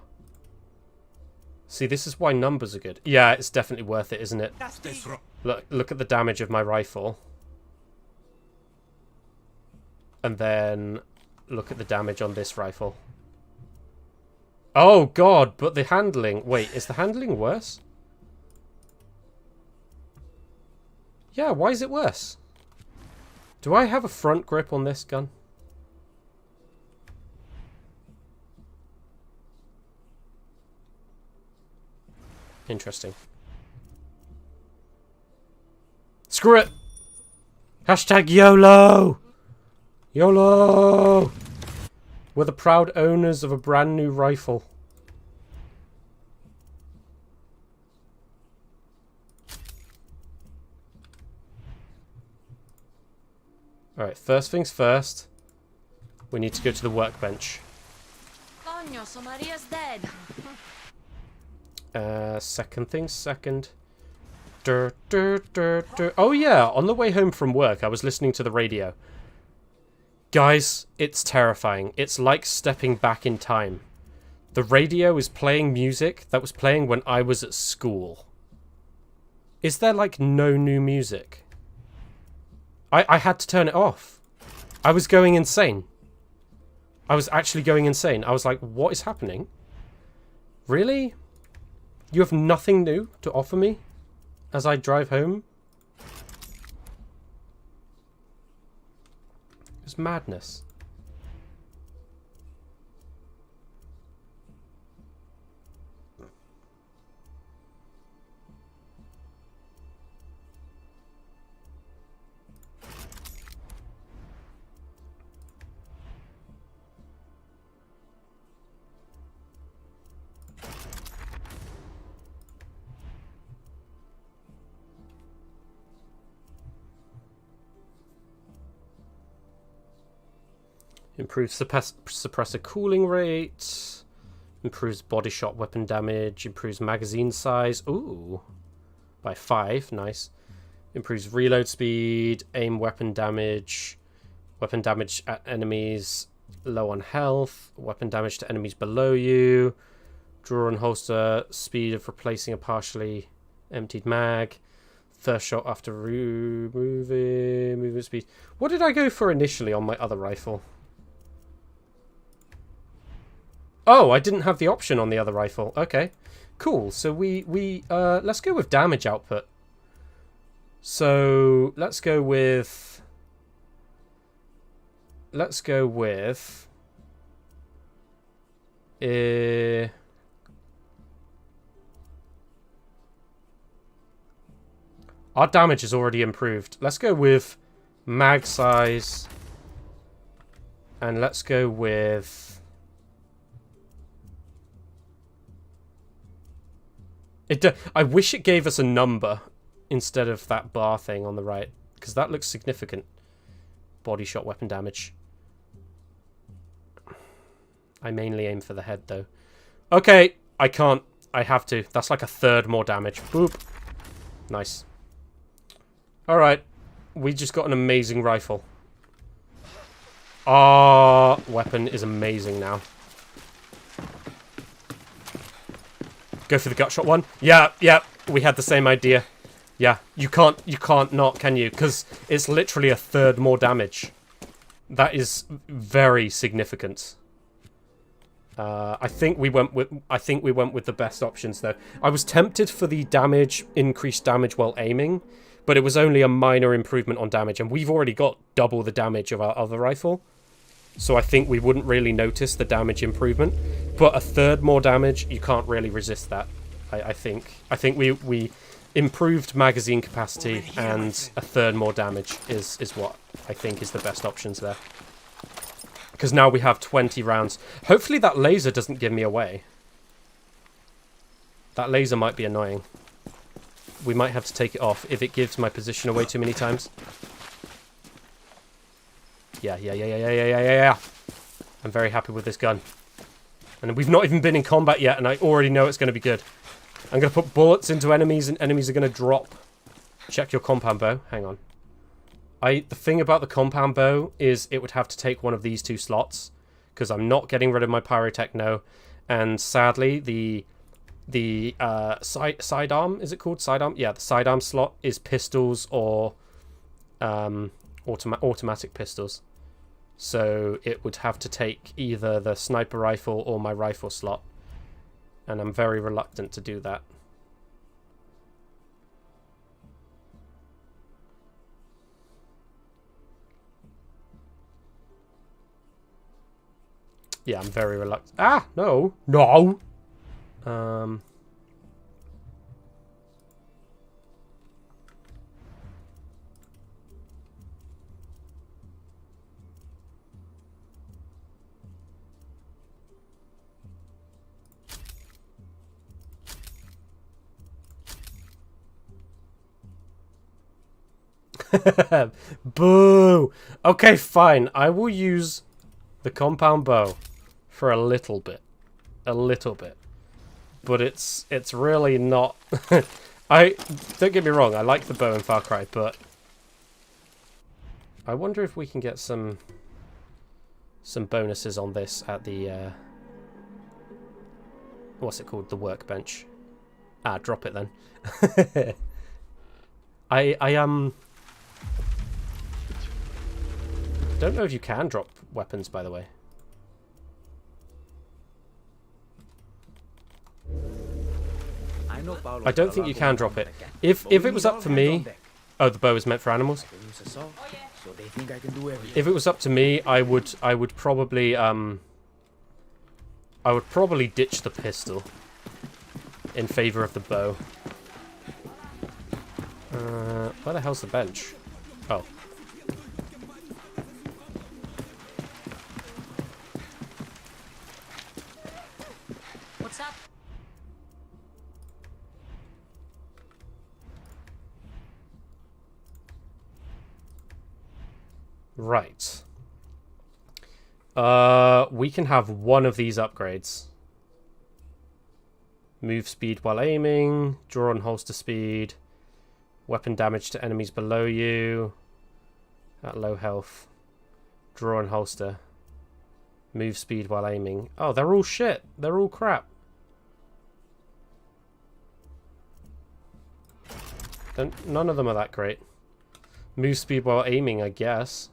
See, this is why numbers are good. Yeah, it's definitely worth it, isn't it? Look at the damage of my rifle. And then look at the damage on this rifle. Oh god, but the handling... Wait, is the handling worse? Yeah, why is it worse? Do I have a front grip on this gun? Interesting. Screw it! Hashtag YOLO! YOLO! We're the proud owners of a brand new rifle. Alright, first things first. We need to go to the workbench. Coño, so Maria's dead. Second things second. Oh yeah, on the way home from work, I was listening to the radio. Guys, it's terrifying. It's like stepping back in time. The radio is playing music that was playing when I was at school. Is there like no new music? I had to turn it off. I was going insane. I was actually going insane. I was like, what is happening? Really? You have nothing new to offer me as I drive home? It's madness. Improves suppressor cooling rate. Improves body shot weapon damage. Improves magazine size. Ooh. By 5. Nice. Improves reload speed. Aim weapon damage. Weapon damage at enemies low on health. Weapon damage to enemies below you. Draw and holster. Speed of replacing a partially emptied mag. First shot after removing. Movement speed. What did I go for initially on my other rifle? Oh, I didn't have the option on the other rifle. Okay, cool. So let's go with damage output. So let's go with our damage is already improved. Let's go with mag size, and let's go with I wish it gave us a number instead of that bar thing on the right, because that looks significant. Body shot weapon damage. I mainly aim for the head, though. Okay, I can't. I have to. That's like a third more damage. Boop. Nice. Alright. We just got an amazing rifle. Our weapon is amazing now. Go for the gut shot one. Yeah, we had the same idea. Yeah, you can't not, can you? Because it's literally a third more damage. That is very significant. I think we went with the best options though. I was tempted for the increased damage while aiming, but it was only a minor improvement on damage, and we've already got double the damage of our other rifle. So I think we wouldn't really notice the damage improvement. But a third more damage, you can't really resist that. I think we improved magazine capacity and a third more damage is what I think is the best options there. Because now we have 20 rounds. Hopefully that laser doesn't give me away. That laser might be annoying. We might have to take it off if it gives my position away too many times. Yeah. I'm very happy with this gun. And we've not even been in combat yet, and I already know it's going to be good. I'm going to put bullets into enemies, and enemies are going to drop. Check your compound bow. Hang on. The thing about the compound bow is it would have to take one of these 2 slots, because I'm not getting rid of my pyrotechno, and sadly the sidearm, is it called sidearm? Yeah, the sidearm slot is pistols or automatic pistols. So it would have to take either the sniper rifle or my rifle slot, and I'm very reluctant to do that. Yeah, I'm very reluctant. Ah, no. Boo! Okay, fine. I will use the compound bow for a little bit. But it's really not... Don't get me wrong, I like the bow in Far Cry, but... I wonder if we can get some bonuses on this at the... what's it called? The workbench. Ah, drop it then. I don't know if you can drop weapons, by the way. I don't think you can drop it. If it was up to me... Oh, the bow is meant for animals? If it was up to me, I would probably ditch the pistol in favor of the bow. Where the hell's the bench? Oh. What's up? Right. We can have one of these upgrades. Move speed while aiming, draw and holster speed, weapon damage to enemies below you at low health, draw and holster, move speed while aiming. Oh, they're all shit. They're all crap. None of them are that great. Move speed while aiming, I guess.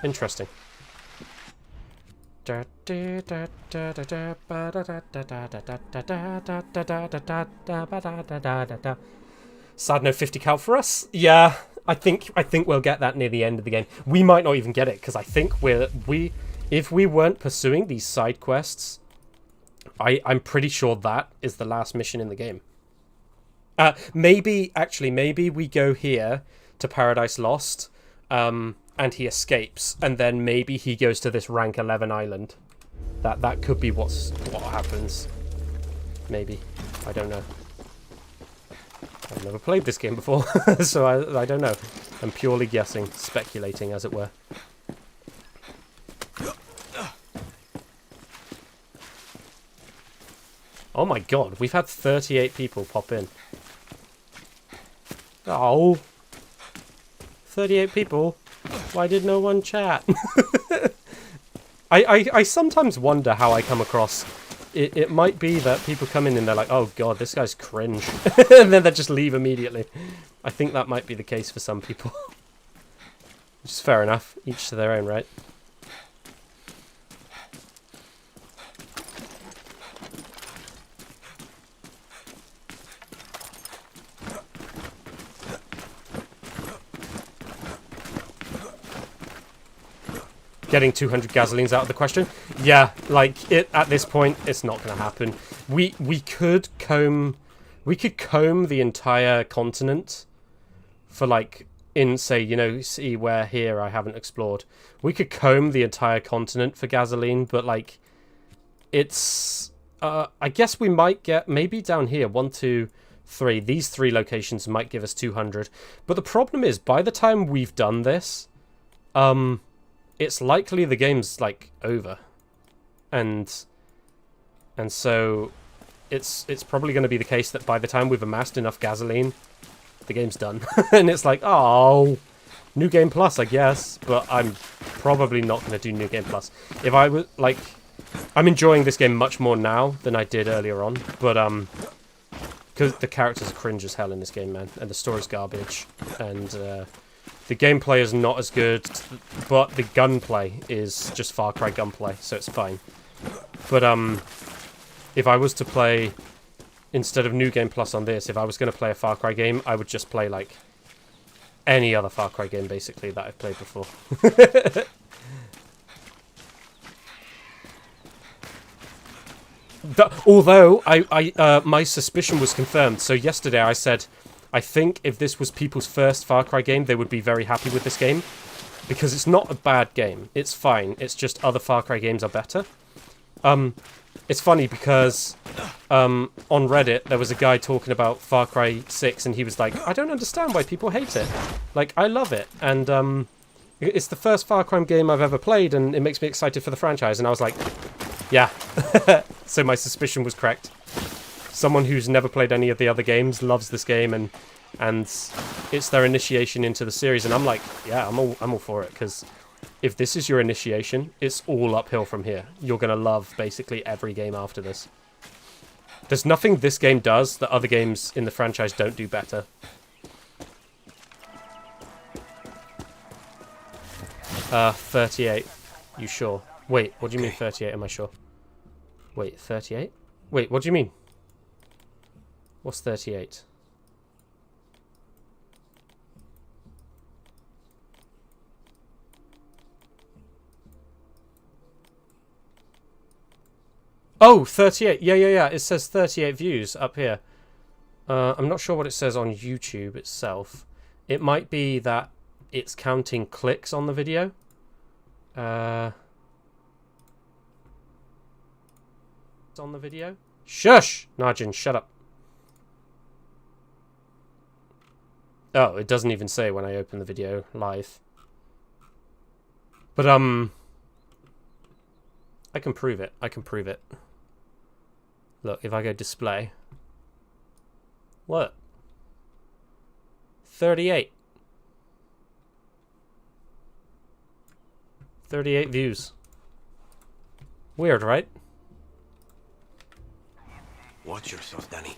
Interesting. Sad no 50 cal for us. Yeah, I think we'll get that near the end of the game. We might not even get it because I think if we weren't pursuing these side quests, I'm pretty sure that is the last mission in the game. Maybe we go here to Paradise Lost. And he escapes, and then maybe he goes to this rank 11 island. That could be what happens. Maybe. I don't know. I've never played this game before, so I don't know. I'm purely guessing, speculating, as it were. Oh my god, we've had 38 people pop in. Oh. 38 people? Why did no one chat? I sometimes wonder how I come across. It might be that people come in and they're like, oh god, this guy's cringe. And then they just leave immediately. I think that might be the case for some people. Which is fair enough. Each to their own, right? getting 200 gasolines out of the question. Yeah, like at this point, it's not going to happen. We could comb the entire continent for like in say, you know, see where here I haven't explored. We could comb the entire continent for gasoline, but like it's I guess we might get maybe down here 1, 2, 3. These 3 locations might give us 200. But the problem is by the time we've done this, it's likely the game's like over, and so it's probably going to be the case that by the time we've amassed enough gasoline, the game's done. And it's like, oh, New Game Plus, I guess, but I'm probably not going to do New Game Plus. If I was like, I'm enjoying this game much more now than I did earlier on, but because the characters are cringe as hell in this game, man, and the story's garbage, and the gameplay is not as good, but the gunplay is just Far Cry gunplay, so it's fine. But if I was to play, instead of New Game Plus on this, if I was going to play a Far Cry game, I would just play like any other Far Cry game, basically, that I've played before. Although my suspicion was confirmed. So yesterday I said, I think if this was people's first Far Cry game, they would be very happy with this game. Because it's not a bad game. It's fine. It's just other Far Cry games are better. It's funny because on Reddit, there was a guy talking about Far Cry 6, and he was like, I don't understand why people hate it. Like, I love it. And it's the first Far Cry game I've ever played, and it makes me excited for the franchise. And I was like, yeah. So my suspicion was correct. Someone who's never played any of the other games loves this game, and it's their initiation into the series. And I'm like, yeah, I'm all for it, because if this is your initiation, it's all uphill from here. You're gonna love basically every game after this. There's nothing this game does that other games in the franchise don't do better. Uh, 38. You sure? Wait, what do you mean 38? Am I sure? Wait, 38? Wait, what do you mean? What's 38? Oh, 38. Yeah. It says 38 views up here. I'm not sure what it says on YouTube itself. It might be that it's counting clicks on the video. It's on the video. Shush! NADGEN, shut up. Oh, it doesn't even say when I open the video live. But, I can prove it. I can prove it. Look, if I go display. What? 38. 38 views. Weird, right? Watch yourself, Danny.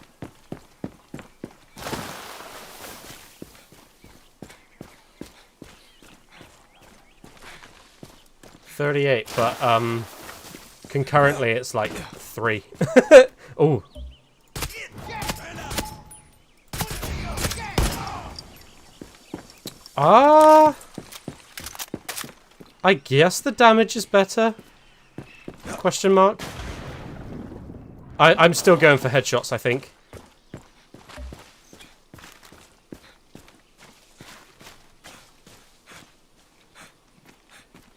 $38, but concurrently it's like 3. Oh. I guess the damage is better? Question mark. I'm still going for headshots, I think.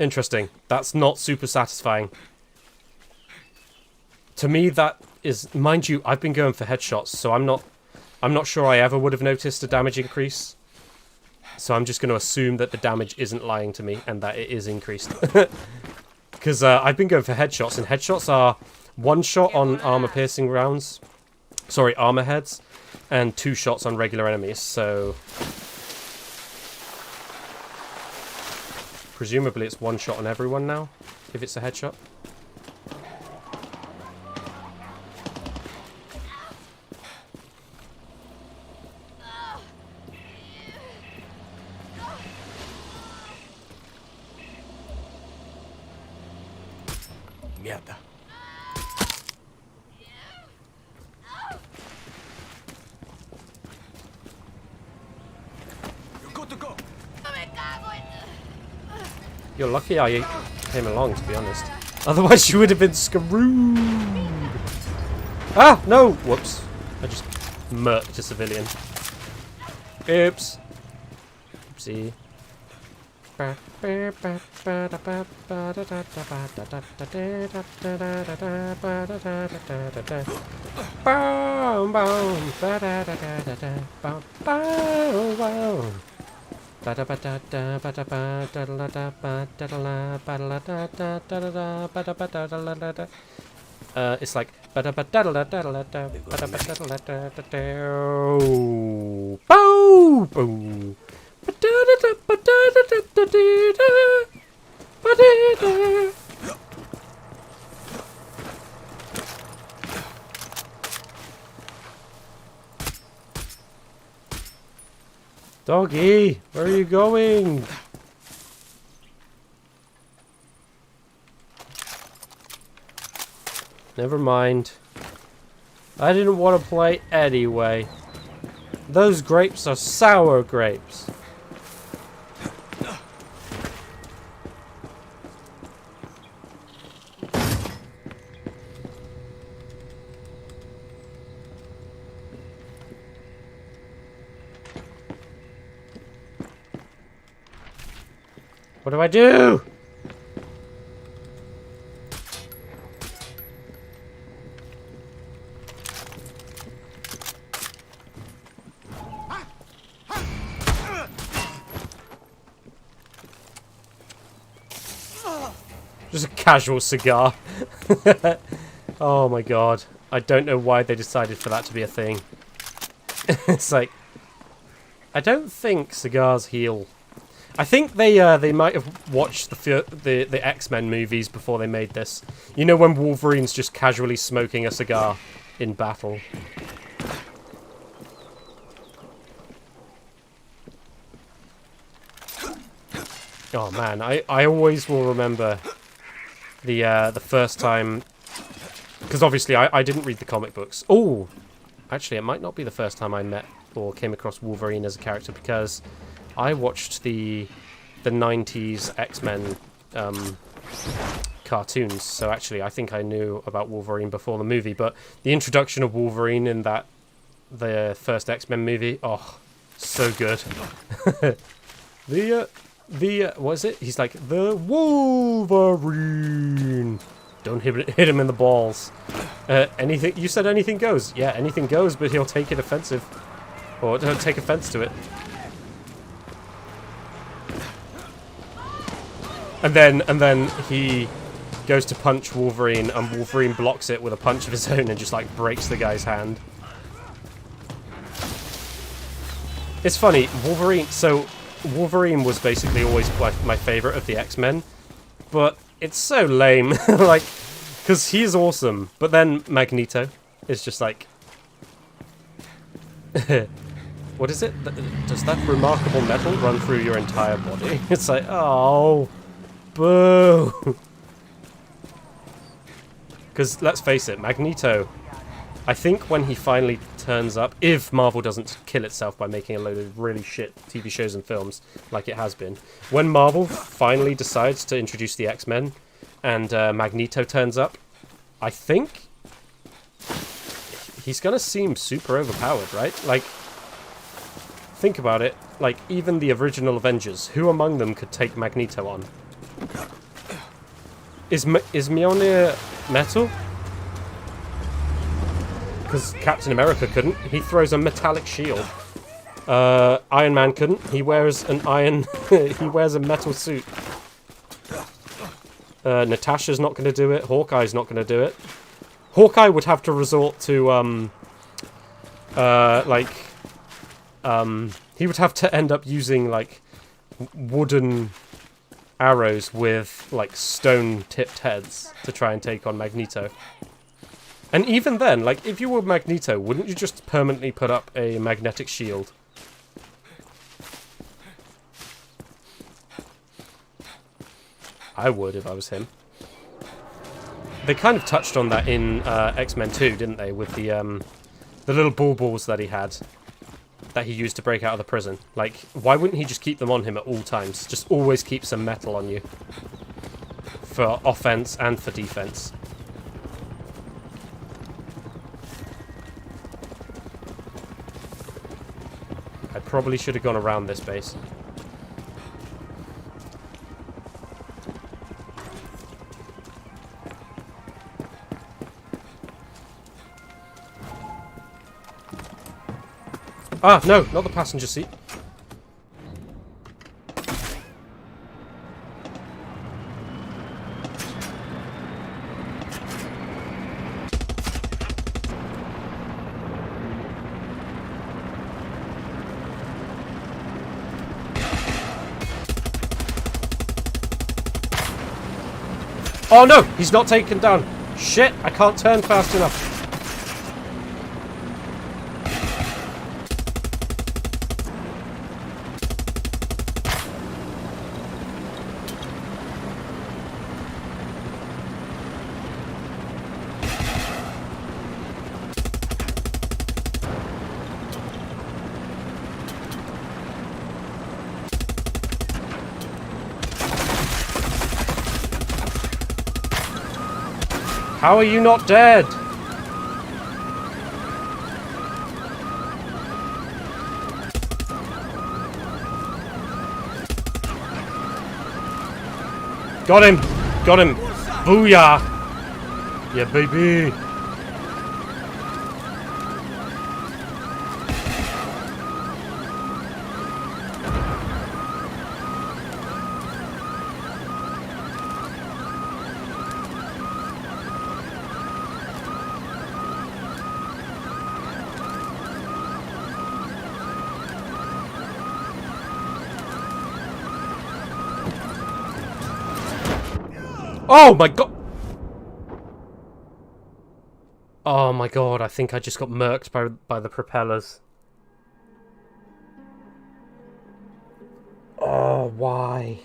Interesting. That's not super satisfying. To me, that is, mind you, I've been going for headshots, so I'm not sure I ever would have noticed a damage increase. So I'm just going to assume that the damage isn't lying to me and that it is increased. Because I've been going for headshots, and headshots are 1 shot on armor-piercing rounds. Sorry, armor heads. And 2 shots on regular enemies, so presumably it's 1 shot on everyone now, if it's a headshot. Mierda. You're lucky I came along, to be honest. Otherwise, she would have been screwed. Ah, no! Whoops. I just murked a civilian. Oops. Oopsie. It's like Doggy, where are you going? Never mind. I didn't want to play anyway. Those grapes are sour grapes. What do I do? Just a casual cigar. Oh my god. I don't know why they decided for that to be a thing. It's like, I don't think cigars heal. I think they might have watched the X-Men movies before they made this. You know when Wolverine's just casually smoking a cigar in battle. Oh man, I always will remember the first time, because obviously I didn't read the comic books. Oh, actually it might not be the first time I met or came across Wolverine as a character, because I watched the 90s X-Men cartoons, so actually I think I knew about Wolverine before the movie, but the introduction of Wolverine in the first X-Men movie, oh, so good. What is it? He's like, the Wolverine. Don't hit him in the balls. Anything, you said anything goes. Yeah, anything goes, but he'll take it offensive. Or he'll take offense to it. And then he goes to punch Wolverine, and Wolverine blocks it with a punch of his own and just like breaks the guy's hand. It's funny, Wolverine was basically always my favorite of the X-Men, but it's so lame, like, because he's awesome, but then Magneto is just like, what is it? Does that remarkable metal run through your entire body? It's like, oh, boo. Because let's face it, Magneto, I think when he finally turns up, if Marvel doesn't kill itself by making a load of really shit TV shows and films like it has been, when Marvel finally decides to introduce the X-Men and Magneto turns up, I think he's gonna seem super overpowered, right? Like, think about it. Like, even the original Avengers, who among them could take Magneto on? Is Mjolnir metal? Because Captain America couldn't. He throws a metallic shield. Iron Man couldn't. He wears an iron... he wears a metal suit. Natasha's not going to do it. Hawkeye's not going to do it. Hawkeye would have to resort to, he would have to end up using, like, wooden arrows with, like, stone-tipped heads to try and take on Magneto. And even then, like, if you were Magneto, wouldn't you just permanently put up a magnetic shield? I would if I was him. They kind of touched on that in X-Men 2, didn't they? With the little balls that he had, that he used to break out of the prison. Like, why wouldn't he just keep them on him at all times? Just always keep some metal on you. for offense and for defense. I probably should have gone around this base. Ah, no, not the passenger seat. Oh no, he's not taken down. Shit, I can't turn fast enough. How are you not dead? Got him! Got him! Booyah! Yeah, baby! Oh my god! Oh my god, I think I just got murked by the propellers. Oh, why?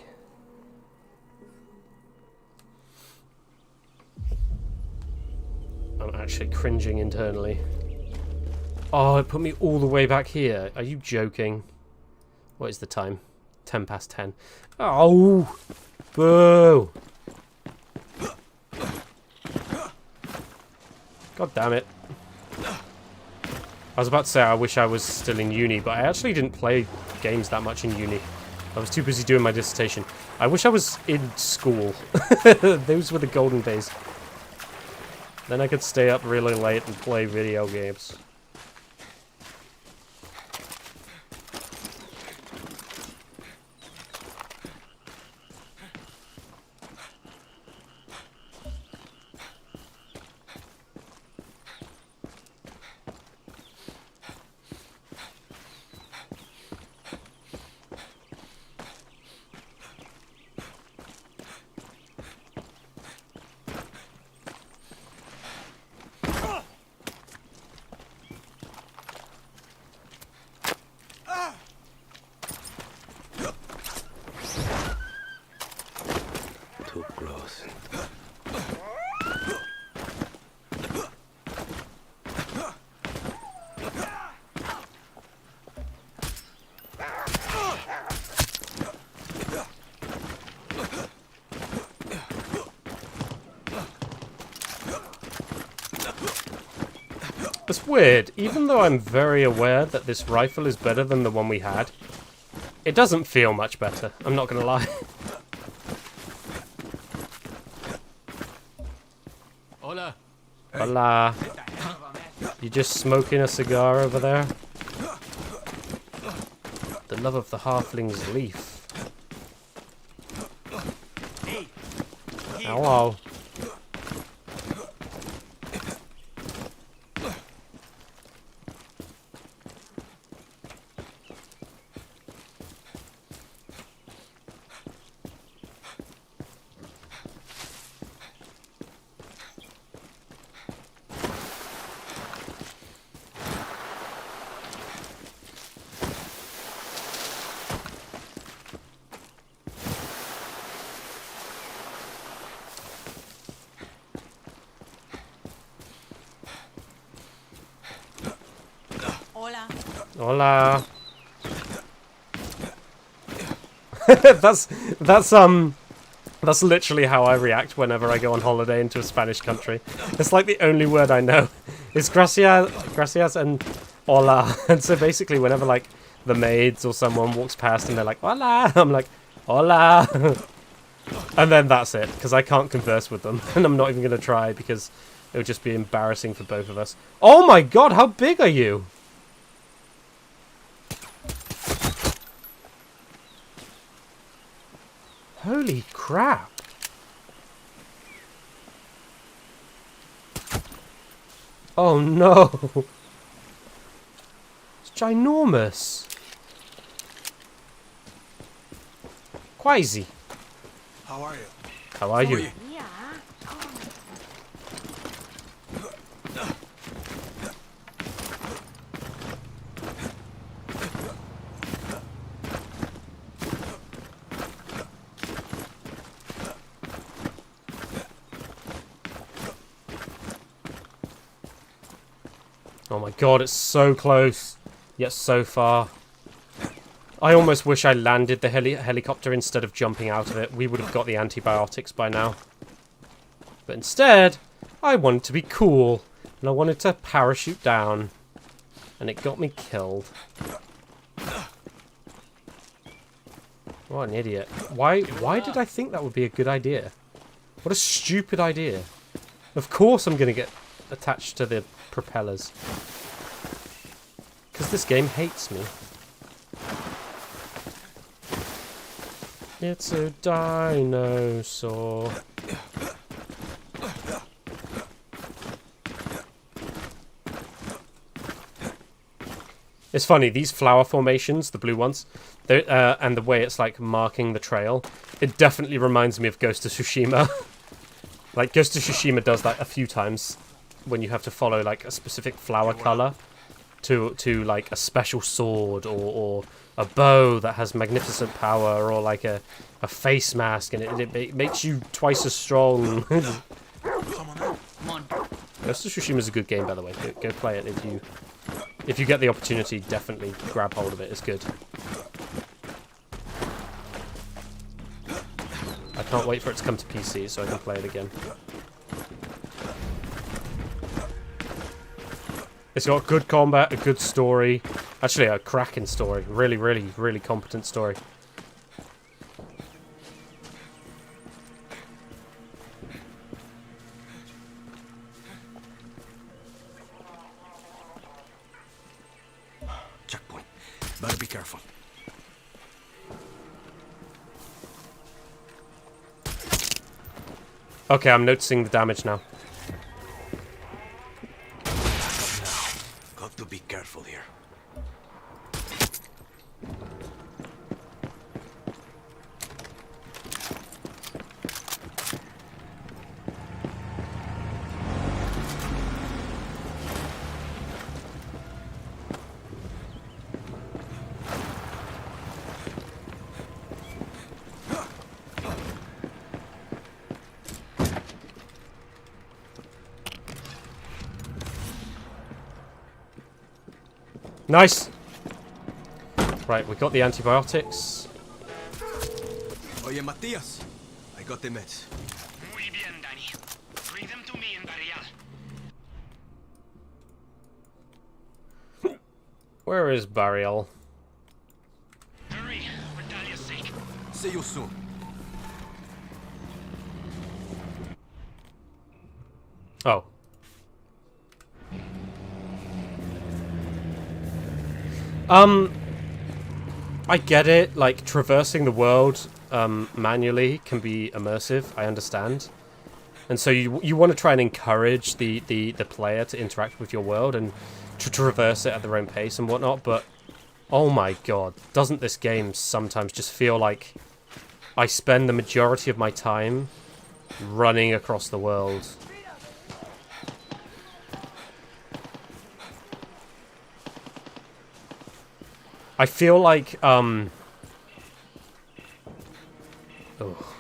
I'm actually cringing internally. Oh, it put me all the way back here. Are you joking? What is the time? 10 past 10. Oh! Boo! God damn it. I was about to say I wish I was still in uni, but I actually didn't play games that much in uni. I was too busy doing my dissertation. I wish I was in school. Those were the golden days. Then I could stay up really late and play video games. Too close. It's weird, even though I'm very aware that this rifle is better than the one we had, it doesn't feel much better, I'm not gonna lie. Hola. Hola. You just smoking a cigar over there? The love of the halfling's leaf. Hello. Hola. Hola. that's That's literally how I react whenever I go on holiday into a Spanish country. It's like the only word I know. It's gracias and hola. And so basically whenever like the maids or someone walks past and they're like, hola, I'm like, hola. And then that's it, because I can't converse with them. And I'm not even going to try because it would just be embarrassing for both of us. Oh my god, how big are you? Holy crap. Oh no. It's ginormous. Quasi. How are you? How are you? Oh my god, it's so close, yet so far. I almost wish I landed the helicopter instead of jumping out of it. We would have got the antibiotics by now. But instead, I wanted to be cool, and I wanted to parachute down. And it got me killed. What an idiot. Why did I think that would be a good idea? What a stupid idea. Of course I'm going to get attached to the propellers. Because this game hates me. It's a dinosaur. It's funny, these flower formations, the blue ones, and the way it's like marking the trail, it definitely reminds me of Ghost of Tsushima. Like Ghost of Tsushima does that a few times when you have to follow like a specific flower color to like a special sword or a bow that has magnificent power, or like a face mask, and it makes you twice as strong. Come on. Ghost of Tsushima is a good game, by the way. Go play it if you get the opportunity. Definitely grab hold of it. It's good. I can't wait for it to come to PC so I can play it again. It's got good combat, a good story. Actually, a cracking story. Really, really, really competent story. Checkpoint. Better be careful. Okay, I'm noticing the damage now. Got to be careful here. Nice! Right, we got the antibiotics. Oye, Matias, I got the meds. Muy bien, Danny. Bring them to me in Barrial. Where is Burial? Hurry, for Talia's sake. See you soon. Oh. I get it, like, traversing the world manually can be immersive, I understand. And so you want to try and encourage the player to interact with your world and to traverse it at their own pace and whatnot, but oh my god, doesn't this game sometimes just feel like I spend the majority of my time running across the world? I feel like, oh,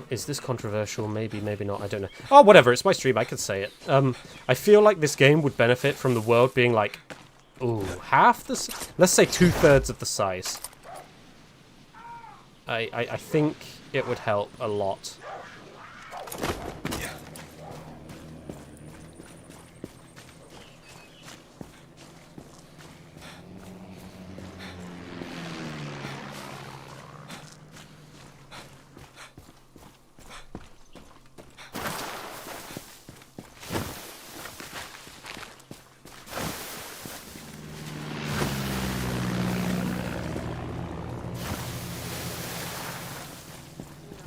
is this controversial? Maybe, maybe not, I don't know. Oh, whatever, it's my stream, I can say it. I feel like this game would benefit from the world being like, ooh, half the, let's say 2/3 of the size. I think it would help a lot.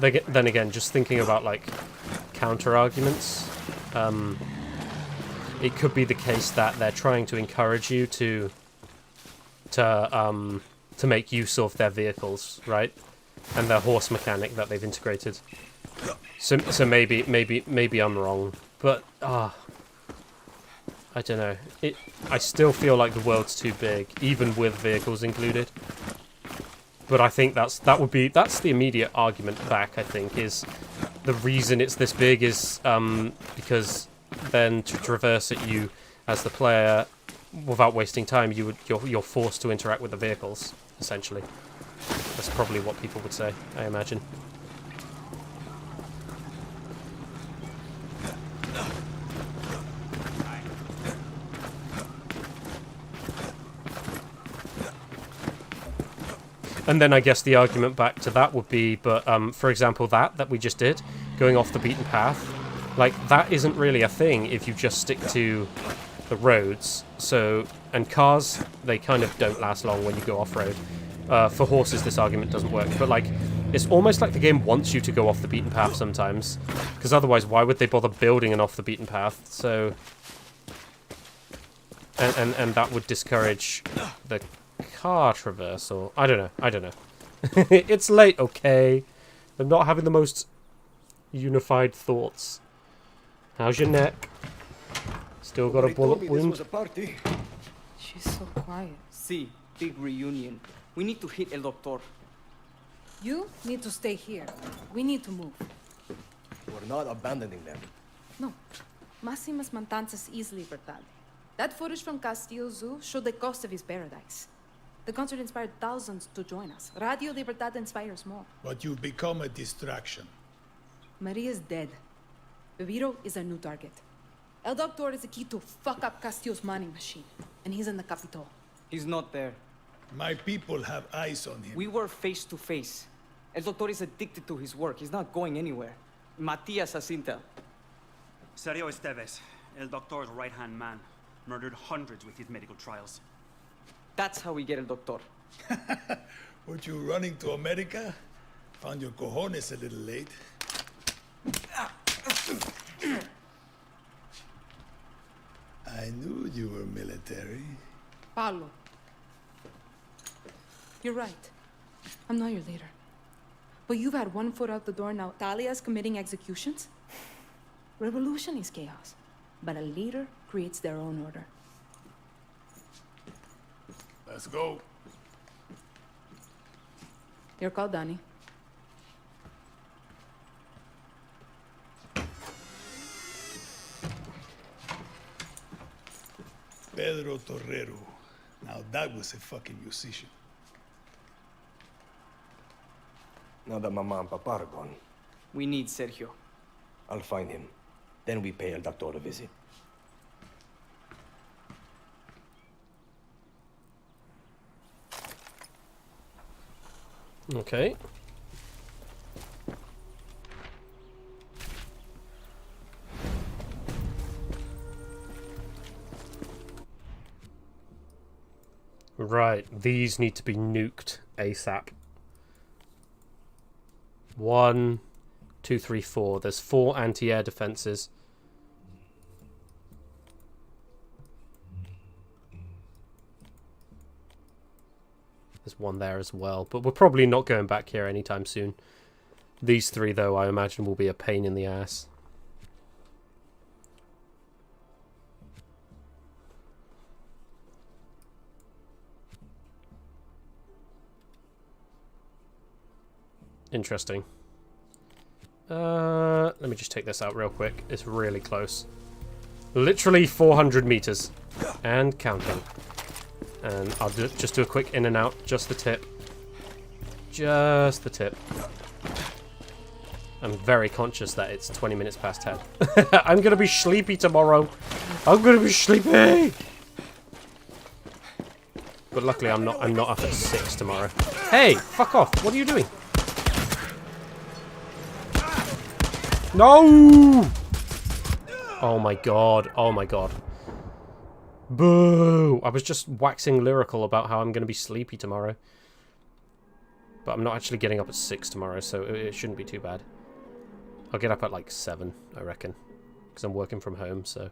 then again, just thinking about like counter arguments, it could be the case that they're trying to encourage you to make use of their vehicles, right? And their horse mechanic that they've integrated. So maybe I'm wrong, but I don't know. I still feel like the world's too big, even with vehicles included. But I think that's the immediate argument back. I think is the reason it's this big is because then to traverse it, you as the player, without wasting time, you're forced to interact with the vehicles essentially. That's probably what people would say, I imagine. And then I guess the argument back to that would be, but for example, that we just did, going off the beaten path, like that isn't really a thing if you just stick to the roads. So, and cars, they kind of don't last long when you go off-road. For horses, this argument doesn't work, but like, it's almost like the game wants you to go off the beaten path sometimes, because otherwise, why would they bother building an off the beaten path? So, and that would discourage the car traversal. I don't know. It's late, okay? I'm not having the most unified thoughts. How's your neck? Still got a bullet wound? She's so quiet. See, big reunion. We need to hit El Doctor. You need to stay here. We need to move. We're not abandoning them. No. Máximas mantanzas is libertad. That footage from Castillo Zoo showed the cost of his paradise. The concert inspired thousands to join us. Radio Libertad inspires more. But you've become a distraction. Maria's dead. Viviro is a new target. El Doctor is the key to fuck up Castillo's money machine. And he's in the Capitol. He's not there. My people have eyes on him. We were face to face. El Doctor is addicted to his work. He's not going anywhere. Matias has intel. Sergio Esteves, El Doctor's right-hand man, murdered hundreds with his medical trials. That's how we get El Doctor. Were you running to America? Found your cojones a little late. I knew you were military. Paulo. You're right. I'm not your leader. But you've had one foot out the door now. Talia's committing executions? Revolution is chaos. But a leader creates their own order. Let's go. Your call, Danny. Pedro Torrero. Now that was a fucking musician. Now that Mama and Papa are gone, we need Sergio. I'll find him. Then we pay El Doctor a visit. Okay. Right, these need to be nuked ASAP. 1, 2, 3, 4. There's 4 anti-air defenses. There's 1 there as well, but we're probably not going back here anytime soon. These 3, though, I imagine will be a pain in the ass. Interesting. Let me just take this out real quick. It's really close. Literally 400 meters. And counting. And I'll just do a quick in and out. Just the tip. Just the tip. I'm very conscious that it's 20 minutes past 10. I'm gonna be sleepy tomorrow. I'm gonna be sleepy! But luckily I'm not up at 6 tomorrow. Hey! Fuck off! What are you doing? No! Oh my god. Oh my god. Boo! I was just waxing lyrical about how I'm going to be sleepy tomorrow. But I'm not actually getting up at 6 tomorrow, so it shouldn't be too bad. I'll get up at like 7, I reckon. Because I'm working from home, so...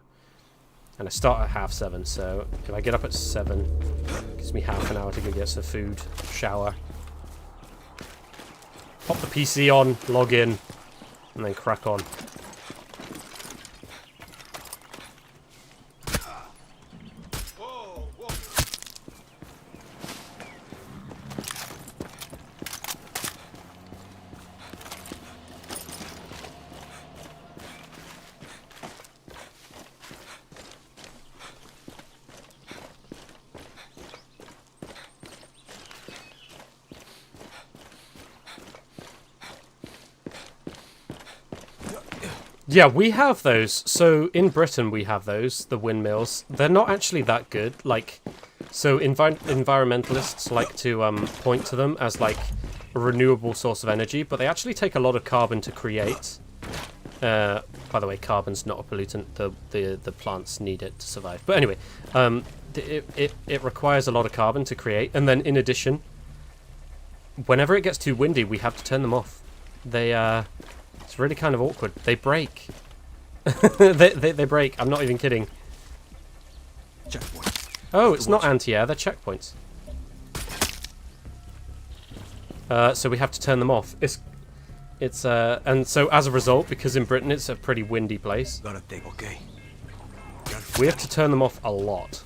And I start at 6:30, so if I get up at 7, it gives me half an hour to go get some food, shower. Pop the PC on, log in, and then crack on. Yeah, we have those. So in Britain we have those, the windmills. They're not actually that good. Like, so environmentalists like to point to them as like a renewable source of energy, but they actually take a lot of carbon to create. By the way, carbon's not a pollutant. The plants need it to survive. But anyway, it requires a lot of carbon to create, and then in addition, whenever it gets too windy, we have to turn them off. They it's really kind of awkward. They break. they break. I'm not even kidding. Checkpoints. Oh, it's not anti-air. They're checkpoints. So we have to turn them off. It's and so as a result, because in Britain it's a pretty windy place, Okay. we have to turn them off a lot.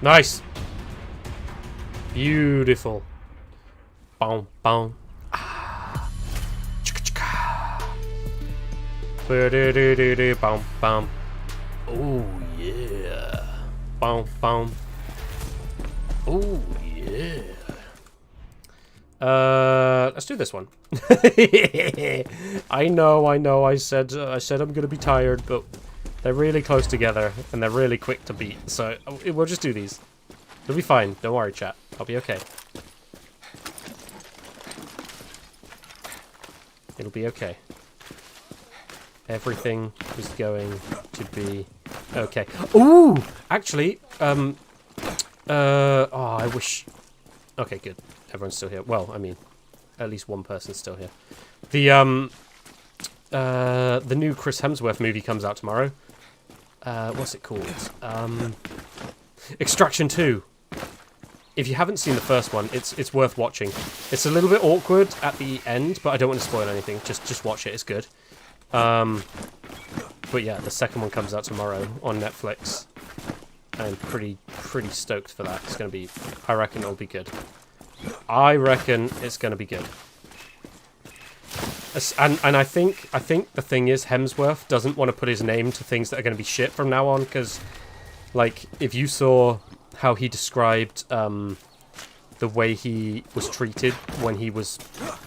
Nice. Beautiful. Boom, boom. Ah. Boom, boom. Oh yeah. Boom, boom. Oh yeah. Let's do this one. I know. I said I'm gonna be tired, but they're really close together, and they're really quick to beat, so we'll just do these. It'll be fine. Don't worry, chat. I'll be okay. It'll be okay. Everything is going to be okay. Ooh! Actually, oh, I wish... Okay, good. Everyone's still here. Well, I mean, at least one person's still here. The new Chris Hemsworth movie comes out tomorrow. What's it called? Extraction 2. If you haven't seen the first one, it's worth watching. It's a little bit awkward at the end, but I don't want to spoil anything. Just watch it. It's good. But yeah, the second one comes out tomorrow on Netflix. I'm pretty stoked for that. It's gonna be. I reckon it'll be good. I reckon it's gonna be good. And I think the thing is, Hemsworth doesn't want to put his name to things that are going to be shit from now on, because, like, if you saw how he described the way he was treated when he was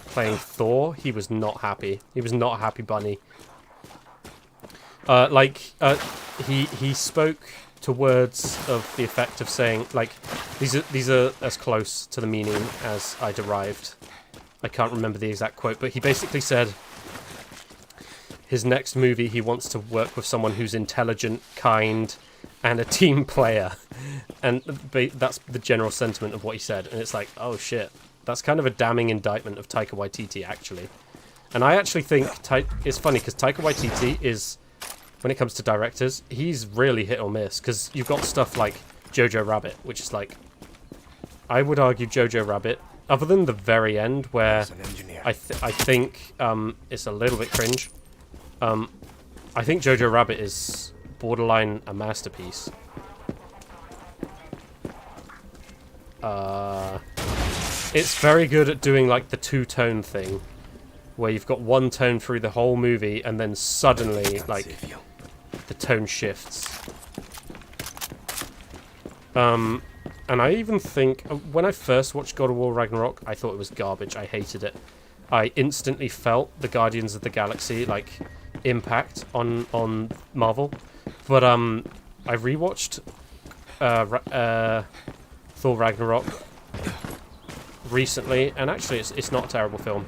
playing Thor, he was not happy. He was not a happy bunny. He spoke to words of the effect of saying, like, these are as close to the meaning as I derived. I can't remember the exact quote, but he basically said his next movie he wants to work with someone who's intelligent, kind, and a team player. And that's the general sentiment of what he said. And it's like, oh shit, that's kind of a damning indictment of Taika Waititi, actually. And I actually think it's funny because Taika Waititi is, when it comes to directors, he's really hit or miss, because you've got stuff like Jojo Rabbit, which is like, I would argue Jojo Rabbit, other than the very end where I think it's a little bit cringe, I think Jojo Rabbit is borderline a masterpiece. it's very good at doing like the two-tone thing, where you've got one tone through the whole movie, and then suddenly, like, the tone shifts. And I even think, when I first watched God of War Ragnarok, I thought it was garbage. I hated it. I instantly felt the Guardians of the Galaxy, like, impact on Marvel. But, I rewatched Thor Ragnarok recently, and actually it's not a terrible film.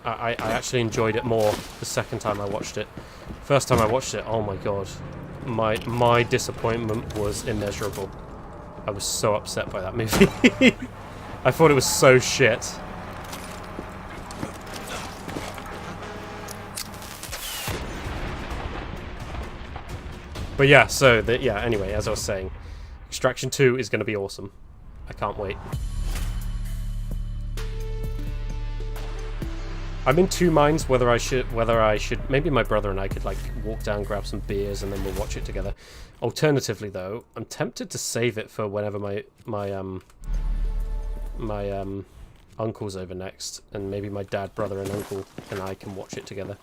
I actually enjoyed it more the second time I watched it. First time I watched it, oh my god. My disappointment was immeasurable. I was so upset by that movie. I thought it was so shit. But yeah, so anyway, as I was saying, Extraction 2 is going to be awesome. I can't wait. I'm in two minds whether I should, maybe my brother and I could like walk down, grab some beers, and then we'll watch it together. Alternatively, though, I'm tempted to save it for whenever my uncle's over next, and maybe my dad, brother, and uncle and I can watch it together.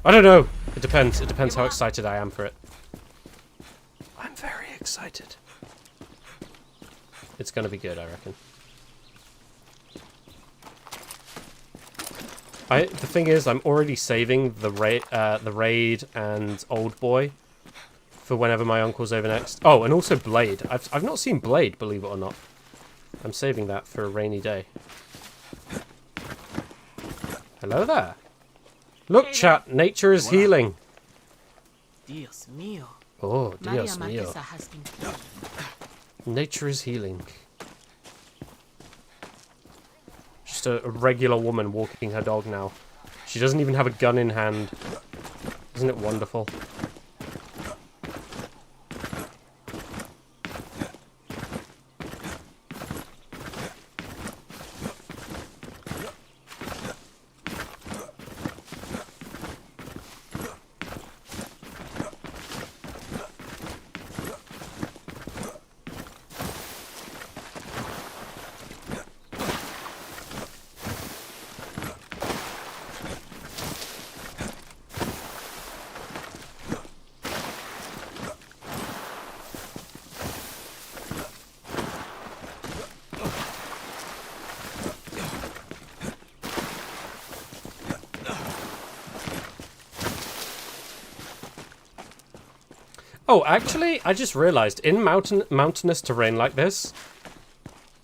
I don't know. It depends. It depends how excited I am for it. I'm very excited. It's gonna be good, I reckon. The thing is, I'm already saving the raid and Old Boy for whenever my uncle's over next. Oh, and also Blade. I've not seen Blade, believe it or not. I'm saving that for a rainy day. Hello there. Look, chat. Nature is healing. Dios mío. Oh, Dios mío. Nature is healing. Just a regular woman walking her dog now. She doesn't even have a gun in hand. Isn't it wonderful? Oh, actually, I just realized, in mountainous terrain like this,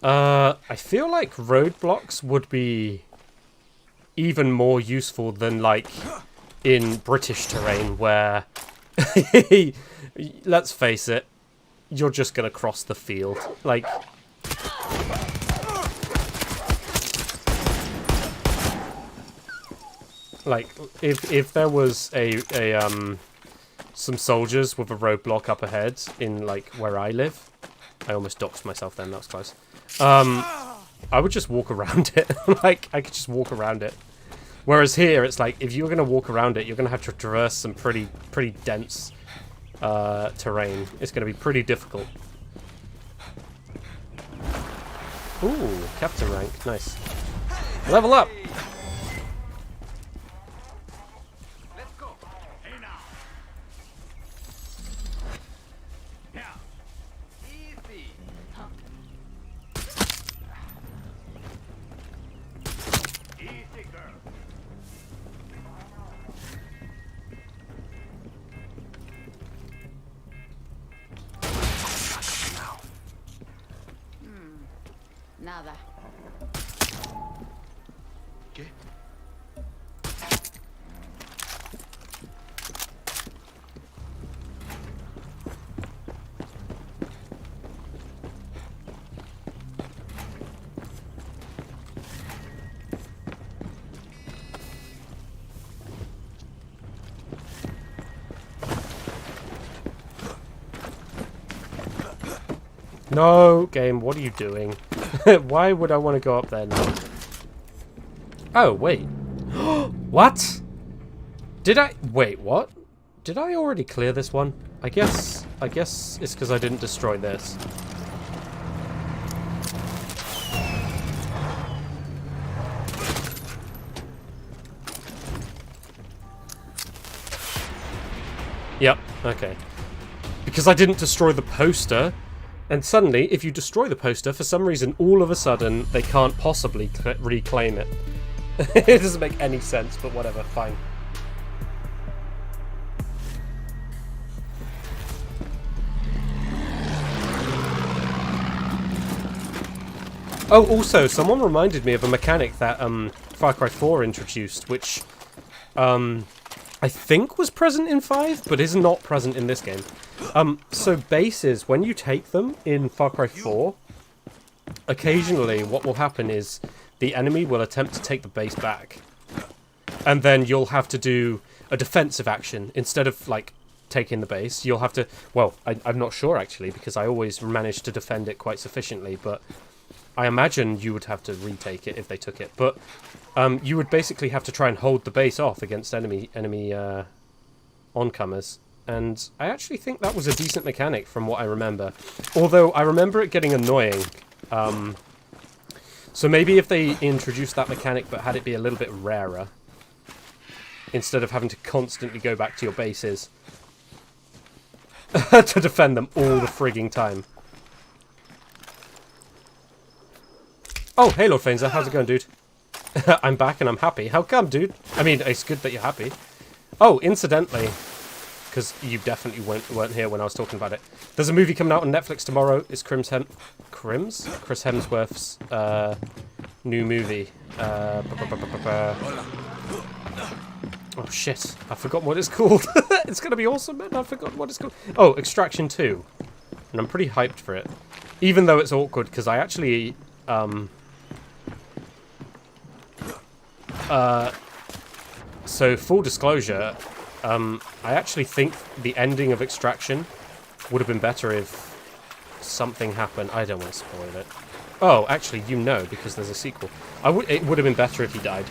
I feel like roadblocks would be even more useful than, like, in British terrain, where, let's face it, you're just gonna cross the field. Like, if there was some soldiers with a roadblock up ahead in, like, where I live. I almost doxed myself then, that was close. I would just walk around it. Like, I could just walk around it. Whereas here, it's like, if you're going to walk around it, you're going to have to traverse some pretty dense terrain. It's going to be pretty difficult. Ooh, captain rank. Nice. Level up! Nada. ¿Qué? No, game, what are you doing? Why would I want to go up there now? Oh, wait. What? Did I... Wait, what? Did I already clear this one? I guess it's because I didn't destroy this. Yep, okay. Because I didn't destroy the poster, and suddenly, if you destroy the poster, for some reason, all of a sudden, they can't possibly reclaim it. It doesn't make any sense, but whatever, fine. Oh, also, someone reminded me of a mechanic that Far Cry 4 introduced, which I think was present in 5, but is not present in this game. So bases, when you take them in Far Cry 4, occasionally what will happen is the enemy will attempt to take the base back. And then you'll have to do a defensive action. Instead of, like, taking the base, you'll have to... Well, I'm not sure, actually, because I always managed to defend it quite sufficiently, but I imagine you would have to retake it if they took it. But you would basically have to try and hold the base off against enemy oncomers. And I actually think that was a decent mechanic from what I remember. Although I remember it getting annoying. So maybe if they introduced that mechanic but had it be a little bit rarer, instead of having to constantly go back to your bases to defend them all the frigging time. Oh, hey Lord Fainzer, how's it going, dude? I'm back and I'm happy. How come, dude? I mean, it's good that you're happy. Oh, incidentally, because you definitely weren't here when I was talking about it. There's a movie coming out on Netflix tomorrow. It's Chris Hemsworth's new movie. Oh shit, I've forgotten what it's called. It's gonna be awesome, man. I've forgotten what it's called. Oh, Extraction 2. And I'm pretty hyped for it. Even though it's awkward, because I actually... So, full disclosure, I actually think the ending of Extraction would have been better if something happened. I don't want to spoil it. Oh, actually, you know, because there's a sequel. It would have been better if he died.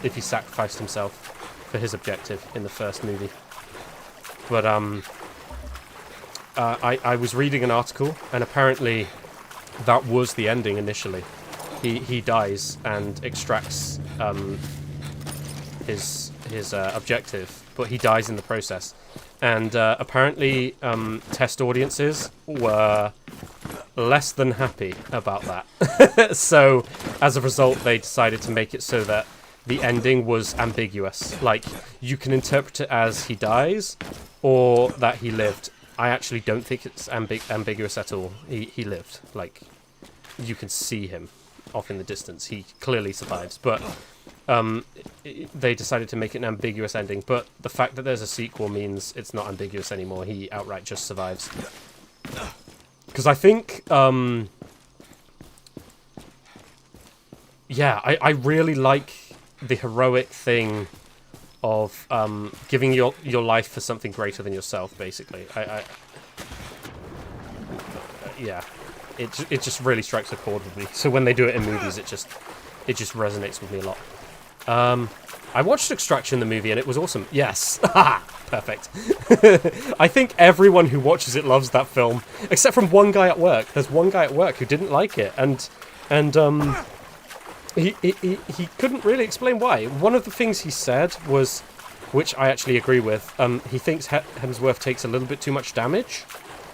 If he sacrificed himself for his objective in the first movie. But, I was reading an article, and apparently that was the ending initially. He dies and extracts his objective, but he dies in the process. And apparently test audiences were less than happy about that. So as a result, they decided to make it so that the ending was ambiguous. Like, you can interpret it as he dies or that he lived. I actually don't think it's ambiguous at all. He lived. Like, you can see him off in the distance. He clearly survives, but they decided to make it an ambiguous ending. But the fact that there's a sequel means it's not ambiguous anymore. He outright just survives. Because I think, yeah, I really like the heroic thing of giving your life for something greater than yourself. Basically, yeah. It just really strikes a chord with me. So when they do it in movies, it just resonates with me a lot. I watched Extraction, the movie, and it was awesome. Yes, perfect. I think everyone who watches it loves that film, except from one guy at work. There's one guy at work who didn't like it, and he couldn't really explain why. One of the things he said was, which I actually agree with. He thinks Hemsworth takes a little bit too much damage.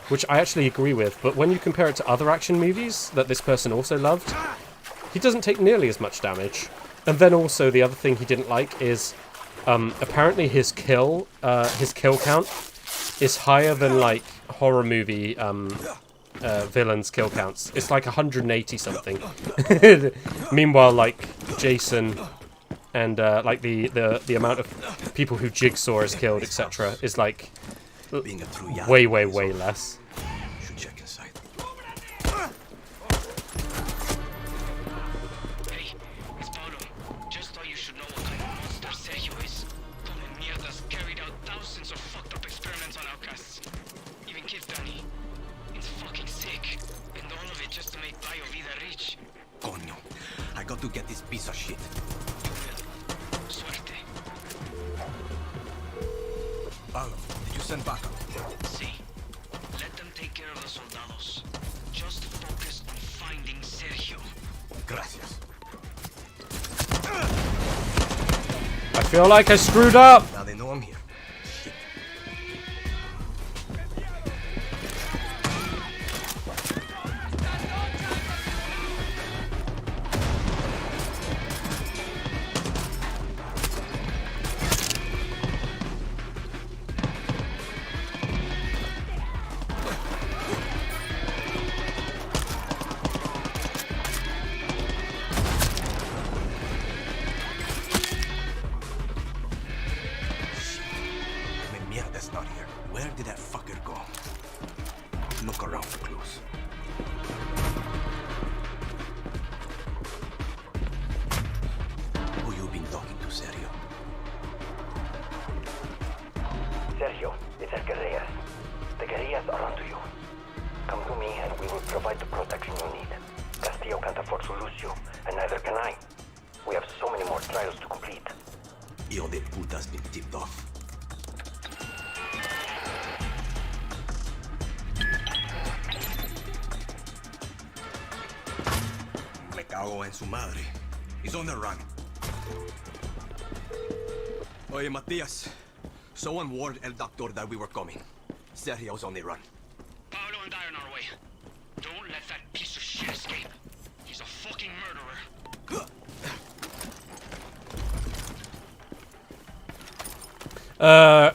Which I actually agree with, but when you compare it to other action movies that this person also loved, he doesn't take nearly as much damage. And then also the other thing he didn't like is apparently his kill count is higher than like horror movie villains' kill counts. It's like 180 something. Meanwhile, like Jason and like the amount of people who Jigsaw has killed, etc., is like way less. Should check inside. Hey, it's Paulo. Just thought you should know what kind of monster Sergio is. Come mierdas carried out thousands of fucked up experiments on outcasts. Even killed Danny. It's fucking sick. And all of it just to make Bio Vida rich. Coño. I got to get this piece of shit. Suerte. Paulo, did you send backup? See. care of the soldados. Just focus on finding Sergio. Gracias. I feel like I screwed up. Now they know I'm here. Mierda's not here. Where did that fucker go? Look around for clues. Who you been talking to, Sergio? Sergio, it's El Guerrillas. The Guerrillas are onto you. Come to me and we will provide the protection you need. Castillo can't afford to lose you, and neither can I. We have so many more trials to complete. Hijo de puta's been tipped off. Me cago en su madre. He's on the run. Oye, Matias. Someone warned El Doctor that we were coming. Sergio's on the run. Pablo and I are on our way. Don't let that piece of shit escape. He's a fucking murderer.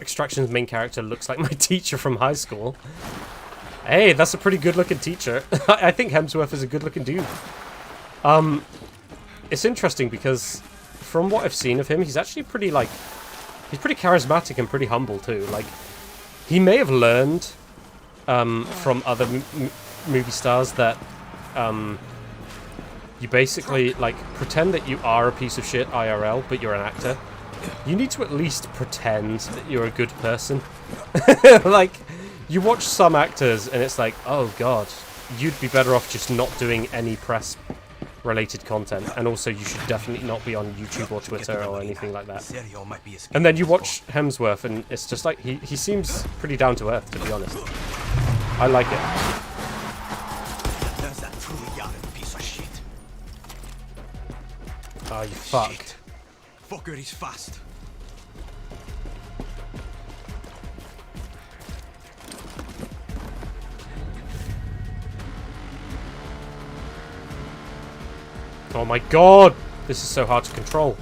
Extraction's main character looks like my teacher from high school. Hey, that's a pretty good-looking teacher. I think Hemsworth is a good-looking dude. It's interesting because from what I've seen of him, he's actually pretty, like, he's pretty charismatic and pretty humble too. Like, he may have learned from other movie stars that you basically, like, pretend that you are a piece of shit IRL, but you're an actor. You need to at least pretend that you're a good person. Like, you watch some actors and it's like, oh god, you'd be better off just not doing any press-related content. And also, you should definitely not be on YouTube or Twitter or anything like that. And then you watch Hemsworth and it's just like, he seems pretty down to earth, to be honest. I like it. There's that truly young piece of shit. Oh, you fuck. Shit. Fucker is fast. Oh my god! This is so hard to control.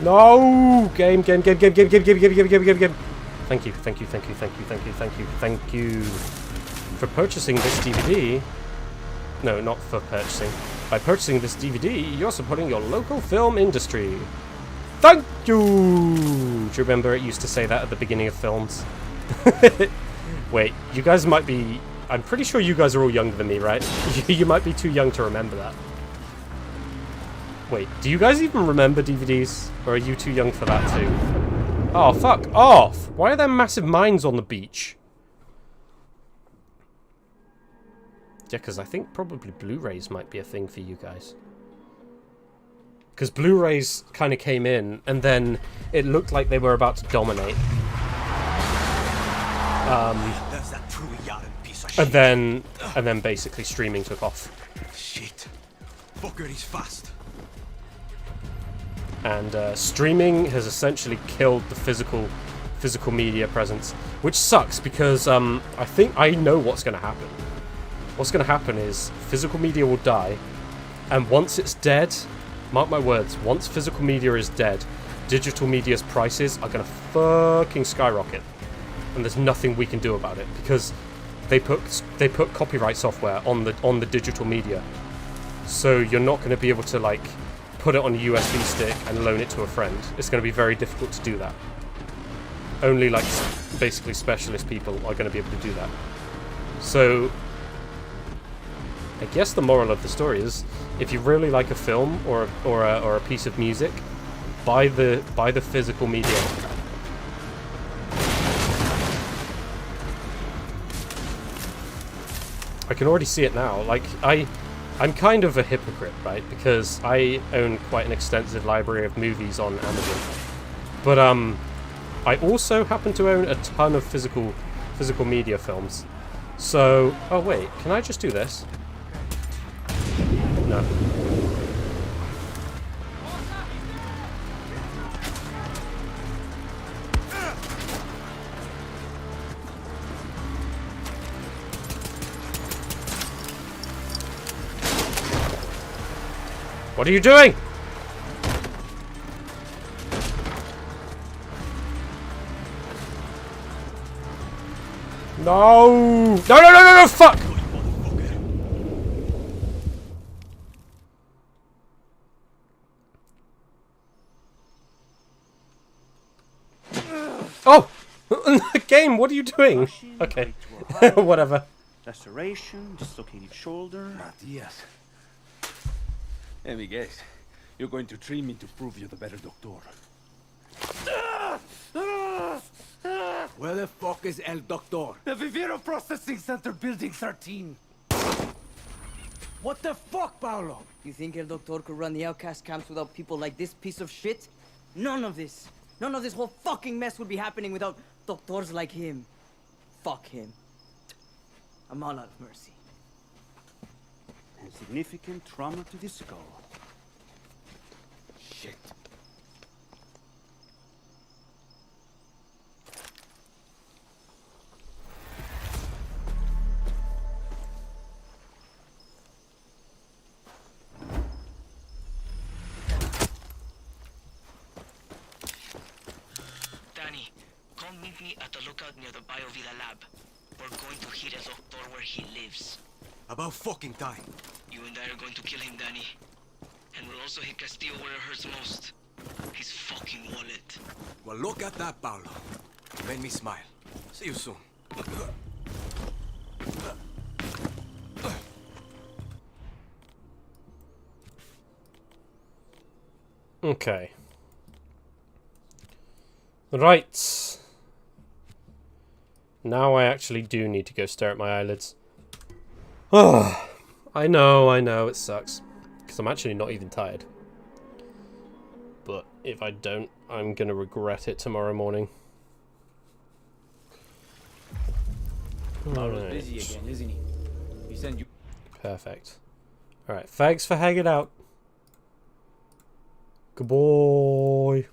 No! Game. Thank you. For purchasing this DVD. No, not for purchasing. By purchasing this DVD, you're supporting your local film industry. Thank you! Do you remember it used to say that at the beginning of films? Wait, you guys might be... I'm pretty sure you guys are all younger than me, right? You might be too young to remember that. Wait, do you guys even remember DVDs? Or are you too young for that too? Oh, fuck off! Why are there massive mines on the beach? Yeah, because I think probably Blu-rays might be a thing for you guys. Because Blu-rays kind of came in, and then it looked like they were about to dominate. And then basically streaming took off. Shit. Fucker is fast. And streaming has essentially killed the physical media presence, which sucks because I think I know what's going to happen. What's going to happen is physical media will die, and once it's dead, mark my words, once physical media is dead, digital media's prices are going to fucking skyrocket, and there's nothing we can do about it because they put copyright software on the digital media, so you're not going to be able to like put it on a USB stick and loan it to a friend. It's going to be very difficult to do that. only like basically specialist people are going to be able to do that. So I guess the moral of the story is, if you really like a film or a piece of music, buy the physical media. I can already see it now. Like, I'm kind of a hypocrite, right? Because I own quite an extensive library of movies on Amazon. But I also happen to own a ton of physical media films. So, oh wait, can I just do this? No. What are you doing? No! No, fuck! Oh! Game, what are you doing? Okay. Whatever. Laceration, dislocated shoulder. Matias. Hey, Miguel. You're going to train me to prove you're the better doctor. Where the fuck is El Doctor? The Vivero Processing Center, Building 13. What the fuck, Paolo? You think El Doctor could run the outcast camps without people like this piece of shit? None of this whole fucking mess would be happening without doctors like him. Fuck him. I'm all out of mercy. And significant trauma to the skull. Shit. Danny, come meet me at the lookout near the Biovida lab. We're going to hit El Doctor where he lives. About fucking time. You and I are going to kill him, Danny. And we'll also hit Castillo where it hurts most. His fucking wallet. Well, look at that, Paolo. You made me smile. See you soon. Okay. Right. Now I actually do need to go stare at my eyelids. Oh, I know, it sucks. Because I'm actually not even tired. But if I don't, I'm going to regret it tomorrow morning. Paolo's busy again, isn't he? He sent you... Perfect. Alright, thanks for hanging out. Good boy.